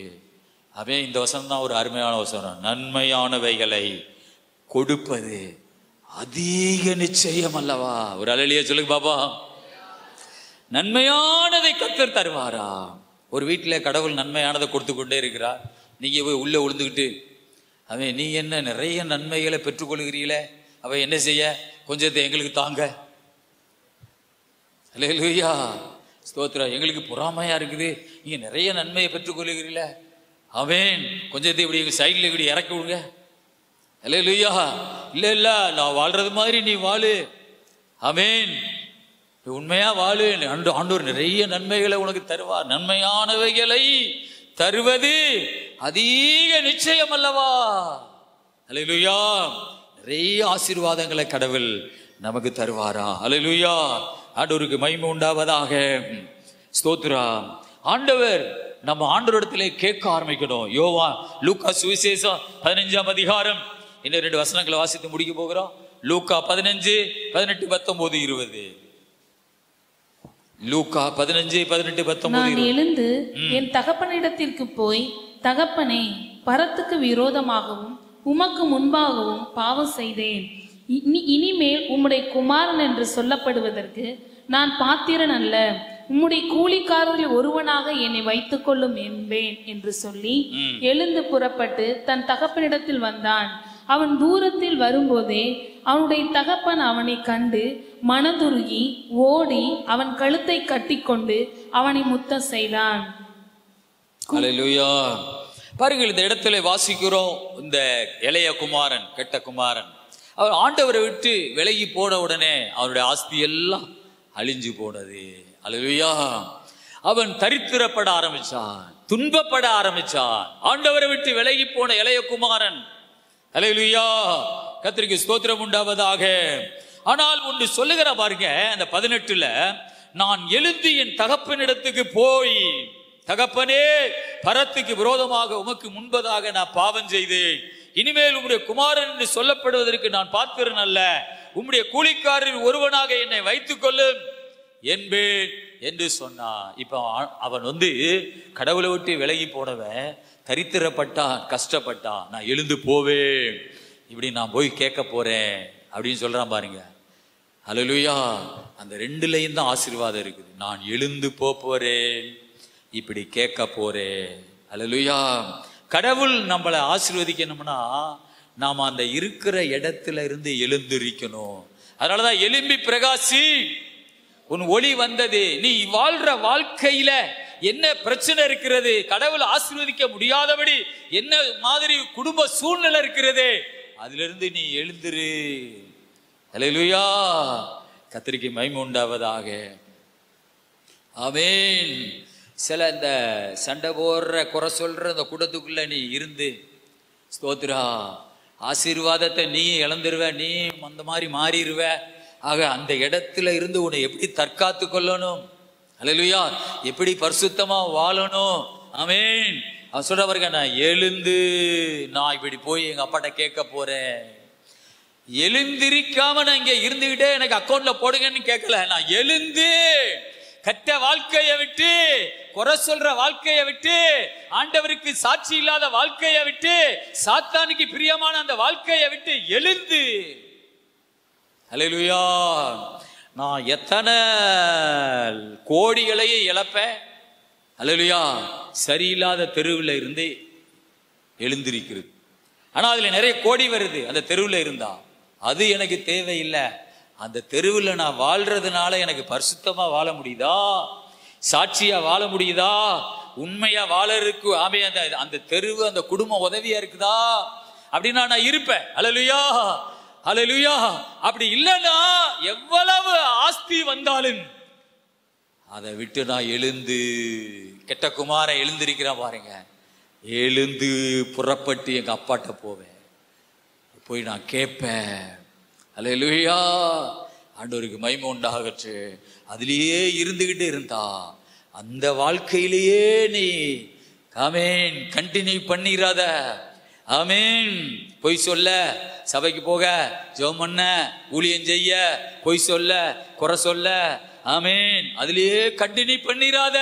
அவன் இந்த வசனம் தான் ஒரு அருமையான வசனம். நன்மையானவைகளை கொடுப்பது அதிக நிச்சயம் அல்லவா. ஒரு அல்லேலூயா சொல்லுங்க பாபா. நன்மையானதை கர்த்தர் தருவாரா. ஒரு வீட்டில் கடவுள் நன்மையானதை கொடுத்து கொண்டே இருக்கிறார். நீங்க போய் உள்ள விழுந்துக்கிட்டு, அவன் நீ என்ன நிறைய நன்மைகளை பெற்றுக்கொள்கிறீங்களே, அவன் என்ன செய்ய, கொஞ்சத்தை எங்களுக்கு தாங்க. அல்லேலூயா. ஸ்தோத்திரம். எங்களுக்கு பொறாமையா இருக்குது, நீங்க நிறைய நன்மையை பெற்றுக்கொள்கிறீங்களே, அவன் கொஞ்சத்தை இப்படி எங்க சைட்ல இப்படி இறக்கி விடுங்க. அல்லேலூயா. இல்ல நான் வாழ்றது மாதிரி நீ வாழு. ஆமென். உண்மையா வாழு. ஆண்டவர் நிறைய நன்மைகளை உனக்கு தருவார். நன்மையானவைகளை தருவது அதிக நிச்சயம் அல்லவா. அல்லேலூயா. நிறைய ஆசீர்வாதங்களை கடவுள் நமக்கு தருவாரா. அல்லேலூயா. ஆண்டவருக்கு மகிமை உண்டாவதாக. ஸ்தோத்திரம். ஆண்டவர் நம்ம ஆண்டவரிடத்திலே கேட்க ஆரம்பிக்கணும். யோவான் லூக்கா சுவிசேஷம் 15ஆம் அதிகாரம் இன்னும் 2 வசனங்களை வாசித்து முடிக்க போகிறோம். லூக்கா 15, 18, 19, 20. லூக்கா 15, 18, 19. நான் எழுந்து என் தகப்பனிடத்திற்கு போய், தகப்பனே, பரத்துக்கு விரோதமாகவும் உமக்கு முன்பாகவும் பாவம் செய்தேன். இனிமேல் உம்முடைய குமாரன் என்று சொல்லப்படுவதற்கு நான் பாத்திரன் அல்ல. உம்முடைய கூலிக்காரரில் ஒருவனாக என்னை வைத்துக் கொள்ளும் என்பேன் என்று சொல்லி எழுந்து புறப்பட்டு தன் தகப்பனிடத்தில் வந்தான். அவன் தூரத்தில் வரும்போதே அவனுடைய தகப்பன் அவனை கண்டு மனதுருகி ஓடி அவன் கழுத்தை கட்டிக்கொண்டு அவனை முத்தம் செய்தான். அல்லேலூயா. பாருங்கள், இந்த இடத்துல வாசிக்கிறோம், இந்த இளைய குமாரன், கெட்ட குமாரன், அவர் ஆண்டவரை விட்டு விலகி போன உடனே அவருடைய ஆஸ்தி எல்லாம் அழிஞ்சு போனது. அல்லேலூயா. அவன் தரித்திரப்பட ஆரம்பிச்சான், துன்பப்பட ஆரம்பிச்சான். ஆண்டவரை விட்டு விலகி போன இளைய குமாரன். அல்லேலூயா. கர்த்தருக்கு ஸ்தோத்திரம் உண்டாவதாக. ஆனால் ஒன்று சொல்லுகிற பாருங்க, அந்த 18ல, நான் எழுந்து என் தகப்பனிடத்துக்கு போய், தகப்பனே, பரத்துக்கு விரோதமாக உமக்கு முன்பதாக நான் பாவம் செய்தேன். இனிமேல் உம்முடைய குமாரன் என்று சொல்லப்படுவதற்கு நான் பாத்திரன் அல்ல. உம்முடைய கூலிக்காரரில் ஒருவனாக என்னை வைத்துக் கொள்ளும் என்பேன் என்று சொன்னான். இப்ப அவன் கடவுளை விட்டு விலகி போனவன், தரித்திரப்பட்டான், கஷ்டப்பட்டான். நான் எழுந்து போவேன், இப்படி நான் போய் கேட்க போறேன் அப்படின்னு சொல்றான் பாருங்க. ஹல்லேலூயா. அந்த ரெண்டுலையும் தான் ஆசீர்வாதம் இருக்குது. நான் எழுந்து போறேன், இப்படி கேட்க போறேன். ஹல்லேலூயா. கடவுள் நம்மளை ஆசீர்வதிக்கணும்னா நாம அந்த இருக்கிற இடத்துல இருந்து எழுந்திருக்கணும். அதனாலதான் எழும்பி பிரகாசி, உன் ஒளி வந்தது. நீ வாழ்ற வாழ்க்கையில என்ன பிரச்சனை இருக்கிறது, கடவுள் ஆசீர்வதிக்க முடியாதபடி என்ன மாதிரி குடும்ப சூழ்நிலை இருக்கிறது, அதுல இருந்து நீ எழுந்திரு. ஹல்லேலூயா. கர்த்தருக்கு மகிமை உண்டாவதாக. ஆமென். சில இந்த சண்டை போடுற குறை சொல்ற இந்த கூட்டத்துக்குள்ள நீ இருந்து ஸ்தோத்திரா, ஆசீர்வாதத்தை நீ இழந்துருவ, நீ அந்த மாதிரி மாறிடுவ. ஆக அந்த இடத்துல இருந்து உன்னை எப்படி தற்காத்து கொள்ளணும், ஹல்லேலூயா, எப்படி பரிசுத்தமா வாழணும். ஆமென். அவன் சொல்ற பாருங்க, நான் எழுந்து நான் இப்படி போய் எங்க அப்பாட்ட கேட்க போறேன். எழுந்திருக்காம நான் இங்க இருந்துகிட்டே எனக்கு அக்கௌண்ட்ல போடுங்கன்னு கேட்கல. நான் எழுந்து கெட்ட வாழ்க்கையை விட்டு, குறை சொல்ற வாழ்க்கையை விட்டு, ஆண்டவருக்கு சாட்சி இல்லாத வாழ்க்கையை விட்டு, சாத்தானுக்கு பிரியமான அந்த வாழ்க்கையை விட்டு எழுந்து, ஹல்லேலூயா, நான் எத்தனை கோடிகளையே இழப்பேன். ஹல்லேலூயா. சரியில்லாத தெருவில் இருந்து எழுந்திருக்கிறது. ஆனா அதுல நிறைய கோடி வருது அந்த தெருவில் இருந்தா. அது எனக்கு தேவையில்லை. அந்த தெருவில் நான் வாழ்றதுனால எனக்கு பரிசுத்தமா வாழ முடியுதா, சாட்சியா வாழ முடியுதா, உண்மையா வாழறதுக்கு அந்த தெருவு அந்த குடும்பம் உதவியா இருக்குதா அப்படின்னா நான் இருப்பேன். ஹல்லேலூயா, ஹல்லேலூயா. அப்படி இல்லைன்னா எவ்வளவு ஆஸ்தி வந்தாலும் அதை விட்டு நான் எழுந்து, கெட்ட குமாரன் எழுந்திருக்கிறான் பாருங்க, எழுந்து புறப்பட்டு எங்க அப்பாட்ட போவேன், போய் நான் கேட்பேன். ஹல்லேலூயா. ஆண்டவருக்கு மகிமை உண்டாகட்டும். அதுலயே இருந்துகிட்டு இருந்தா அந்த வாழ்க்கையிலேயே நீ ஆமென் கண்டினியூ பண்ணிராத. ஆமென். பொய் சொல்ல, சபைக்கு போக, ஜெபம் பண்ண, ஊழியம் செய்ய, பொய் சொல்ல, குறை சொல்ல, ஆமென், அதுலயே கண்டினியூ பண்ணிராத.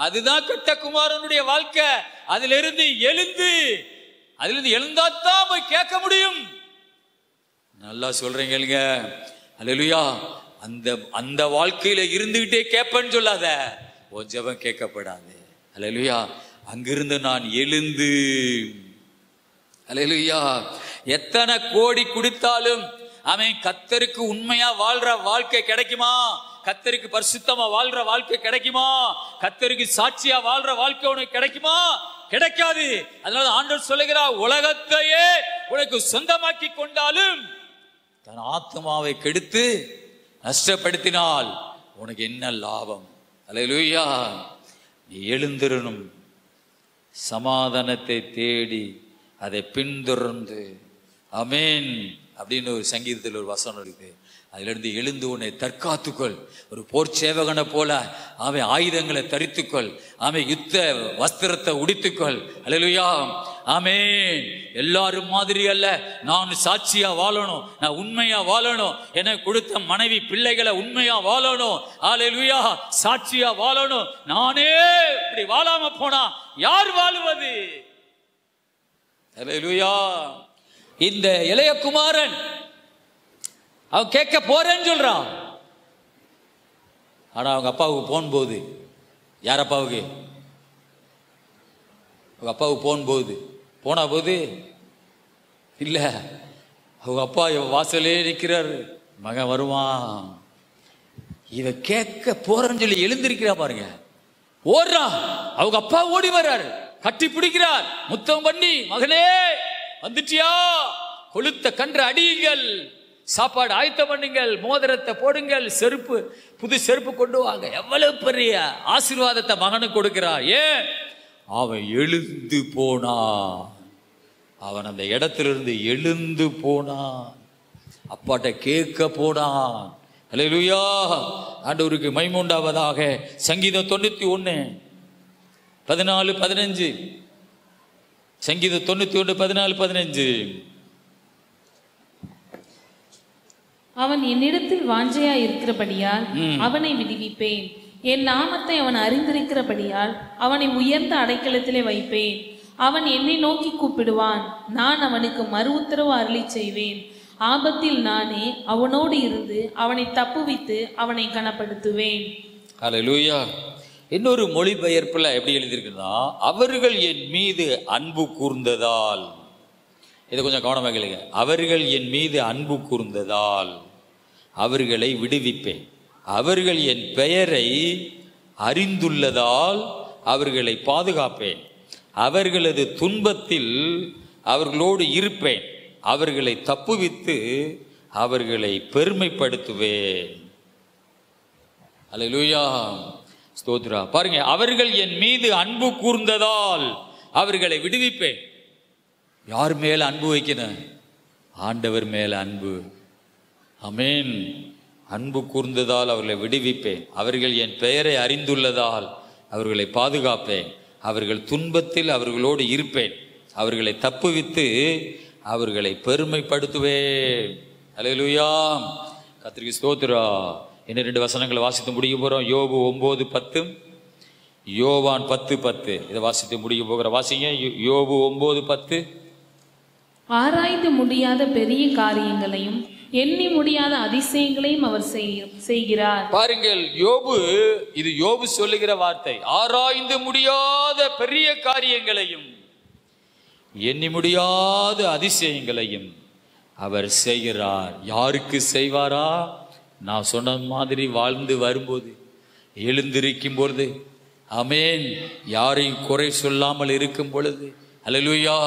அதுதான் கெட்ட குமாரனுடைய வாழ்க்கை. அதுல இருந்து எழுந்தாத்தான் போய் கேட்க முடியும். நல்லா சொல்றீங்க. ஹல்லேலூயா. அந்த வாழ்க்கையில இருந்துகிட்டே கேட்பேன்னு சொல்லாத, உன் ஜெபம் கேட்கப்படாது. ஹல்லேலூயா. அங்கிருந்து நான் எழுந்து, ஹல்லேலூயா, எத்தனை கோடி கொடுத்தாலும் அவன் கர்த்தருக்கு உண்மையா வாழ்ற வாழ்க்கை கிடைக்குமா, கர்த்தருக்கு பரிசுத்தமா வாழ்ற வாழ்க்கை கிடைக்குமா, கர்த்தருக்கு சாட்சியா வாழ்ற வாழ்க்கை உனக்கு கிடைக்குமா? கிடைக்காது. அதனால ஆண்டவர் சொல்லுகிறார், உலகத்தையே உனக்கு சொந்தமாக்கி கொண்டாலும் தன் ஆத்மாவை கெடுத்து நஷ்டப்படுத்தினால் உனக்கு என்ன லாபம்? ஹல்லேலூயா. நீ எழுந்திரணும், சமாதானத்தை தேடி அதை பின்தொடர்ந்து, ஆமென் அப்படின்னு ஒரு சங்கீதத்தில் ஒரு வசனம் இருக்கு. அதுல இருந்து எழுந்து உன்னை தற்காத்துக்கொள். ஒரு போர் சேவகனை போல அவன் ஆயுதங்களை தரித்துக்கொள், அவன் யுத்த வஸ்திரத்தை உடித்துக்கொள். ஹல்லேலூயா. ஆமென். எல்லாரும் மாதிரி அல்ல, நான் சாட்சியா வாழணும், நான் உண்மையா வாழணும், எனக்கு கொடுத்த மனைவி பிள்ளைகளை உண்மையா வாழணும். ஹல்லேலூயா. சாட்சியா வாழணும். நானே இப்படி வாழாம போனா யார் வாழுவது? ஹல்லேலூயா. இந்த இளைய குமாரன் அவன் கேட்க போறேன்னு சொல்றான். ஆனா அவங்க அப்பாவுக்கு போகும்போது, யார் அப்பாவுக்கு? அவங்க அப்பாவுக்கு போன போது இல்ல, அவங்க அப்பா வாசலே நிற்கிறாரு, மகன் வருவான், இவ கேட்க போறேன்னு சொல்லி எழுந்திருக்கிறா பாருங்க, ஓடுறா. அவங்க அப்பா ஓடி வர்றாரு, கட்டி பிடிக்கிறார், முத்தம் பண்ணி, மகனே வந்துட்டியா, கொளுத்த கன்று அடியுங்கள், சாப்பாடு ஆயத்தம் பண்ணுங்கள், மோதிரத்தை போடுங்கள், செருப்பு, புது செருப்பு கொண்டு வாங்க. எவ்வளவு பெரிய ஆசீர்வாதத்தை மகனுக்கு கொடுக்கிறார். ஏன்? அவன் எழுந்து போனான். அவன் அந்த இடத்திலிருந்து எழுந்து போனான், அப்பாட்ட கேட்க போனான். ஹல்லேலூயா. ஆண்டவருக்கு மகிமை உண்டாவதாக. சங்கீதம் 91 14 15. சங்கீதம் 91 14 15. அவன் என்னிடத்தில் வாஞ்சையா இருக்கிறபடியால் அவனை விடுவிப்பேன். என் நாமத்தை அவன் அறிந்திருக்கிறபடியால் அவனை உயர்ந்த அடைக்கலத்திலே வைப்பேன். அவன் என்னை நோக்கி கூப்பிடுவான், நான் அவனுக்கு மறு உத்தரவு அருளி செய்வேன். ஆபத்தில் நானே அவனோடு இருந்து அவனை தப்புவித்து அவனை கனப்படுத்துவேன். ஹல்லேலூயா. இன்னொரு மொழிபெயர்ப்புல எப்படி எழுதியிருக்குன்னா, அவர்கள் என் மீது அன்பு கூர்ந்ததால், இதை கொஞ்சம் கவனமாக கேளுங்க, அவர்கள் என் மீது அன்பு கூர்ந்ததால் அவர்களை விடுவிப்பேன். அவர்கள் என் பெயரை அறிந்துள்ளதால் அவர்களை பாதுகாப்பேன். அவர்களது துன்பத்தில் அவர்களோடு இருப்பேன். அவர்களை தப்புவித்து அவர்களை பெருமைப்படுத்துவேன். அல்லேலூயா, ஸ்தோத்ரா. பாருங்க, அவர்கள் என் மீது அன்பு கூர்ந்ததால் அவர்களை விடுவிப்பேன். யார் மேல அன்பு வைக்கணும்? ஆண்டவர் மேல அன்பு. ஆமென். அன்பு கூர்ந்ததால் அவர்களை விடுவிப்பேன். அவர்கள் என் பெயரை அறிந்துள்ளதால் அவர்களை பாதுகாப்பேன். அவர்கள் துன்பத்தில் அவர்களோடு இருப்பேன். அவர்களை தப்புவித்து அவர்களை பெருமைப்படுத்துவேன். அல்லேலூயா, கர்த்தருக்கு ஸ்தோத்திரம். இன்னும் 2 வசனங்களை வாசித்து முடிக்க போறோம். யோபு 9:10, யோவான் 10:10. இதை வாசித்து முடிக்க போகிற வாசிங்க. யோபு 9:10. ஆராய்ந்து முடியாத பெரிய காரியங்களையும் எண்ணி முடியாத அதிசயங்களையும் அவர் செய்கிறார். பாருங்கள், யோபு, இது யோபு சொல்லுகிற வார்த்தை. ஆராய்ந்து முடியாத பெரிய காரியங்களையும் எண்ணி முடியாத அதிசயங்களையும் அவர் செய்கிறார். யாருக்கு செய்வாரா? நான் சொன்ன மாதிரி வாழ்ந்து வரும்போது, எழுந்திருக்கும் பொழுது, ஆமென், யாரையும் குறை சொல்லாமல் இருக்கும் பொழுது, அல்லேலூயா,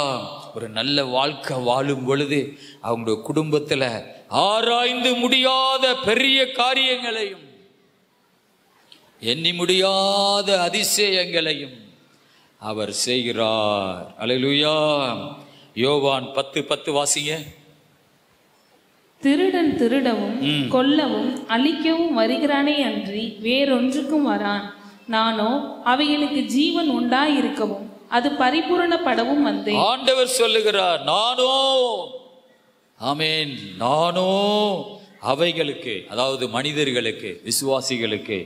ஒரு நல்ல வாழ்க்கை வாழும் பொழுது, அவங்களுடைய குடும்பத்துல ஆராய்ந்து முடியாத பெரிய காரியங்களையும் எண்ணி முடியாத அதிசயங்களையும் அவர் செய்கிறார். அல்லேலூயா. யோவான் 10:10 வாசிங்க. திருடன் திருடவும் கொல்லவும் அழிக்கவும் வருகிறானே அன்றி வேறொன்றுக்கும் வரான். நானோ அவைகளுக்கு ஜீவன் உண்டாயிருக்கவும் அது பரிபூரணப்படவும் வந்தேன். ஆண்டவர் சொல்லுகிறார், நானோ, ஆமென், நானோ அவைகளுக்கு, அதாவது மனிதர்களுக்கு, விசுவாசிகளுக்கு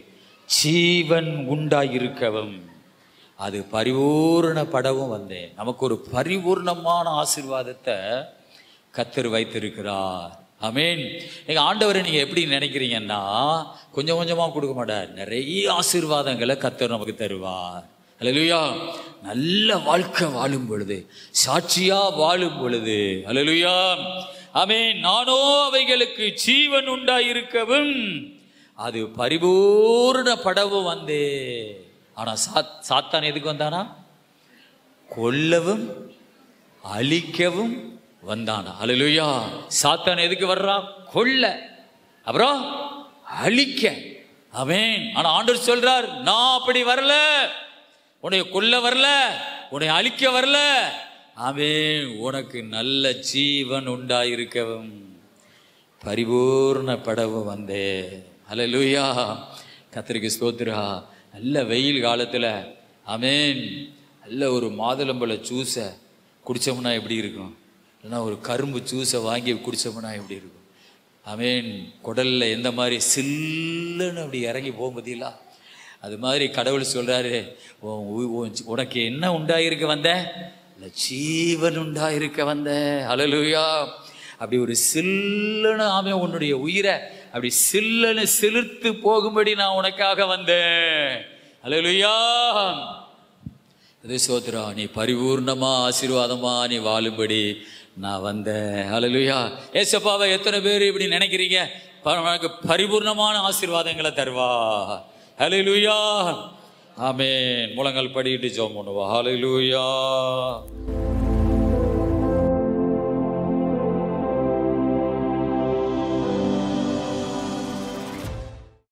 ஜீவன் உண்டாயிருக்கவும் அது பரிபூரணப்படவும் வந்தேன். நமக்கு ஒரு பரிபூர்ணமான ஆசீர்வாதத்தை கர்த்தர் வைத்திருக்கிறார். ஆமென். எங்க ஆண்டவரை நீங்க எப்படி நினைக்கிறீங்கன்னா, கொஞ்சம் கொஞ்சமா கொடுக்க மாட்டார், நிறைய ஆசீர்வாதங்களை கர்த்தர் நமக்கு தருவார். அல்லேலூயா. நல்ல வாழ்க்கை வாழும் பொழுது, சாட்சியா வாழும் பொழுது, அல்லேலூயா, ஆமென், நானோ அவைகளுக்கு ஜீவன் உண்டாயிருக்கவும் அது பரிபூரணப்படவும் வந்தே. ஆனா சாத்தான் எதுக்கு வந்தானா? கொல்லவும் அழிக்கவும் வந்தானா. அல்லேலூயா. சாத்தான் எதுக்கு வர்றான்? கொல்ல, அப்புறம் அழிக்க. ஆமென். ஆனா ஆண்டவர் சொல்றார், நான் அப்படி வரல, உன்னை கொல்ல வரல, உன்னை அழிக்க வரல, ஆமென், உனக்கு நல்ல ஜீவன் உண்டாயிருக்கவும் பரிபூர்ணப்படவும் வந்தே. அல்லேலூயா, கர்த்தருக்கு ஸ்தோத்திரா. நல்ல வெயில் காலத்துல, ஆமென், நல்ல ஒரு மாதுளம்பழ ஜூஸை குடிச்சோம்னா எப்படி இருக்கும்? இல்லைன்னா ஒரு கரும்பு ஜூஸை வாங்கி குடிச்சோம்னா எப்படி இருக்கும்? ஆமென். குடல்ல எந்த மாதிரி சில்லுன்னு அப்படி இறங்கி போகும் பார்த்தீங்களா? அது மாதிரி கடவுள் சொல்றாரு, உனக்கு என்ன உண்டாயிருக்க வந்த? ஜீவன் உண்டாயிருக்க வந்த. அல்லேலூயா. அப்படி ஒரு சில்லுன்னு, ஆமென், உன்னுடைய உயிரை அப்படி சில்லுன்னு சிலிர்த்து போகும்படி நான் உனக்காக வந்தேன். அல்லேலூயா. சோத்ரா, நீ பரிபூர்ணமா ஆசீர்வாதமா நீ வாழும்படி நான் வந்தேன். அல்லேலூயா. ஏசப்பாவை எத்தனை பேர் இப்படி நினைக்கிறீங்க? பரிபூர்ணமான ஆசீர்வாதங்களை தருவா. அல்லேலூயா. ஆமென். முழங்கால் படிட்டு ஜெபம் பண்ணுவா. அல்லேலூயா.